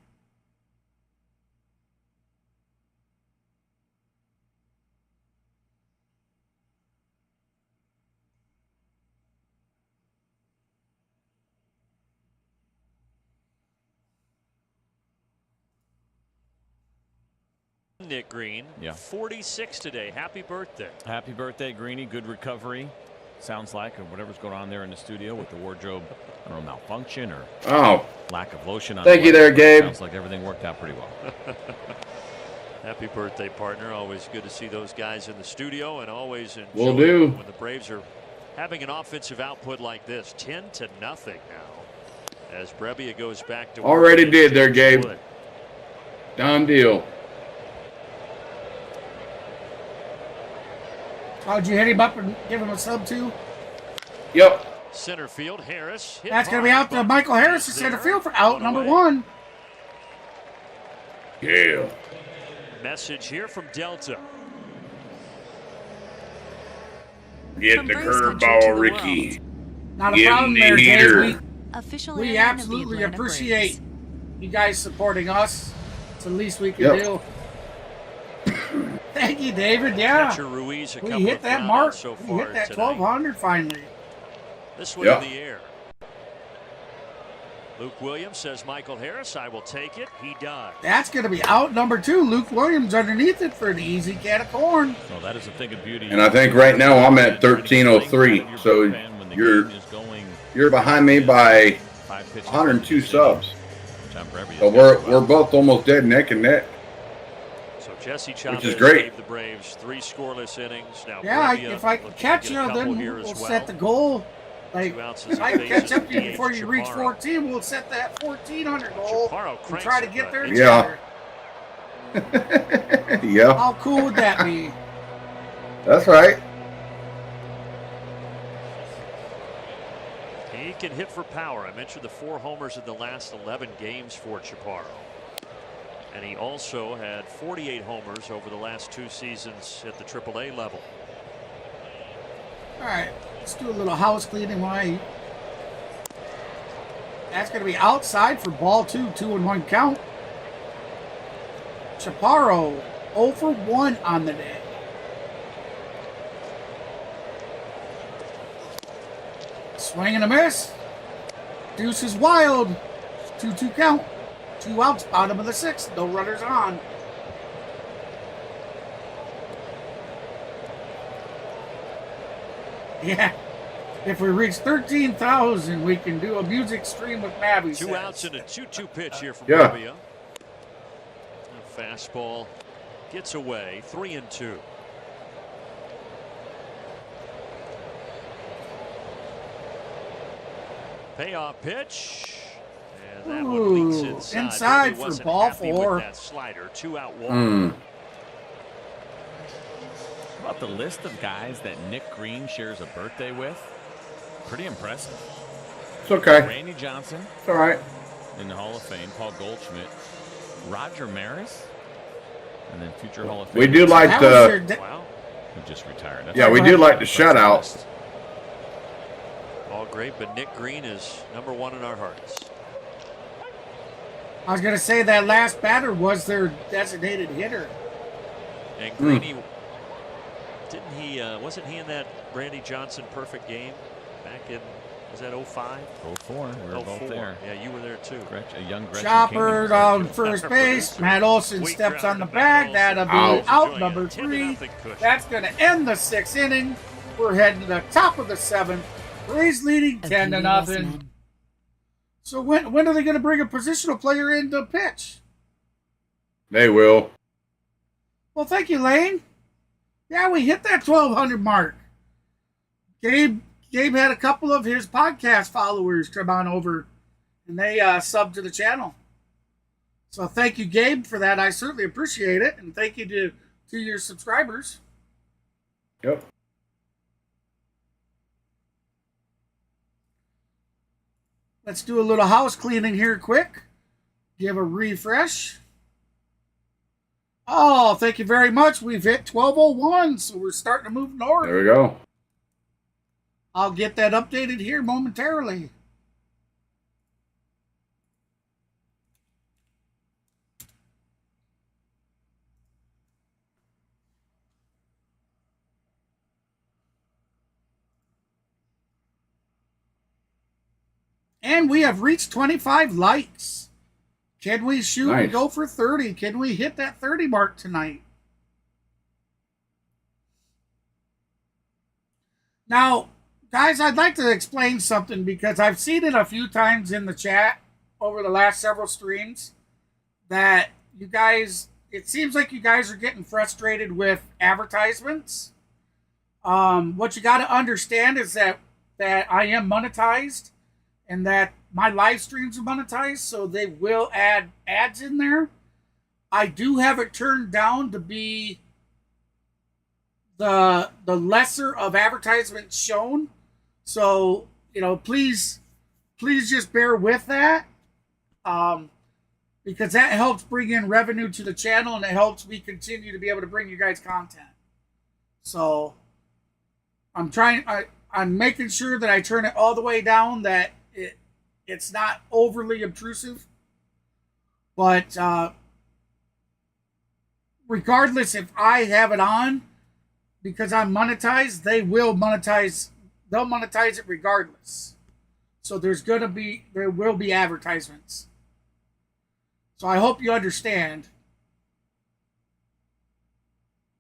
Nick Green, 46 today. Happy birthday. Happy birthday, Greeny. Good recovery. Sounds like, or whatever's going on there in the studio with the wardrobe, I don't know, malfunction or lack of lotion on. Thank you there, Gabe. Sounds like everything worked out pretty well. Happy birthday, partner. Always good to see those guys in the studio, and always enjoy Will do. When the Braves are having an offensive output like this. 10-0 now as Brebbia goes back to work. Already did there, Gabe. Done deal. Did you hit him up and give him a sub too? Yep. Center field, Harris. That's going to be out to Michael Harris in center field for out number 1. Yeah. Message here from Delta. Get the curveball, Ricky. Not a Give problem him the there, heater. Dave. We absolutely appreciate you guys supporting us. It's the least we can do. Thank you, David. Yeah, Ruiz, we hit that mark. We hit that 1,200 finally. This one in the air. Luke Williams says, Michael Harris, I will take it. He does. That's going to be out number 2. Luke Williams underneath it for the easy can of corn. So that is a thing of beauty. And I think right now I'm at 1303. So you're behind me by 102 subs. So we're both almost dead neck and neck. Jesse Which is great. Gave the Braves 3 scoreless innings. Now, yeah, if I can catch you, then we'll set the goal. Like, if I can catch up to you before you reach 14, we'll set that 1,400 goal and try to get there together. Yeah. How cool would that be? That's right. He can hit for power. I mentioned the 4 homers in the last 11 games for Chaparro. And he also had 48 homers over the last 2 seasons at the AAA level. All right, let's do a little house cleaning. That's going to be outside for ball 2, 2-1 count. Chaparro 0 for 1 on the day. Swing and a miss. Deuce is wild. 2-2 count. 2 outs, bottom of the 6th. No runners on. Yeah. If we reach 13,000, we can do a music stream with Mabby. 2 outs and a 2-2 pitch here from Yeah. Brebbia. Fastball gets away. 3-2. Payoff pitch. And that one leaks inside. Inside Really for ball happy 4. With that slider. 2 out walk. How about the list of guys that Nick Green shares a birthday with? Pretty impressive. It's okay. Randy Johnson. It's all right. In the Hall of Fame. Paul Goldschmidt. Roger Maris. And then future Hall of Fame. We do like the. Wow. Who just retired. That's Yeah, we do like the shutout. All great, but Nick Green is number 1 in our hearts. I was going to say that last batter was their designated hitter. And Greeny, didn't he? Wasn't he in that Randy Johnson perfect game back in Was that 05? 04. We were both there. Yeah, you were there too. A young Gretchen Chopper King down first base. Matt Olson steps on the bag. That'll be out number 3. That's going to end the 6th inning. We're heading to the top of the 7th. Braves leading 10-0. So when are they going to bring a positional player in to pitch? They will. Well, thank you, Lane. Yeah, we hit that 1,200 mark. Gabe had a couple of his podcast followers come on over, and they subbed to the channel. So thank you, Gabe, for that. I certainly appreciate it, and thank you to your subscribers. Yep. Let's do a little house cleaning here quick. Give a refresh. Oh, thank you very much. We've hit 1201, so we're starting to move north. There we go. I'll get that updated here momentarily. And we have reached 25 likes. Can we shoot and go for 30? Can we hit that 30 mark tonight? Now, guys, I'd like to explain something because I've seen it a few times in the chat over the last several streams that you guys, it seems like you guys are getting frustrated with advertisements. What you got to understand is that I am monetized and that my live streams are monetized, so they will add ads in there. I do have it turned down to be the lesser of advertisements shown. So, please just bear with that. Because that helps bring in revenue to the channel and it helps me continue to be able to bring you guys content. So I'm making sure that I turn it all the way down, that it's not overly obtrusive. But regardless, if I have it on, because I'm monetized, they will monetize. They'll monetize it regardless. So there will be advertisements. So I hope you understand.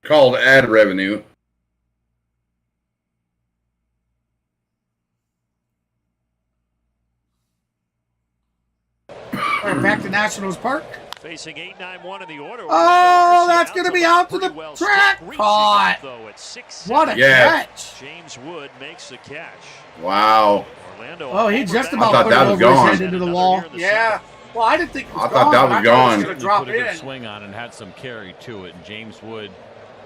Called ad revenue. All right, back to Nationals Park. Facing 8-9-1 in the order. Oh, that's going to be out to the track. Caught. What a catch. James Wood makes the catch. Wow. Oh, he just about put it over his head into the wall. Yeah. Well, I didn't think it was gone. I thought that was gone. He put a good swing on and had some carry to it, and James Wood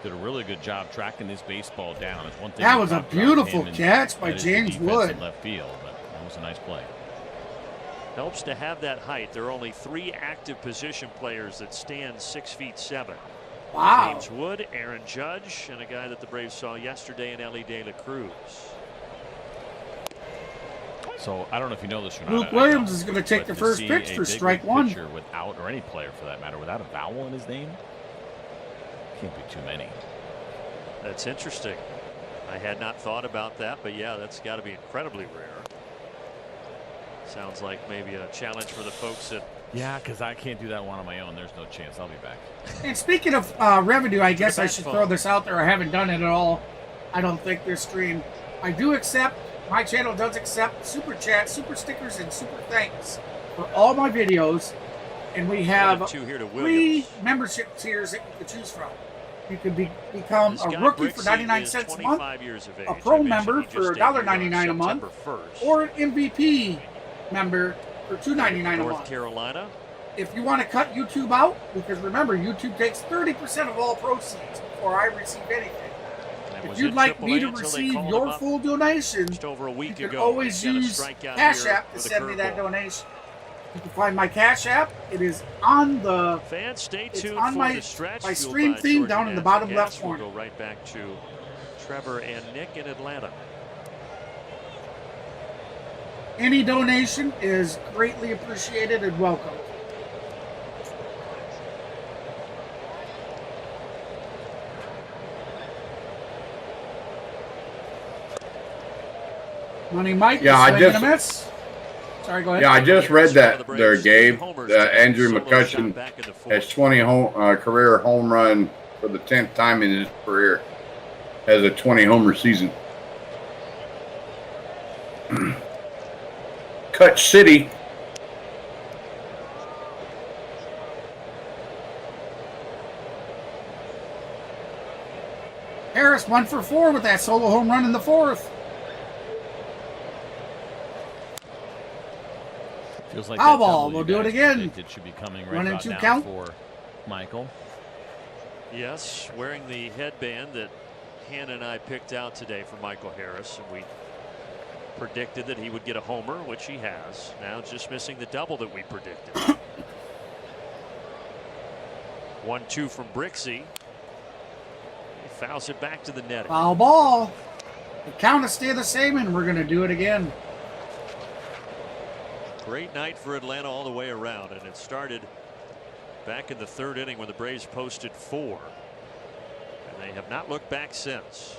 did a really good job tracking this baseball down. It's one thing that was a beautiful catch by James Wood. In left field, but that was a nice play. Helps to have that height. There are only 3 active position players that stand 6'7". Wow. James Wood, Aaron Judge, and a guy that the Braves saw yesterday in Ellie De La Cruz. So I don't know if you know this or not. Luke Williams is going to take the first pitch for strike one. Without, or any player for that matter, without a vowel in his name, can't be too many. That's interesting. I had not thought about that, but yeah, that's got to be incredibly rare. Sounds like maybe a challenge for the folks at. Yeah, because I can't do that one on my own. There's no chance. I'll be back. And speaking of revenue, I guess I should throw this out there. I haven't done it at all. I don't think this stream. I do accept. My channel does accept super chat, super stickers, and super thanks for all my videos. And we have 3 membership tiers that you can choose from. You can become a rookie for 99 cents a month, a pro member for $1.99 a month, or an MVP member for $2.99 a month. North Carolina. If you want to cut YouTube out, because remember, YouTube takes 30% of all proceeds before I receive anything. If you'd like me to receive your full donation, you can always use Cash App to send me that donation. You can find my Cash App. It is on the my stream theme down in the bottom left corner. We'll go right back to Trevor and Nick in Atlanta. Any donation is greatly appreciated and welcome. Money Mike. Yeah, I swing just- and a miss. Sorry, go ahead. Yeah, I just read that there, Gabe. Andrew McCutcheon has 20 career home run for the 10th time in his career. Has a 20 homer season. Cut City. Harris 1 for 4 with that solo home run in the 4th. Feels like Foul that ball. double We'll you do it guys again. predicted should be coming right 1 and about 2 now count. for Michael. Yes, wearing the headband that Hannah and I picked out today for Michael Harris, and we predicted that he would get a homer, which he has. Now just missing the double that we predicted. 1-2 from Brixey. He fouls it back to the net. Foul ball. The count will stay the same, and we're going to do it again. Great night for Atlanta all the way around, and it started back in the 3rd inning when the Braves posted 4, and they have not looked back since.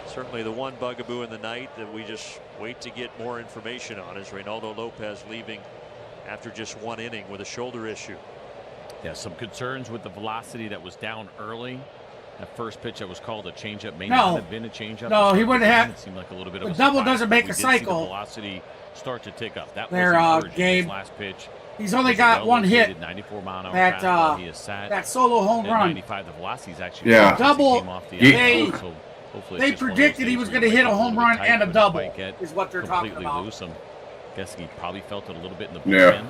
Certainly the one bugaboo in the night that we just wait to get more information on is Reynaldo Lopez leaving after just 1 inning with a shoulder issue. Yeah, some concerns with the velocity that was down early. That first pitch that was called a changeup may not have been a changeup. No, he wouldn't have. It seemed like a little bit The of a double surprise, doesn't but make we a did see the cycle. velocity start to tick up. That There, was encouraging. Gabe. His last pitch. He's only was a got one hit. well-located 94 mile an hour That, fastball. He is sat that solo home at run. 95. The velocity is actually Yeah. Double. came off the They- outside, so hopefully They it's just one of those predicted he days was where going to you hit a wake up home little run tight, and a but double, didn't quite get is what they're talking completely about. loose. I'm guessing he probably felt it a little bit in the Yeah. bullpen.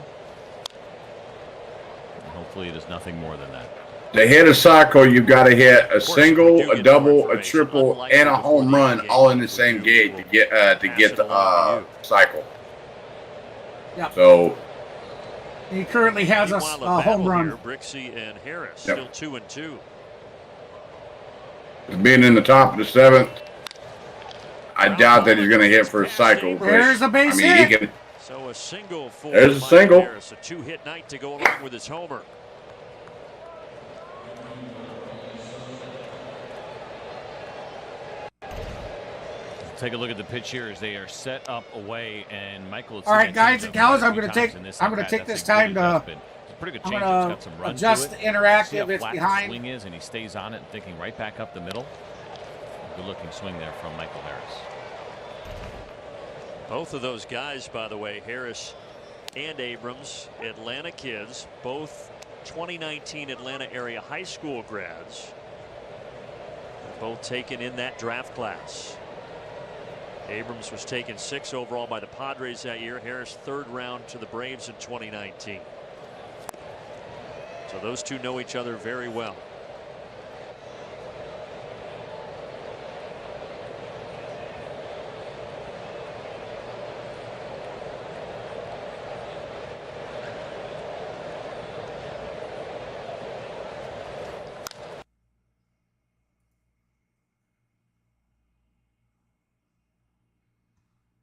And hopefully it is nothing more than that. To hit a cycle, you've got to hit a single, a double, a triple, and a home run all in the same gate to get the cycle. Yep. So He currently has a Meanwhile, home battle run. here, Brixey and Harris Yep. still 2-2. being in the top of the 7th, I doubt that he's going to hit for a cycle. but, There's a base I mean, he hit. can. So a single for There's a Michael single. Harris, a 2-hit night to go along with his homer. Take a look at the pitch here as they are set up away, and Michael. All right, guys and gals, I'm going to take this time to. Pretty good I'm change. going It's got some to run adjust to the it. See how interactive. It's flat the behind. swing is, and he stays on it, thinking right back up the middle. Good looking swing there from Michael Harris. Both of those guys, by the way, Harris and Abrams, Atlanta kids, both 2019 Atlanta area high school grads, both taken in that draft class. Abrams was taken 6th overall by the Padres that year. Harris 3rd round to the Braves in 2019. So those two know each other very well.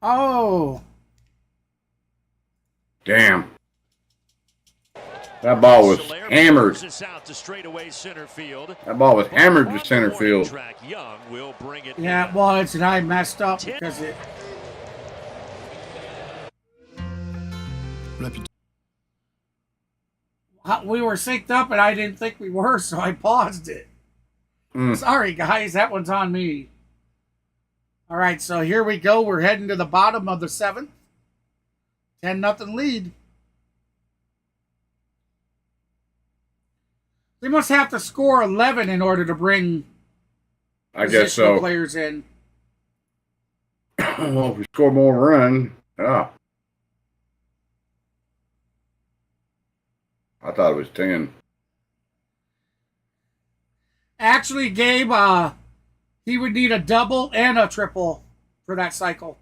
Oh. Damn. That ball was hammered. That ball was hammered to center field. Yeah, well, it's and I messed up because it. We were synced up and I didn't think we were, so I paused it. Sorry, guys, that one's on me. All right, so here we go. We're heading to the bottom of the 7th. 10-0 lead. They must have to score 11 in order to bring I guess so. players in. Well, if we score more run, I thought it was 10. Actually, Gabe, he would need a double and a triple for that cycle.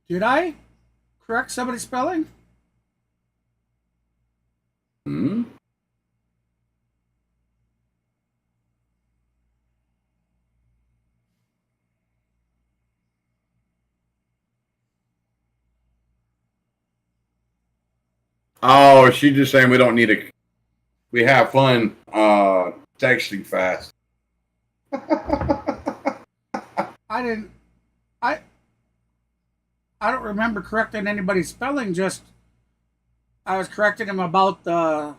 Did I correct somebody's spelling? Hmm? Oh, she's just saying we don't need a. We have fun texting fast. I don't remember correcting anybody's spelling. Just I was correcting him about the.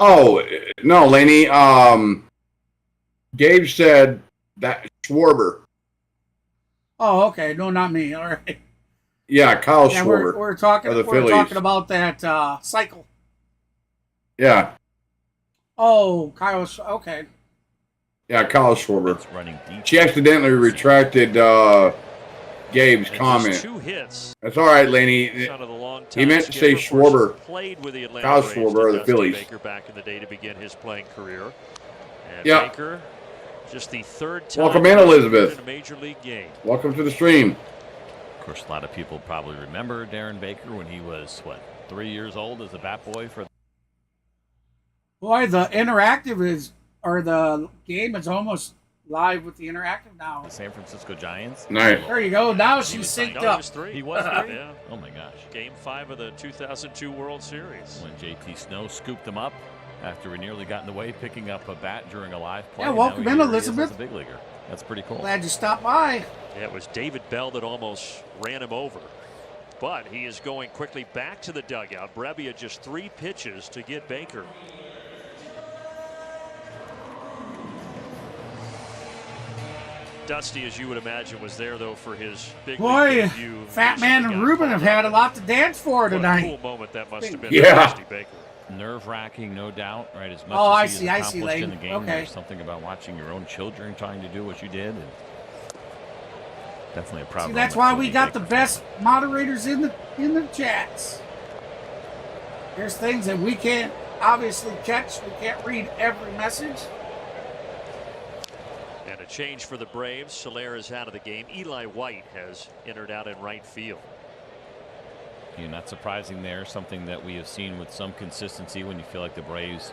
Oh no, Laney. Gabe said that Schwarber. Oh, okay. No, not me. All right. Yeah, Kyle Yeah, Schwarber. we're talking. Of the We're Phillies. talking about that cycle. Yeah. Oh, Kyle. Okay. Yeah, Kyle Schwarber. It's running deep. She accidentally retracted Gabe's And comment. just 2 hits. That's all right, Laney. Son of the longtime He meant to say skipper, of course, Schwarber. Played with the Atlanta Kyle Braves, Schwarber of the Dusty Phillies. Baker back in the day to begin his playing career. And Yep. Baker, just the 3rd time Welcome in, Elizabeth. in a major league game. Welcome to the stream. Of course, a lot of people probably remember Darren Baker when he was, 3 years old as a bat boy for. Boy, the game is almost live with the interactive now. The San Francisco Giants. Nice. There you go. Now she's synced No, up. He was 3. He was 3? Yeah. Oh my gosh. Game 5 of the 2002 World Series. When JT Snow scooped him up after he nearly got in the way, picking up a bat during a live play. Yeah, and welcome now in, here he is Elizabeth. as a big leaguer. That's pretty cool. Glad you stopped by. Yeah, it was David Bell that almost ran him over. But he is going quickly back to the dugout. Brebbia just 3 pitches to get Baker. Dusty, as you would imagine, was there though for his big Boy, league debut. Fat Man and Ruben have had a lot to dance for What a tonight. cool moment that must have been Yeah. for Dusty Baker. Nerve-wracking, no doubt, right? As much Oh, I as he see, has I see, accomplished Lane. in the game, Okay. there's something about watching your own children trying to do what you did. And definitely a proud See, that's moment why for we the got the Baker best moderators in the chats. There's things that we can't obviously catch. We can't read every message. And a change for the Braves. Soler is out of the game. Eli White has entered out in right field. You're not surprising there. Something that we have seen with some consistency when you feel like the Braves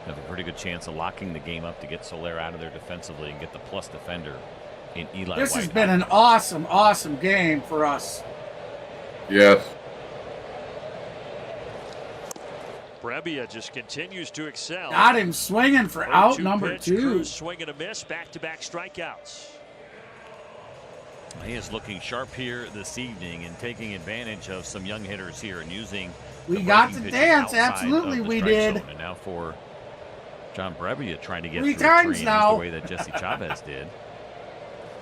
have a pretty good chance of locking the game up to get Soler out of there defensively and get the plus defender in Eli This White. has been an awesome, awesome game for us. Yes. Brebbia just continues to excel. Got him swinging for out 0-2 number pitch, 2. Cruz swing and a miss. Back-to-back strikeouts. He is looking sharp here this evening and taking advantage of some young hitters here and using. We the got breaking to pitches dance. outside Absolutely, of the we strike did. zone. And now for John Brebbia trying to get 3 through times 3 innings now. the way that Jesse Chavez did.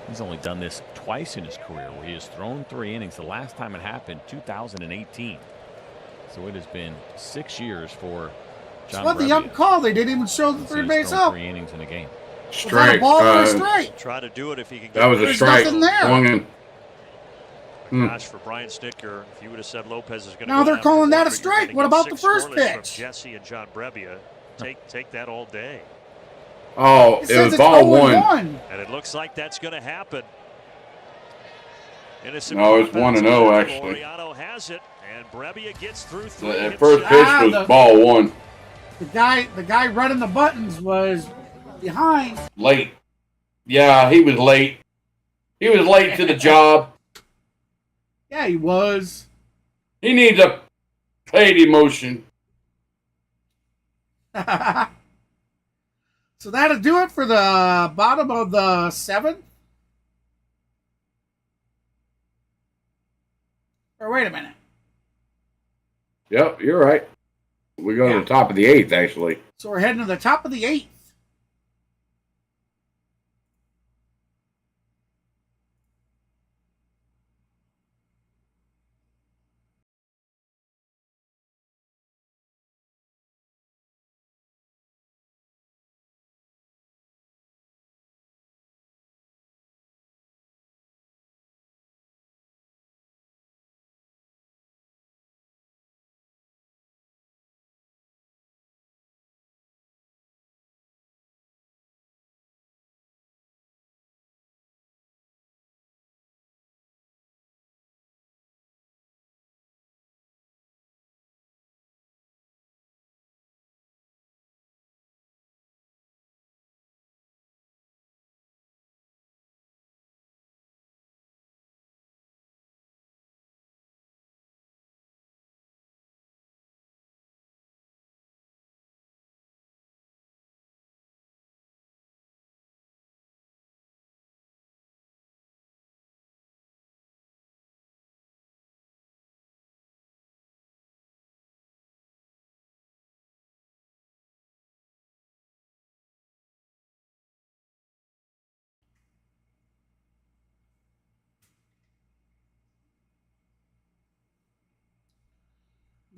He's only done this twice in his career where he has thrown 3 innings. The last time it happened, 2018. So it has been 6 years for John What the Brebbia. ump call? They didn't even show the Since third he's base thrown up. 3 innings in a game. Was that a Strike. ball or a strike? Try to do it if he can get That was a There's strike. nothing there. Swung in. Gosh, for Brian Snitker, if you would have said Lopez is going to Now go they're after calling that a one, but you're strike. gonna What get about the 6 first scoreless from pitch? Jesse and John Brebbia. Take that all day. Oh, It it says was it's ball 0-1. one. And it looks like that's going to happen. Innocent No, it's Lopez 1-0 actually. Laureano has it, and Brebbia gets through 3. The hits first out. pitch was ball one. The guy running the buttons was behind. Late. Yeah, he was late. He was late to the job. Yeah, he was. He needs a paid emotion. So that'll do it for the bottom of the 7th. Or wait a minute. Yep, you're right. We go to the top of the 8th, actually. So we're heading to the top of the 8th.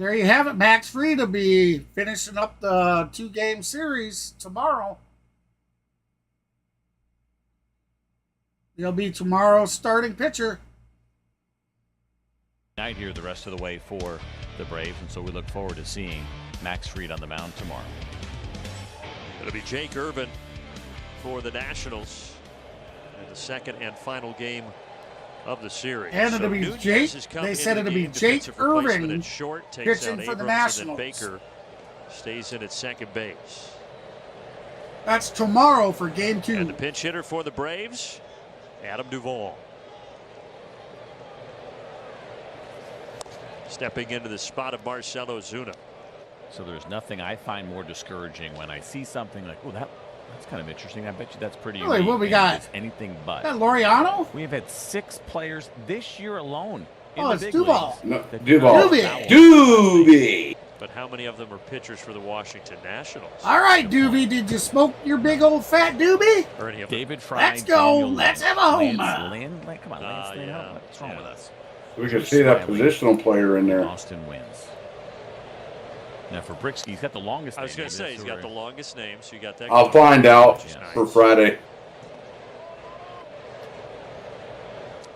there you have it. Max Fried will be finishing up the 2-game series tomorrow. He'll be tomorrow's starting pitcher. Night here the rest of the way for the Braves, and so we look forward to seeing Max Fried on the mound tomorrow. It'll be Jake Irvin for the Nationals in the second and final game of the series. And it'll be Jake. They said it'll be Jake Irvin pitching for the Nationals. Baker stays in at second base. That's tomorrow for game 2. And the pinch hitter for the Braves, Adam Duvall. Stepping into the spot of Marcell Ozuna. So there's nothing I find more discouraging when I see something like, oh, that's kind of interesting. I bet you that's pretty Really, unique. what we got? It's anything but. That Laureano? We have had 6 players this year alone. Oh, it's Duvall. No, Duvall. Doobie. But how many of them are pitchers for the Washington Nationals? All right, Doobie, did you smoke your big old fat Doobie? Or any of them? David Fry. Let's go. Let's have a homer. Come on, Lance. Yeah. What's wrong with us? We can see that positional player in there. Austin wins. Now for Brixky, he's got the longest name. I was going to say, he's got the longest name, so you got that. I'll find out for Friday.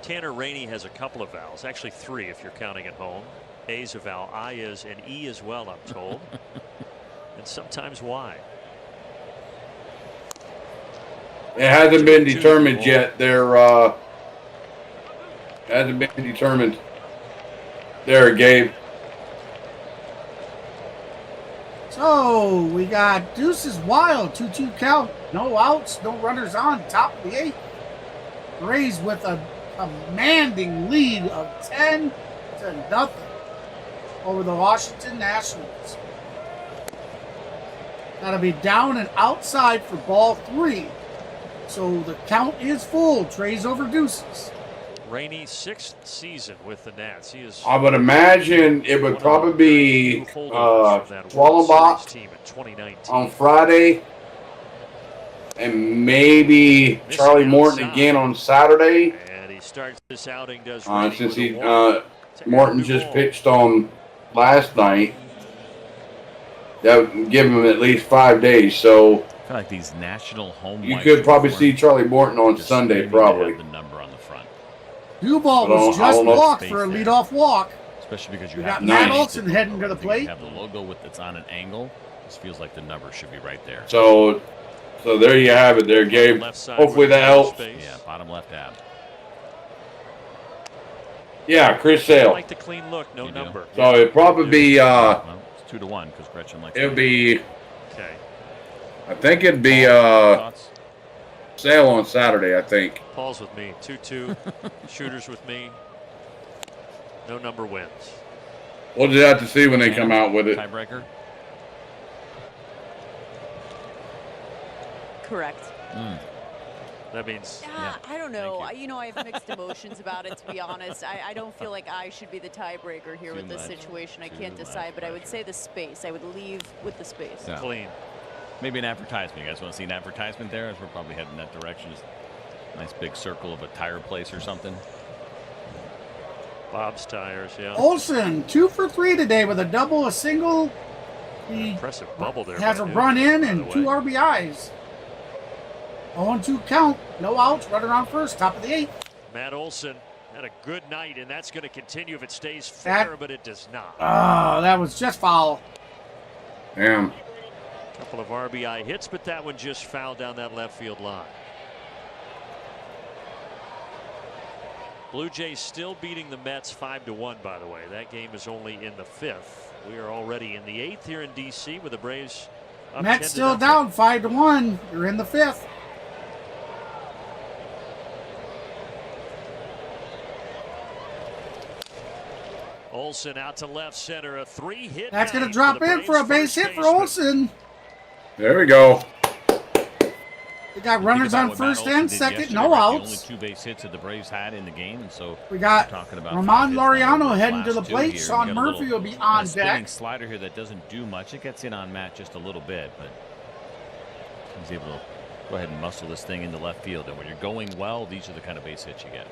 Tanner Rainey has a couple of vowels, actually 3 if you're counting at home. A is a vowel, I is, and E as well, I'm told. And sometimes Y. It hasn't been determined yet. There hasn't been determined. There, Gabe. So we got Deuces Wild, 2-2 count, no outs, no runners on, top of the 8th. Rays with a commanding lead of 10-0 over the Washington Nationals. That'll be down and outside for ball 3. So the count is full. Trays over Deuces. Rainey, 6th season with the Nats. He is. I would imagine it would probably be Swallenbach team in 2019 on Friday, and maybe Charlie Morton again on Saturday. And he starts this outing. Does since Morton just pitched on last night, that would give him at least 5 days. So I feel like these national home. You could probably see Charlie Morton on Sunday, probably. The number on the front. Duvall was just blocked for a leadoff walk. Especially because you we have got Matt Olson heading to the plate. You have the logo that's on an angle. This feels like the number should be right there. So there you have it, there, Gabe. Hopefully that helps. Yeah, bottom left tab. Yeah, Chris Sale. I like the clean look, no number. So it'd probably be. Well, it's 2-1 because Gretchen likes. It'll be. Okay. I think it'd be Sale on Saturday. I think. Paul's with me. 2-2. Shooters with me. No number wins. We'll just have to see when they come out with it. Tiebreaker. Correct. That means. I don't know. I have mixed emotions about it, to be honest. I don't feel like I should be the tiebreaker here with this situation. I can't decide, but I would say the space. I would leave with the space. Yeah. Clean. Maybe an advertisement. You guys want to see an advertisement there? As we're probably heading that direction. Just a nice big circle of a tire place or something. Bob's Tires, yeah. Olson, 2 for 3 today with a double, a single. He impressive bubble there. Has a run in and 2 RBIs. 0-2 count, no outs, runner on first, top of the 8th. Matt Olson had a good night, and that's going to continue if it stays fair, but it does not. Oh, that was just foul. Damn. Couple of RBI hits, but that one just fouled down that left field line. Blue Jays still beating the Mets 5-1, by the way. That game is only in the 5th. We are already in the 8th here in D.C. with the Braves up Mets 10-0. still down 5-1. You're in the 5th. Olson out to left center, a 3-hit. That's going to drop in for a base hit for Olson. There we go. We got runners on first and second, no outs. The only 2 base hits that the Braves had in the game, and so we got Ramon Laureano heading to the plate. Here. Sean Murphy will be on deck. Slider here that doesn't do much. It gets in on Matt just a little bit, but he's able to go ahead and muscle this thing into left field. And when you're going well, these are the kind of base hits you get.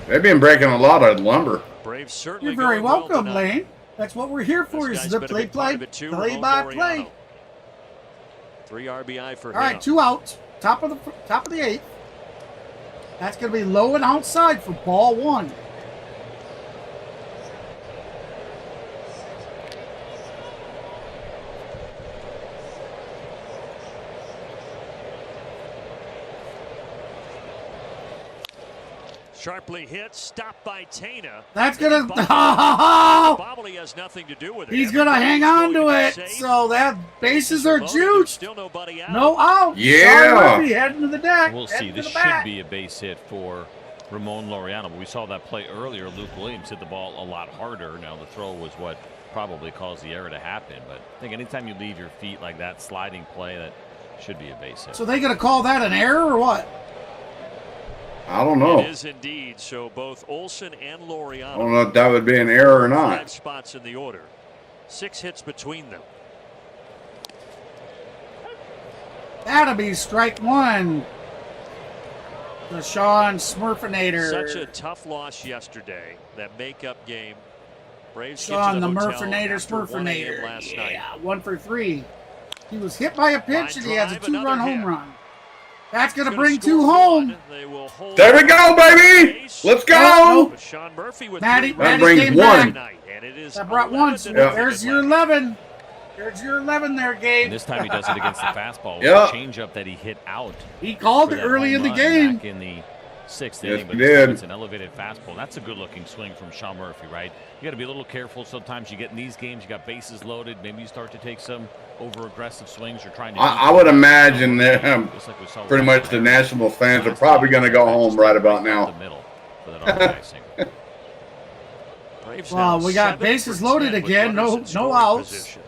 They've been breaking a lot of lumber. Braves certainly You're very going well welcome, tonight. Lane. That's what we're here for, This is guy's the been a big part of it too, play Ramon by Laureano. play. 3 RBI for All him. right, 2 outs. Top of the 8th. That's going to be low and outside for ball 1. Sharply hit, stopped by Tana. That's going to... Bobley has nothing to do with it. He's going to hang on to it. So that bases are juiced. Still nobody out. No out. Yeah. Sean Murphy heading to the deck. We'll see. This should be a base hit for Ramon Laureano. But we saw that play earlier. Luke Williams hit the ball a lot harder. Now the throw was what probably caused the error to happen. But I think anytime you leave your feet like that, sliding play, that should be a base hit. So they going to call that an error or what? I don't know. It is indeed. So both Olsen and Laureano. I don't know if that would be an error or not. 5 spots in the order. 6 hits between them. That'll be strike 1. The Sean Smurfinator. Such a tough loss yesterday. That makeup game. Braves Sean get to the the hotel Murfinator after 1 a.m. Smurfinator. last Yeah, night. 1 for 3. He was hit by a pitch and he has a 2-run home run. That's going to bring 2 home. There we go, baby. Let's go. But Sean Murphy with Maddie brings came 1. back. And it is That brought 1. So Yeah. there's your 11. There's your 11 there, Gabe. And this time he does it against the fastball. With Yeah. the changeup that he hit out. He called for it that early in home the run game. Back in the 6th Yes, inning, he but did. it's an elevated fastball. That's a good-looking swing from Sean Murphy, right? You got to be a little careful. Sometimes you get in these games, you got bases loaded. Maybe you start to take some over-aggressive swings. You're trying to. I would imagine that Just like we saw pretty with much the Nationals fans are probably going to go home right about now. the middle for that RBI single. Braves Well, now we got 7 bases for loaded 10 with again. runners No in scoring outs. position.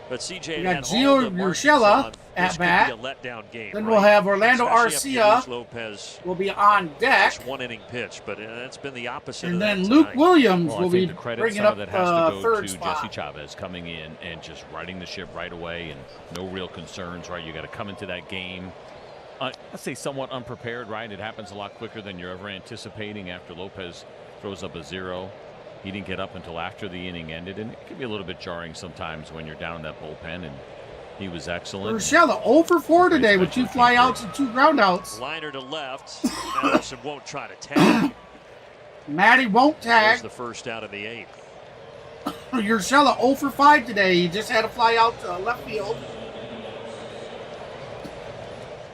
But CJ We got had Gio all the markings Urshela on at this bat. could be a letdown game. Then right? we'll have Orlando Especially Arcia after Lopez will be on deck. just 1 inning pitch, but it's been the opposite. And of then that Luke tonight. Williams Well, will I be think the credit, bringing some up of that has to go third to spot. Jesse Chavez coming in and just riding the ship right away, and no real concerns, right? You got to come into that game, let's say somewhat unprepared, right? It happens a lot quicker than you're ever anticipating after Lopez throws up a 0. He didn't get up until after the inning ended, and it can be a little bit jarring sometimes when you're down in that bullpen, and he was excellent. Urshela 0 for 4 today with 2 flyouts and 2 groundouts. Liner to left. Anderson won't try to tag. Matty won't There's tag. the first out of the 8th. Urshela 0 for 5 today. He just had a flyout to left field.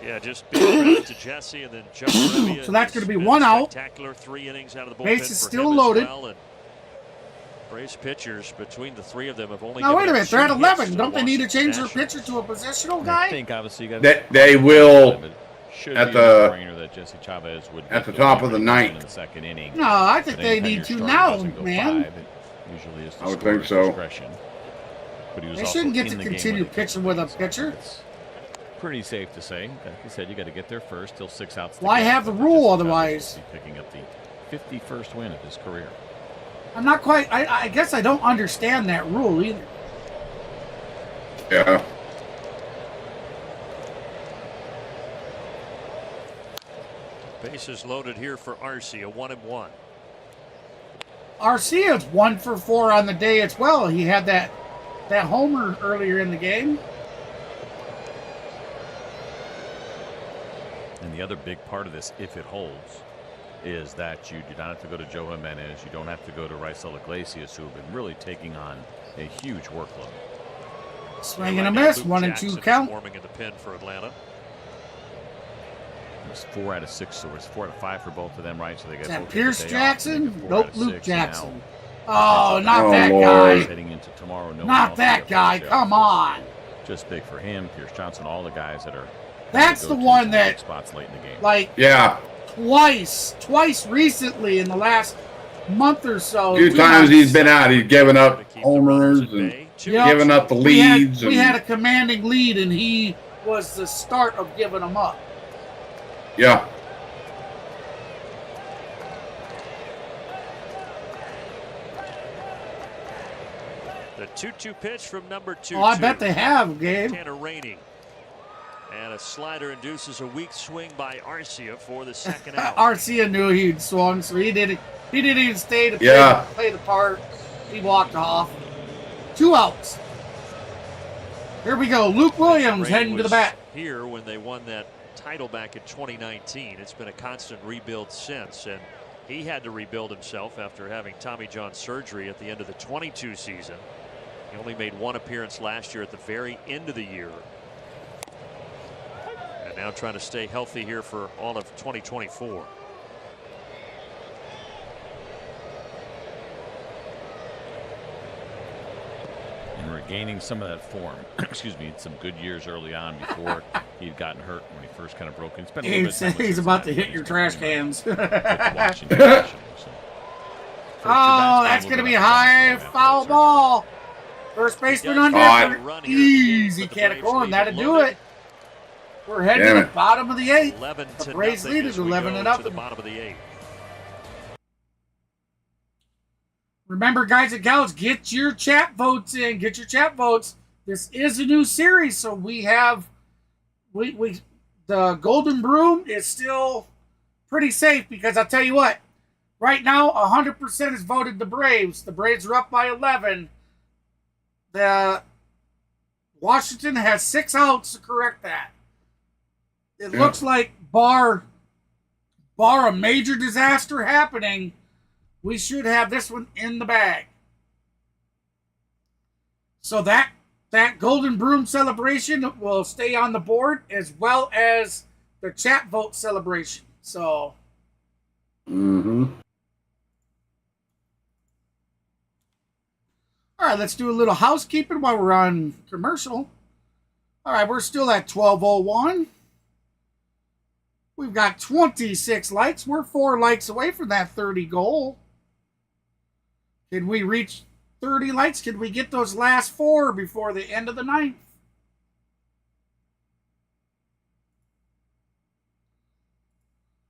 Yeah, just big credit to Jesse and then Joe Revia. So that's going to be Been 1 out. Spectacular 3 innings out of the bullpen. Base is for still him as loaded. well, and Braves pitchers between the 3 of them have only. Now wait a given minute, up they're at 2 hits 11. to Don't the they need to Washington change their Nationals. pitcher to a positional I guy? think obviously you got They will should at be the- a no-brainer that Jesse Chavez would at the get top of the in ninth. the 2nd inning. No, I think But they anytime need your to starter now, doesn't go man. 5, it usually is the I would scorer's think so. discretion. But he was They also shouldn't get in to the game continue when it pitching with a pitcher. It's pretty safe to say. Like you said, you got to get there first. Still 6 outs. to Why go. have the But rule Jesse otherwise? Chavez will be picking up the 51st win of his career. I'm not quite. I guess I don't understand that rule either. Yeah. Bases loaded here for Arcia, 1-1. Arcia's 1 for 4 on the day as well. He had that homer earlier in the game. And the other big part of this, if it holds, is that you do not have to go to Joe Jimenez. You don't have to go to Raisel Iglesias, who have been really taking on a huge workload. Swing and a miss, Luke 1 and Jackson 2 is count. Warming in the pen for Atlanta. It was 4 out of 6, so it's 4 out of 5 for both of them, right? So they got Is that both Pierce the day off, so they Jackson? get 4 Nope, out of Luke 6 Jackson. now. Oh, not Oh, that Lord. guy. Heading into tomorrow, no Not one that else guy. to Come on. Just big for him, Pierce Johnson, all the guys that are. That's the go-tos one in that, spots late in the game. like, Yeah. twice recently in the last month or so. A few times he's been out. He's given up homers and Yep. giving up the leads. We had a commanding lead, and he was the start of giving them up. Yeah. The 2-2 pitch from number 2. Oh, I bet they have, Gabe. Tanner Rainey. And a slider induces a weak swing by Arcia for the second out. Arcia knew he'd swung, so he didn't even stay to play the part. He walked off. 2 outs. Here we go. Luke Williams heading to the bat. Here when they won that title back in 2019. It's been a constant rebuild since, and he had to rebuild himself after having Tommy John surgery at the end of the 22 season. He only made 1 appearance last year at the very end of the year. And now trying to stay healthy here for all of 2024. And regaining some of that form. Excuse me, some good years early on before he'd gotten hurt when he first kind of broke in. He's about to hit your trash cans. Oh, that's going to be high foul ball. First baseman on deck. Easy Catacorn. That'll do it. We're heading to the bottom of the 8th. The Braves lead is 11-0. To the bottom of the 8th. Remember, guys and gals, get your chat votes in. Get your chat votes. This is a new series, so we have the Golden Broom is still pretty safe because I'll tell you what. Right now, 100% has voted the Braves. The Braves are up by 11. The Washington has 6 outs to correct that. It looks like bar a major disaster happening, we should have this one in the bag. So that Golden Broom celebration will stay on the board as well as the chat vote celebration. So. All right, let's do a little housekeeping while we're on commercial. All right, we're still at 12:01. We've got 26 likes. We're 4 likes away from that 30 goal. Can we reach 30 likes? Can we get those last 4 before the end of the 9th?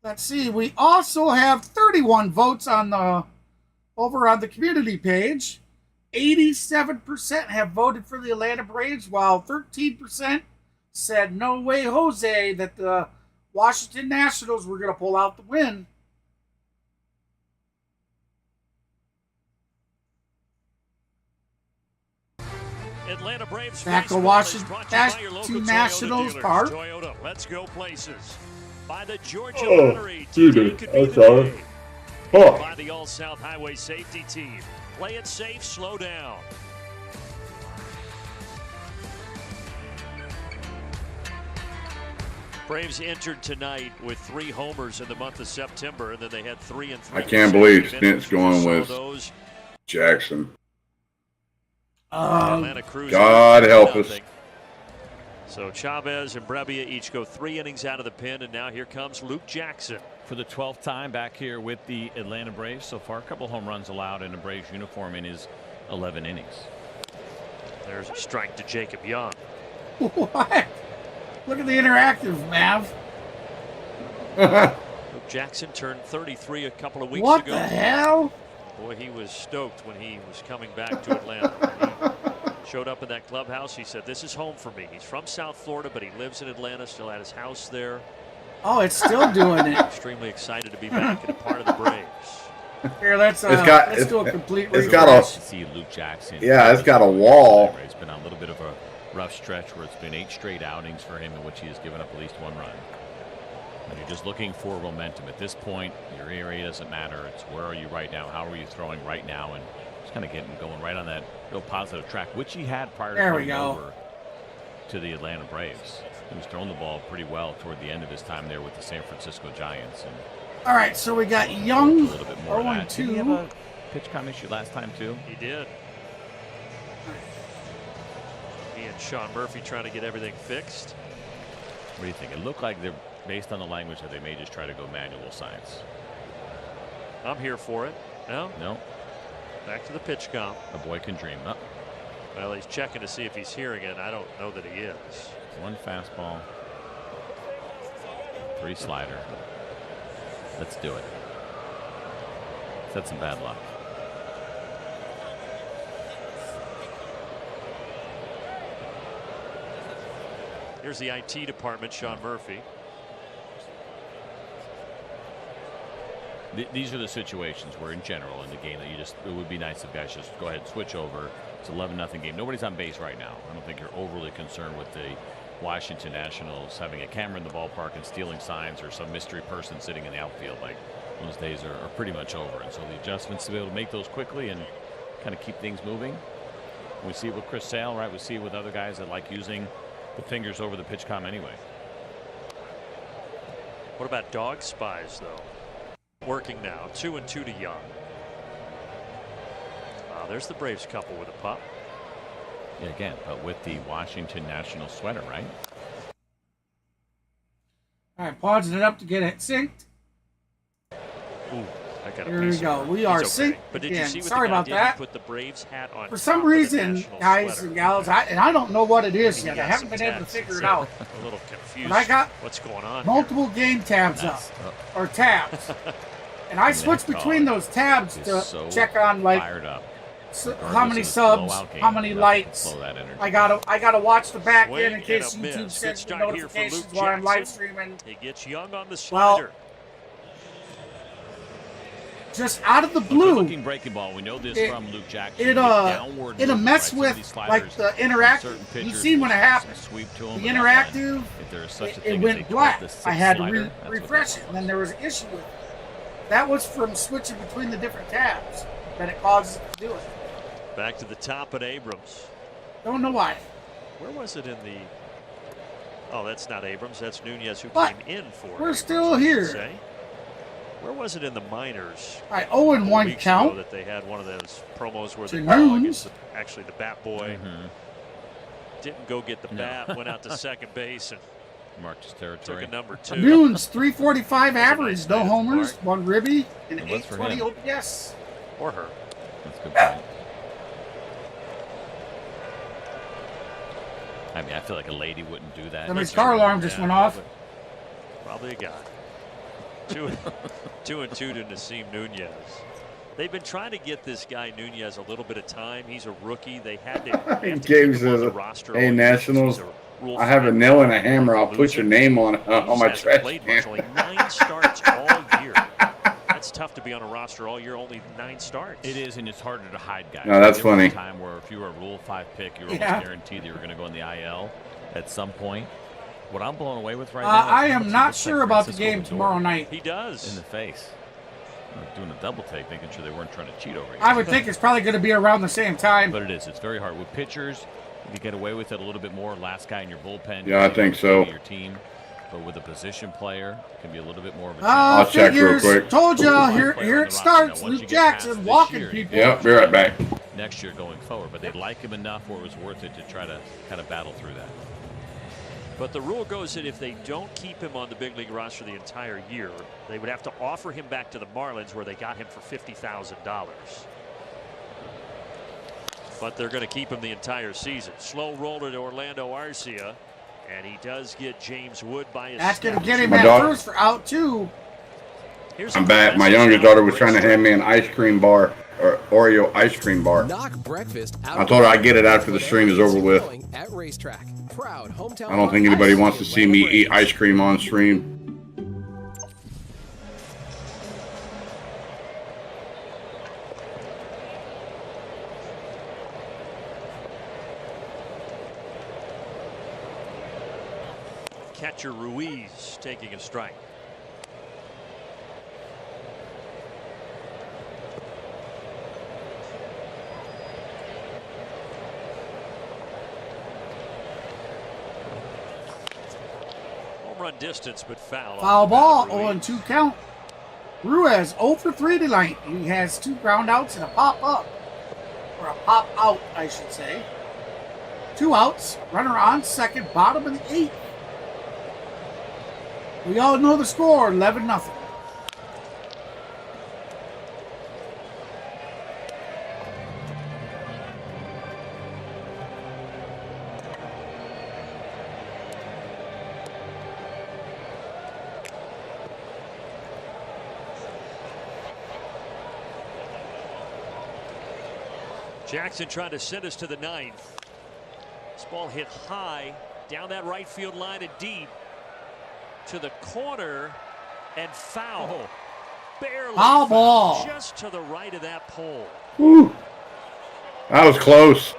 Let's see. We also have 31 votes on over on the community page. 87% have voted for the Atlanta Braves, while 13% said no way, Jose, that the Washington Nationals were going to pull out the win. Atlanta Braves back to Washington Nationals Park. Toyota, let's go places. By the Georgia Lottery. I'm sorry. By the All South Highway Safety Team. Play it safe, slow down. Braves entered tonight with 3 homers in the month of September, and then they had 3 and 3. I can't believe Stint's going with Jackson. God help us. So Chavez and Brebbia each go 3 innings out of the pen, and now here comes Luke Jackson. For the 12th time back here with the Atlanta Braves. So far, a couple home runs allowed in a Braves uniform in his 11 innings. There's a strike to Jacob Young. What? Look at the interactive, Mav. Luke Jackson turned 33 a couple of weeks ago. What the hell? Boy, he was stoked when he was coming back to Atlanta. He showed up in that clubhouse. He said, "This is home for me." He's from South Florida, but he lives in Atlanta, still at his house there. Oh, it's still doing it. Extremely excited to be back and a part of the Braves. Here, let's do a complete It's got a see Luke Jackson. Yeah, it's got a wall. It's been on a little bit of a rough stretch where it's been 8 straight outings for him in which he has given up at least 1 run. And you're just looking for momentum. At this point, your area doesn't matter. It's where are you right now? How are you throwing right now? And just kind of going right on that real positive track, which he had prior to coming over to the Atlanta Braves. He was throwing the ball pretty well toward the end of his time there with the San Francisco Giants. And all right, so we got Young, a little bit more 0-2. Did he have a pitch count issue last time too? He did. He and Sean Murphy trying to get everything fixed. What do you think? It looked like they're based on the language that they may just try to go manual science. I'm here for it. No? No. Back to the pitch count. A boy can dream. Oh. Well, he's checking to see if he's hearing it. I don't know that he is. 1 fastball. 3 slider. Let's do it. That's some bad luck. Here's the IT department, Sean Murphy. These are the situations where, in general, in the game, that it would be nice if guys just go ahead and switch over. It's 11-0 game. Nobody's on base right now. I don't think you're overly concerned with the Washington Nationals having a camera in the ballpark and stealing signs, or some mystery person sitting in the outfield. Like, those days are pretty much over. And so the adjustments to be able to make those quickly and kind of keep things moving. We see it with Chris Sale, right? We see it with other guys that like using the fingers over the pitch comm anyway. What about dog spies, though? Working now, 2-2 to Young. There's the Braves couple with a pup. Yeah, again, but with the Washington Nationals sweater, right? All right, pausing it up to get it synced. Ooh, I got a Here we go. We are synced But did you see what Sorry the guy about did? that. He put the Braves hat on. For some reason, guys and gals, I don't know what it is yet. I haven't been able to figure it out. A little confused. But I got what's going on multiple game tabs up, or tabs. And I switch between those tabs to check on, like, how many subs, how many likes. I gotta watch the back end in case YouTube sends me notifications while I'm live streaming. He gets Young on the slider. Well, just out of the blue, looking breaking ball. We know this from Luke Jackson. It'll mess with, like, the interactive. You've seen when it happened. The interactive, it went black. I had to refresh it, and then there was an issue with it. That was from switching between the different tabs that it causes it to do it. Back to the top at Abrams. Don't know why. Where was it in the? Oh, that's not Abrams. That's Nunez who But came in for. we're still here. Say. Where was it in the minors? All right, 0-1 count. That they had one of those promos where To the Nunes. actually the bat boy didn't go get the bat, went out to second base and marked his territory. Took a number 2. Nunes 345 average, no homers, 1 ribby, and 820 OPS. Or her. That's a good point. I mean, I feel like a lady wouldn't do that. Somebody's car alarm just went off. Probably a guy. 2-2 to Nasim Nunez. They've been trying to get this guy Nunez a little bit of time. He's a rookie. They had to. Gabe says, "Hey Nationals, I have a nail and a hammer. I'll put your name on my trash can." Only 9 starts all year. That's tough to be on a roster all year. Only 9 starts. It is, and it's harder to hide guys. No, that's there was funny. a time where if you were a Rule 5 pick, you were almost guaranteed that you were going to go in the IL at some point. What I'm blown away with right now. I am not sure about the game tomorrow night. He does. In the face. Doing a double take, making sure they weren't trying to cheat over you. I would think it's probably going to be around the same time. But it is. It's very hard. With pitchers, you get away with it a little bit more. Last guy in your bullpen. Yeah, I think so. Your team. But with a position player, it can be a little bit more of a I'll check real quick. Told you, here it starts. Luke Jackson walking people. Yep, be right back. Next year going forward. But they'd like him enough where it was worth it to try to kind of battle through that. But the rule goes that if they don't keep him on the big league roster the entire year, they would have to offer him back to the Marlins, where they got him for $50,000. But they're going to keep him the entire season. Slow roller to Orlando Arcia, and he does get James Wood by his. That's going to get him at first for out 2. I'm back. My youngest daughter was trying to hand me an ice cream bar, or Oreo ice cream bar. Knock breakfast out. I told her I'd get it after the stream is over with. At Racetrack. Proud hometown. I don't think anybody wants to see me eat ice cream on stream. Catcher Ruiz taking a strike. Run distance, but foul. Foul ball, 0-2 count. Ruiz 0 for 3 tonight. He has 2 ground outs and a pop up, or a pop out, I should say. 2 outs, runner on second, bottom of the 8th. We all know the score, 11-0. Jackson trying to send us to the 9th. This ball hit high Down that right field line and deep to the corner and foul. Barely Foul ball. just to the right of that pole. Woo. That was close.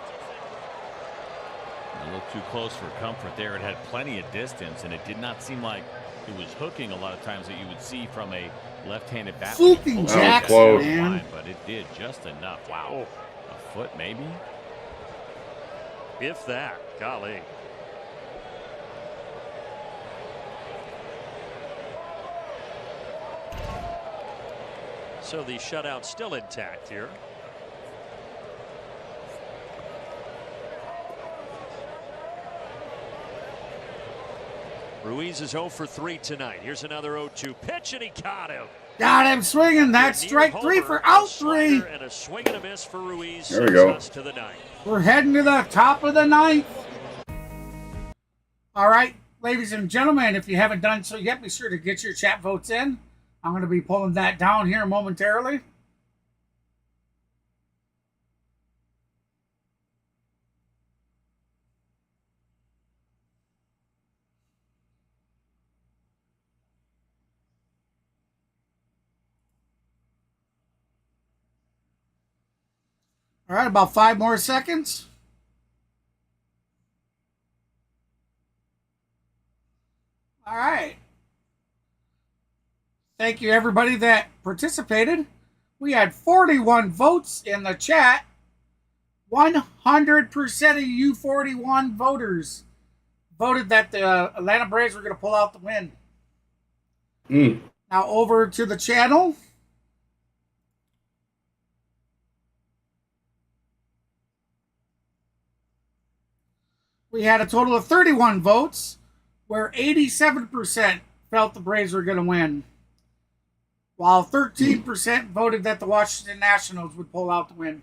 A little too close for comfort there. It had plenty of distance, and it did not seem like it was hooking a lot of times that you would see from a left-handed bat. Flooping Jackson, man. Line, but it did just enough. Wow. A foot, maybe? If that. Golly. So the shutout still intact here. Ruiz is 0 for 3 tonight. Here's another 0-2 pitch, and he got him. Got him swinging. That's strike 3 for out 3. And a swing and a miss for Ruiz. There we go. To the ninth. We're heading to the top of the ninth. All right, ladies and gentlemen, if you haven't done so yet, be sure to get your chat votes in. I'm going to be pulling that down here momentarily. All right, about 5 more seconds. All right. Thank you, everybody that participated. We had 41 votes in the chat. 100% of you 41 voters voted that the Atlanta Braves were going to pull out the win. Now over to the channel. We had a total of 31 votes, where 87% felt the Braves were going to win, while 13% voted that the Washington Nationals would pull out the win.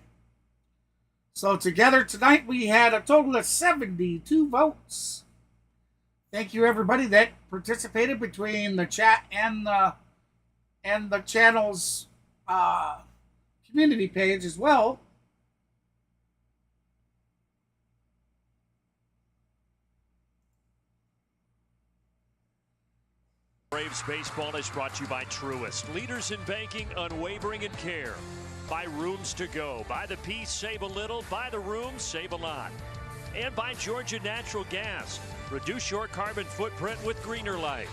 So together tonight, we had a total of 72 votes. Thank you, everybody that participated between the chat and the channel's community page as well. Braves baseball is brought to you by Truist. Leaders in banking, unwavering in care. By Rooms to Go. Buy the piece, save a little. Buy the room, save a lot. And by Georgia Natural Gas. Reduce your carbon footprint with greener life.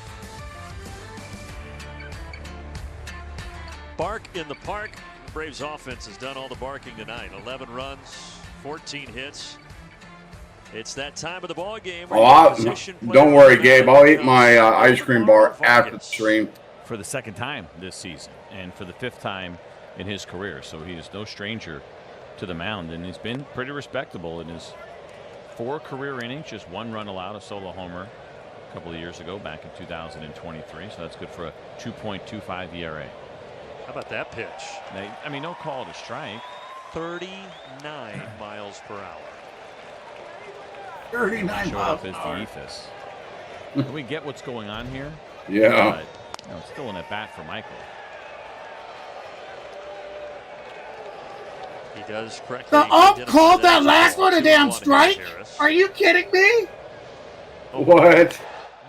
Bark in the park. The Braves offense has done all the barking tonight. 11 runs, 14 hits. It's that time of the ball game. Don't worry, Gabe. I'll eat my ice cream bar after the stream. For the second time this season, and for the 5th time in his career. So he is no stranger to the mound, and he's been pretty respectable in his 4 career innings. Just 1 run allowed, a solo homer a couple of years ago, back in 2023. So that's good for a 2.25 ERA. How about that pitch? I mean, no call to strike. 39 miles per hour. 39 showed up as the ethos. Can we get what's going on here? Yeah. But, still an at-bat for Michael. He does correctly. The ump called that last one a damn strike? Are you kidding me? What?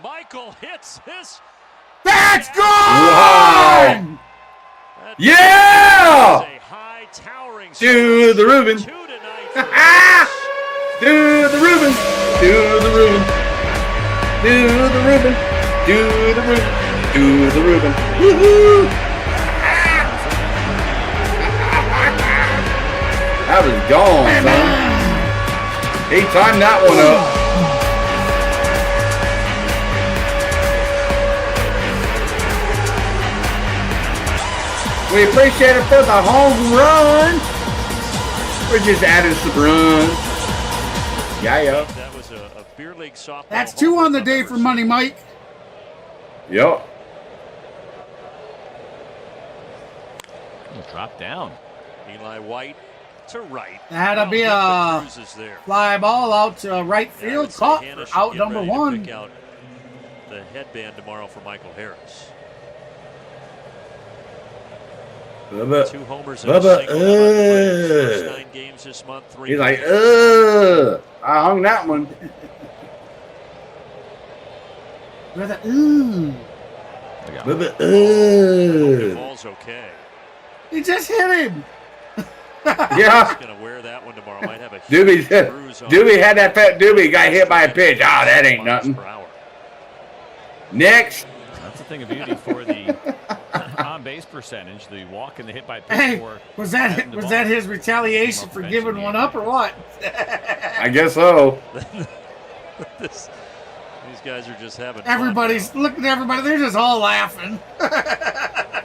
Michael hits this. That's gone! Wow! Yeah! To the Reuben. Do the Reuben. Do the Reuben. Do the Reuben. Do the Reuben. Do the Reuben. Woohoo! That was gone, son. He timed that one up. We appreciate it for the home run. We're just adding some runs. Yeah. That was a beer league softball. That's 2 on the day for Money Mike. Yep. Drop down. Eli White to right. That'll be a fly ball out to right field. Caught for out number 1. Pick out the headband tomorrow for Michael Harris. Bubba. 2 homers and a single. First 9 games this month. 3. He's like, I hung that one. With a ooh. Ball's okay. He just hit him. Yeah. He's gonna wear that one tomorrow. Might have a Doobie had that fat Doobie, got hit by a pitch. Ah, that ain't nothing. Next. That's the thing of beauty for the on-base percentage, the walk and the hit by pitch. Hey, was that his retaliation for giving one up or what? I guess so. These guys are just having Everybody's looking at everybody. They're just all laughing.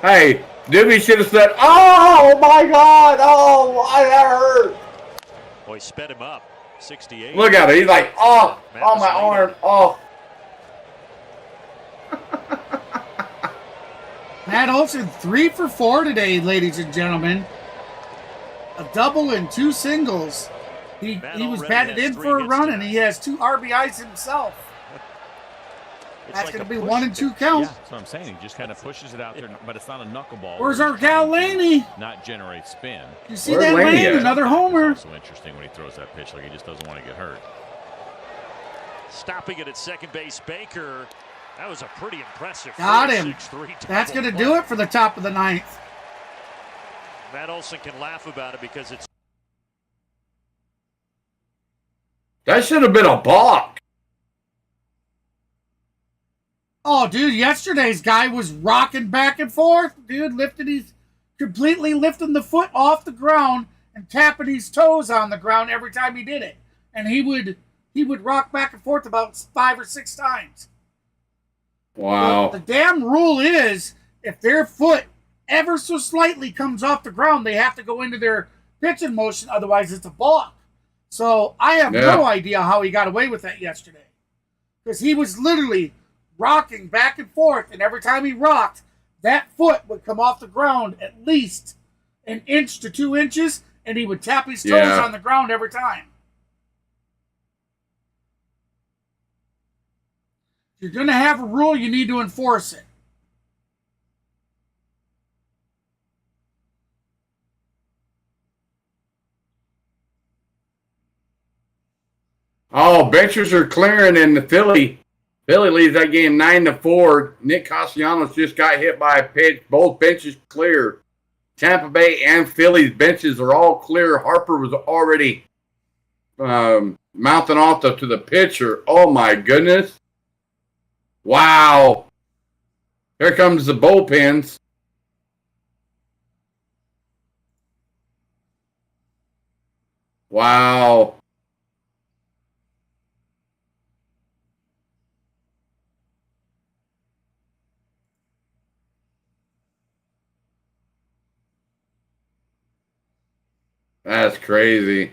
Hey, Doobie should have said, "Oh my God! Oh, that hurt." Boy, sped him up. 68. Look at it. He's like, "Oh, oh my arm! Oh." Matt Olson 3 for 4 today, ladies and gentlemen. A double and 2 singles. He was batted in for a run, and he has 2 RBIs himself. That's going to be 1 and 2 count. Yeah, that's what I'm saying. He just kind of pushes it out there, but it's not a knuckleball. Where's our gal Laney? Not generate spin. You see that Lane? Another homer. It's also interesting when he throws that pitch, like he just doesn't want to get hurt. Stopping it at second base, Baker. That was a pretty impressive. Got him. 6-3 That's going to do it for the top of the 9th. Matt Olson can laugh about it because it's. That should have been a balk. Oh, dude, yesterday's guy was rocking back and forth. Dude, completely lifting the foot off the ground and tapping his toes on the ground every time he did it. And he would rock back and forth about 5 or 6 times. Wow. The damn rule is if their foot ever so slightly comes off the ground, they have to go into their pitching motion. Otherwise, it's a balk. So I have no idea how he got away with that yesterday. Because he was literally rocking back and forth. And every time he rocked, that foot would come off the ground at least 1 inch to 2 inches. And he would tap his toes on the ground every time. If you're going to have a rule, you need to enforce it. Oh, benches are clearing in the Philly. Philly leads that game 9-4. Nick Castellanos just got hit by a pitch. Both benches clear. Tampa Bay and Philly's benches are all clear. Harper was already mouthing off to the pitcher. Oh, my goodness. Wow. Here comes the bullpens. Wow. That's crazy.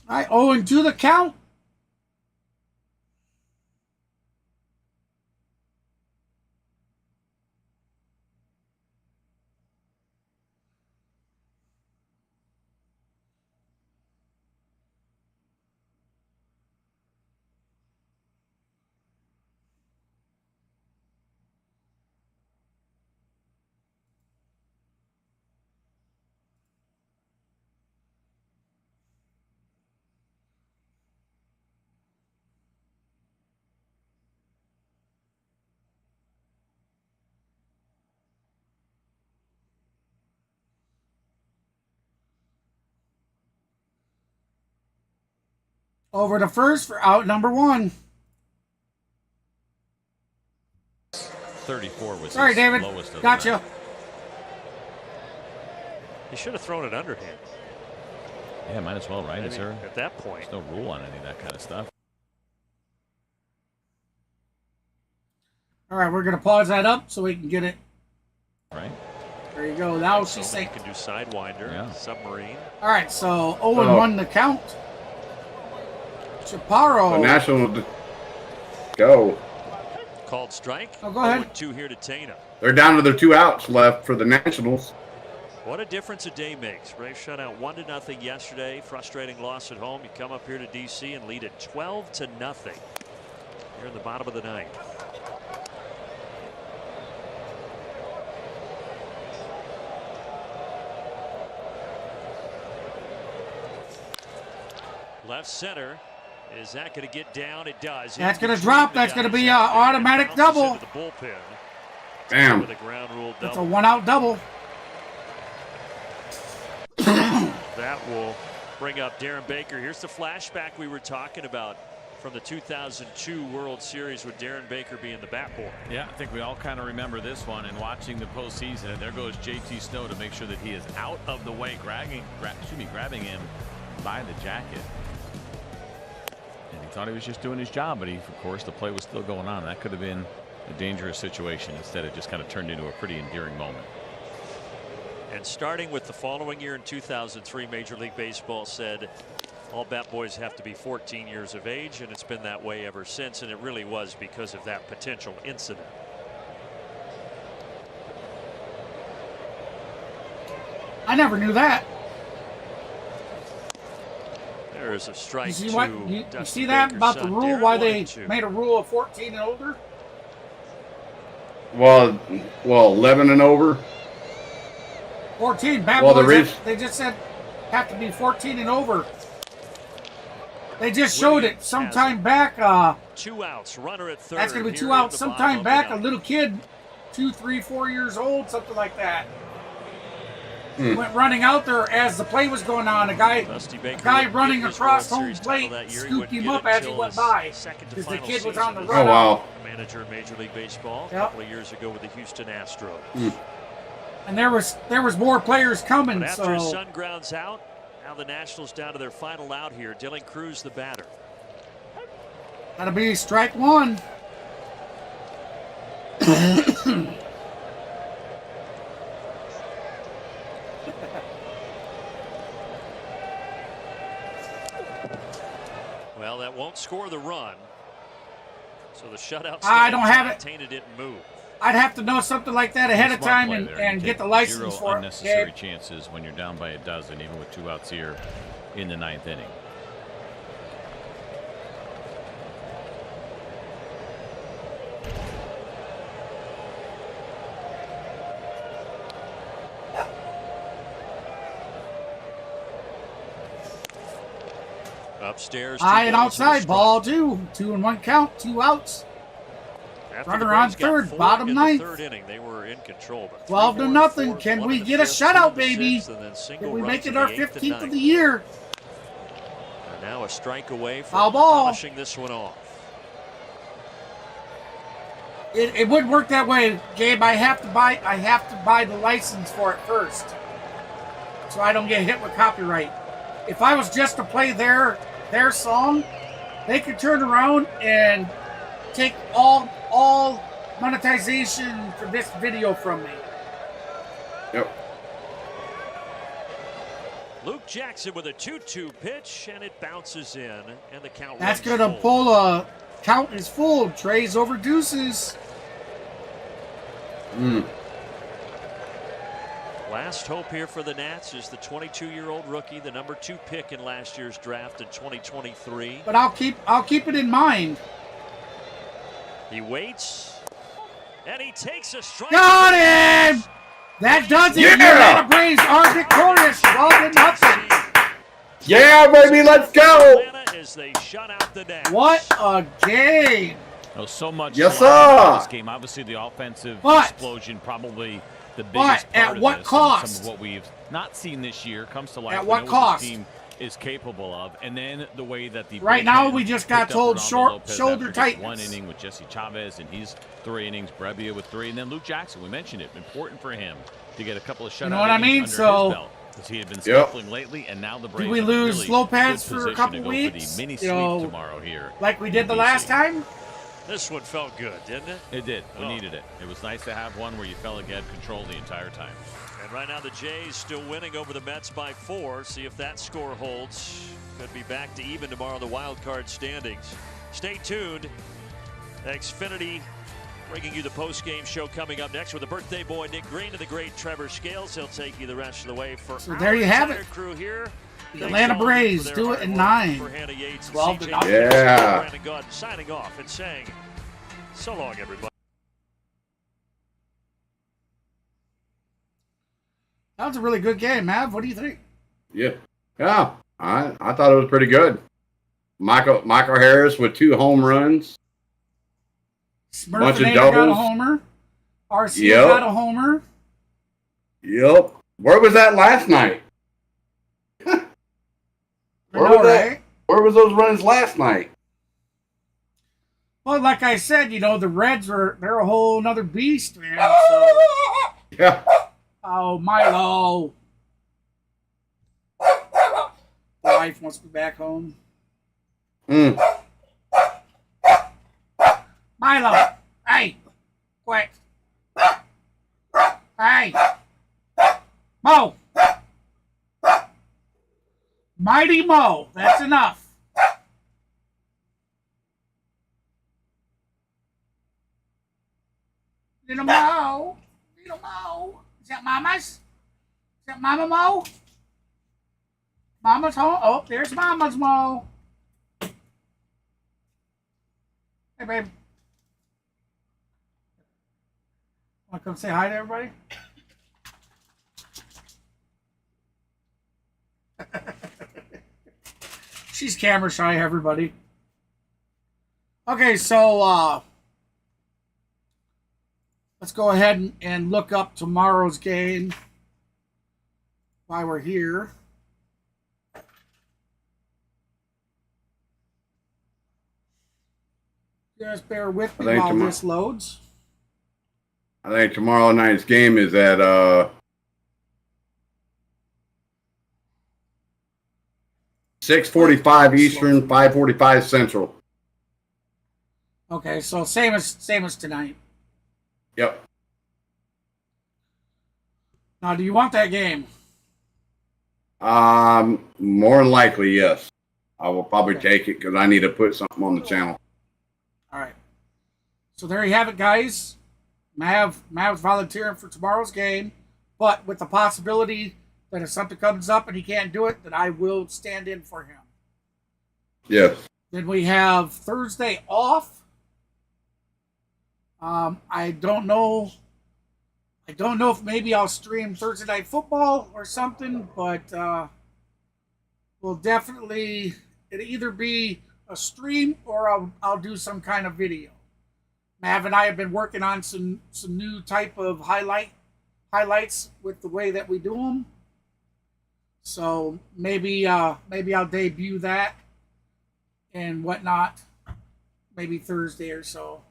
All right, 0-2 the count. Over to first for out number 1. 34 was Sorry, his David. lowest of Gotcha. the night. He should have thrown it underhand. Yeah, might as well, right? Is there at that point? There's no rule on any of that kind of stuff. All right, we're going to pause that up so we can get it. Right. There you go. Now So she's you saying. can do sidewinder, submarine. All right, so 0-1 the count. Chaparro. The Nationals go. Called strike. Oh, go ahead. 0-2 here to Tana. They're down to their 2 outs left for the Nationals. What a difference a day makes. Braves shut out 1-0 yesterday. Frustrating loss at home. You come up here to D.C. and lead it 12-0 here in the bottom of the ninth. Left center. Is that going to get down? It does. That's going to drop. That's going to be an automatic double. The bullpen. Bam. With a ground rule double. That's a 1-out double. That will bring up Darren Baker. Here's the flashback we were talking about from the 2002 World Series with Darren Baker being the bat boy. Yeah, I think we all kind of remember this one and watching the postseason. And there goes JT Snow to make sure that he is out of the way, grabbing him by the jacket. And he thought he was just doing his job, but of course, the play was still going on. That could have been a dangerous situation. Instead, it just kind of turned into a pretty endearing moment. And starting with the following year in 2003, Major League Baseball said all bat boys have to be 14 years of age, and it's been that way ever since, and it really was because of that potential incident. I never knew that. There is a strike. You see what? You see that about the rule? Why they made a rule of 14 and older? Well, 11 and over. 14. Bad Well, boys, they just said have to be 14 and over. They just showed it sometime back. 2 outs, runner at third. That's going to be 2 outs sometime back. A little kid, 2, 3, 4 years old, something like that. Went running out there as the play was going on. A guy running across home plate scooped him up as he went by because the kid was on the run. Oh, wow. Manager in Major League Baseball a couple of years ago with the Houston Astros. And there was more players coming. But after so his son grounds out, now the Nationals down to their final out here. Dylan Cruz, the batter. That'll be strike one. Well, that won't score the run. So the shutout. I don't have it. Tana didn't move. I'd have to know something like that ahead of time and get the license for it. Unnecessary chances when you're down by a dozen, even with 2 outs here in the 9th inning. Upstairs. High and outside, ball 2. 2-1 count, 2 outs. Runner on third, bottom ninth. Third inning, they were in control. 12-0. Can we get a shutout, baby? Can we make it our 15th of the year? And now a strike away from Foul ball. finishing this one off. It wouldn't work that way, Gabe. I have to buy the license for it first, so I don't get hit with copyright. If I was just to play their song, they could turn around and take all monetization for this video from me. Yep. Luke Jackson with a 2-2 pitch, and it bounces in, and the count. That's gonna pull a count is full. Trays over deuces. Last hope here for the Nats is the 22-year-old rookie, the number 2 pick in last year's draft in 2023. But I'll keep it in mind. He waits, and he takes a strike. Got him! That does it. Yeah! The Atlanta Braves are victorious. 12-0. Yeah, baby, let's go! As they shut out the Nats. What a game! So much. Yes, about sir. this game. Obviously, the offensive explosion probably the biggest part at of what this. cost? Some of what we've not seen this year comes to life. At We what know cost? this team is capable of, and then the way that the Right now, we just got told Lopez shoulder after just tightness. 1 inning with Jesse Chavez, and he's 3 innings. Brebbia with 3, and then Luke Jackson. We mentioned it. Important for him to get a couple of shutout know what I mean? innings under So, his belt, because he had been scuffling lately, and now the Braves. Did we are in lose really Lopez good for a position couple to go weeks? For the mini You sweep know, tomorrow here, like we did the last time. This one felt good, didn't it? It did. We needed it. It was nice to have one where you felt like you had control the entire time. And right now the Jays still winning over the Mets by 4. See if that score holds. Could be back to even tomorrow in the wild card standings. Stay tuned. Xfinity Bringing you the post-game show coming up next with the birthday boy Nick Green and the great Trevor Scales. He'll take you the rest of the way for so there you have it. Crew here. The Atlanta Braves do it in 9. 12 to nothing. Yeah. Brandon Gaudin signing off and saying so long, everybody. That was a really good game, Mav. What do you think? Yeah. I thought it was pretty good. Michael Harris with 2 home runs. Bunch of doubles. Got a homer. RC got a homer. Yep. Where was that last night? Where was those runs last night? Well, like I said, the Reds they're a whole nother beast, man. So. Yeah. Oh, Milo. The wife wants to be back home. Milo, hey, quick. Hey, Mo. Mighty Mo, that's enough. Little Mo. Is that Mama's? Is that Mama Mo? Mama's home? Oh, there's Mama's Mo. Hey, babe. Want to come say hi to everybody? She's camera shy, everybody. Okay, so let's go ahead and look up tomorrow's game while we're here. Just bear with me while this loads. I think tomorrow night's game is at 6:45 Eastern, 5:45 Central. Okay, so same as tonight. Yep. Now, do you want that game? More than likely, yes. I will probably take it because I need to put something on the channel. All right. So there you have it, guys. Mav's volunteering for tomorrow's game, but with the possibility that if something comes up and he can't do it, that I will stand in for him. Yes. Then we have Thursday off. I don't know if maybe I'll stream Thursday Night Football or something, but we'll definitely, it'll either be a stream or I'll do some kind of video. Mav and I have been working on some new type of highlights with the way that we do them. So maybe I'll debut that and whatnot, maybe Thursday or so.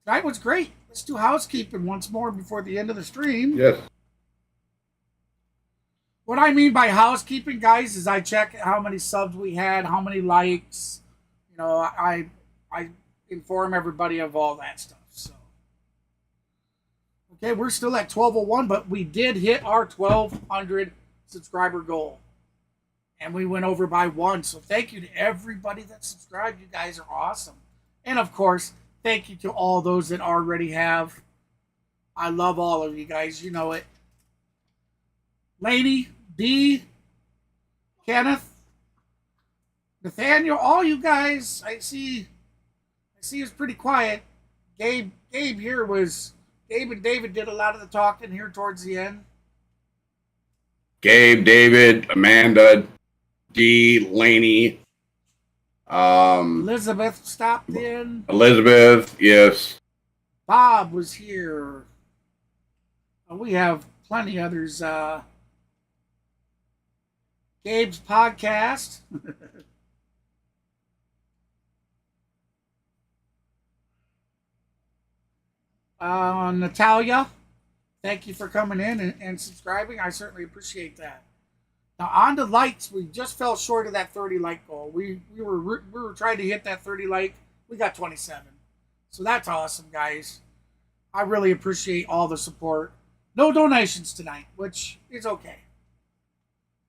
Tonight was great. Let's do housekeeping once more before the end of the stream. Yes. What I mean by housekeeping, guys, is I check how many subs we had, how many likes. I inform everybody of all that stuff. So, okay, we're still at 1201, but we did hit our 1,200 subscriber goal, and we went over by 1. So thank you to everybody that subscribed. You guys are awesome, and of course, thank you to all those that already have. I love all of you guys. You know it. Lady, D, Kenneth, Nathaniel, all you guys, I see it's pretty quiet. Gabe and David did a lot of the talking here towards the end. Gabe, David, Amanda, D, Laney, Elizabeth stopped in. Elizabeth, yes. Bob was here. We have plenty others. Gabe's podcast. Natalia, thank you for coming in and subscribing. I certainly appreciate that. Now on the likes, we just fell short of that 30 like goal. We were trying to hit that 30 like. We got 27. So that's awesome, guys. I really appreciate all the support. No donations tonight, which is okay.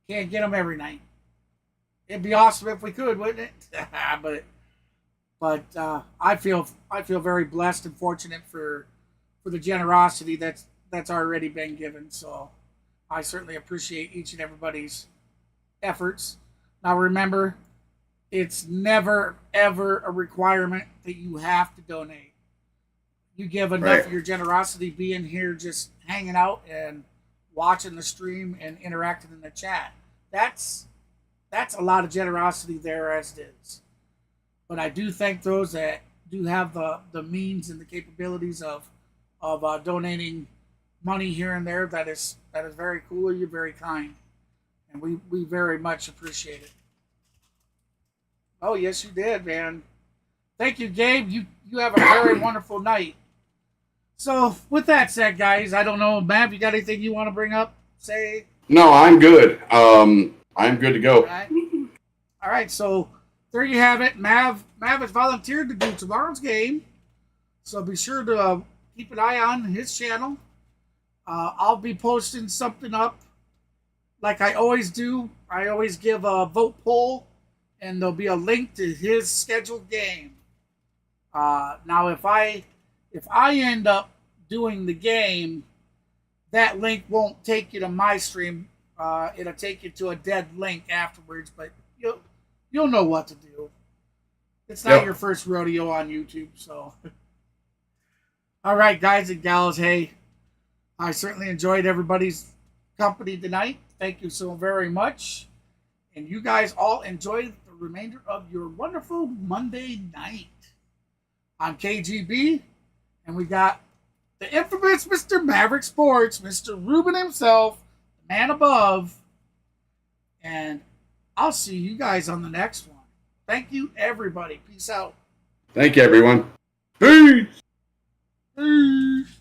Can't get them every night. It'd be awesome if we could, wouldn't it? But But I feel very blessed and fortunate for the generosity that's already been given. So I certainly appreciate each and everybody's efforts. Now remember, it's never ever a requirement that you have to donate. You give enough of your generosity being here, just hanging out and watching the stream and interacting in the chat. That's a lot of generosity there as it is. But I do thank those that do have the means and the capabilities of donating money here and there. That is very cool. You're very kind, and we very much appreciate it. Oh yes, you did, man. Thank you, Gabe. You have a very wonderful night. So with that said, guys, I don't know, Mav, you got anything you want to bring up? Say. No, I'm good. I'm good to go. All right, so there you have it. Mav has volunteered to do tomorrow's game, so be sure to keep an eye on his channel. I'll be posting something up like I always do. I always give a vote poll, and there'll be a link to his scheduled game. Now, if I end up doing the game, that link won't take you to my stream. It'll take you to a dead link afterwards, but you'll know what to do. It's not your first rodeo on YouTube, so. All right, guys and gals, hey, I certainly enjoyed everybody's company tonight. Thank you so very much. And you guys all enjoy the remainder of your wonderful Monday night. I'm KGB, and we got the infamous Mr. Maverick Sports, Mr. Ruben himself, the man above. And I'll see you guys on the next one. Thank you, everybody. Peace out. Thank you, everyone. Peace. Peace.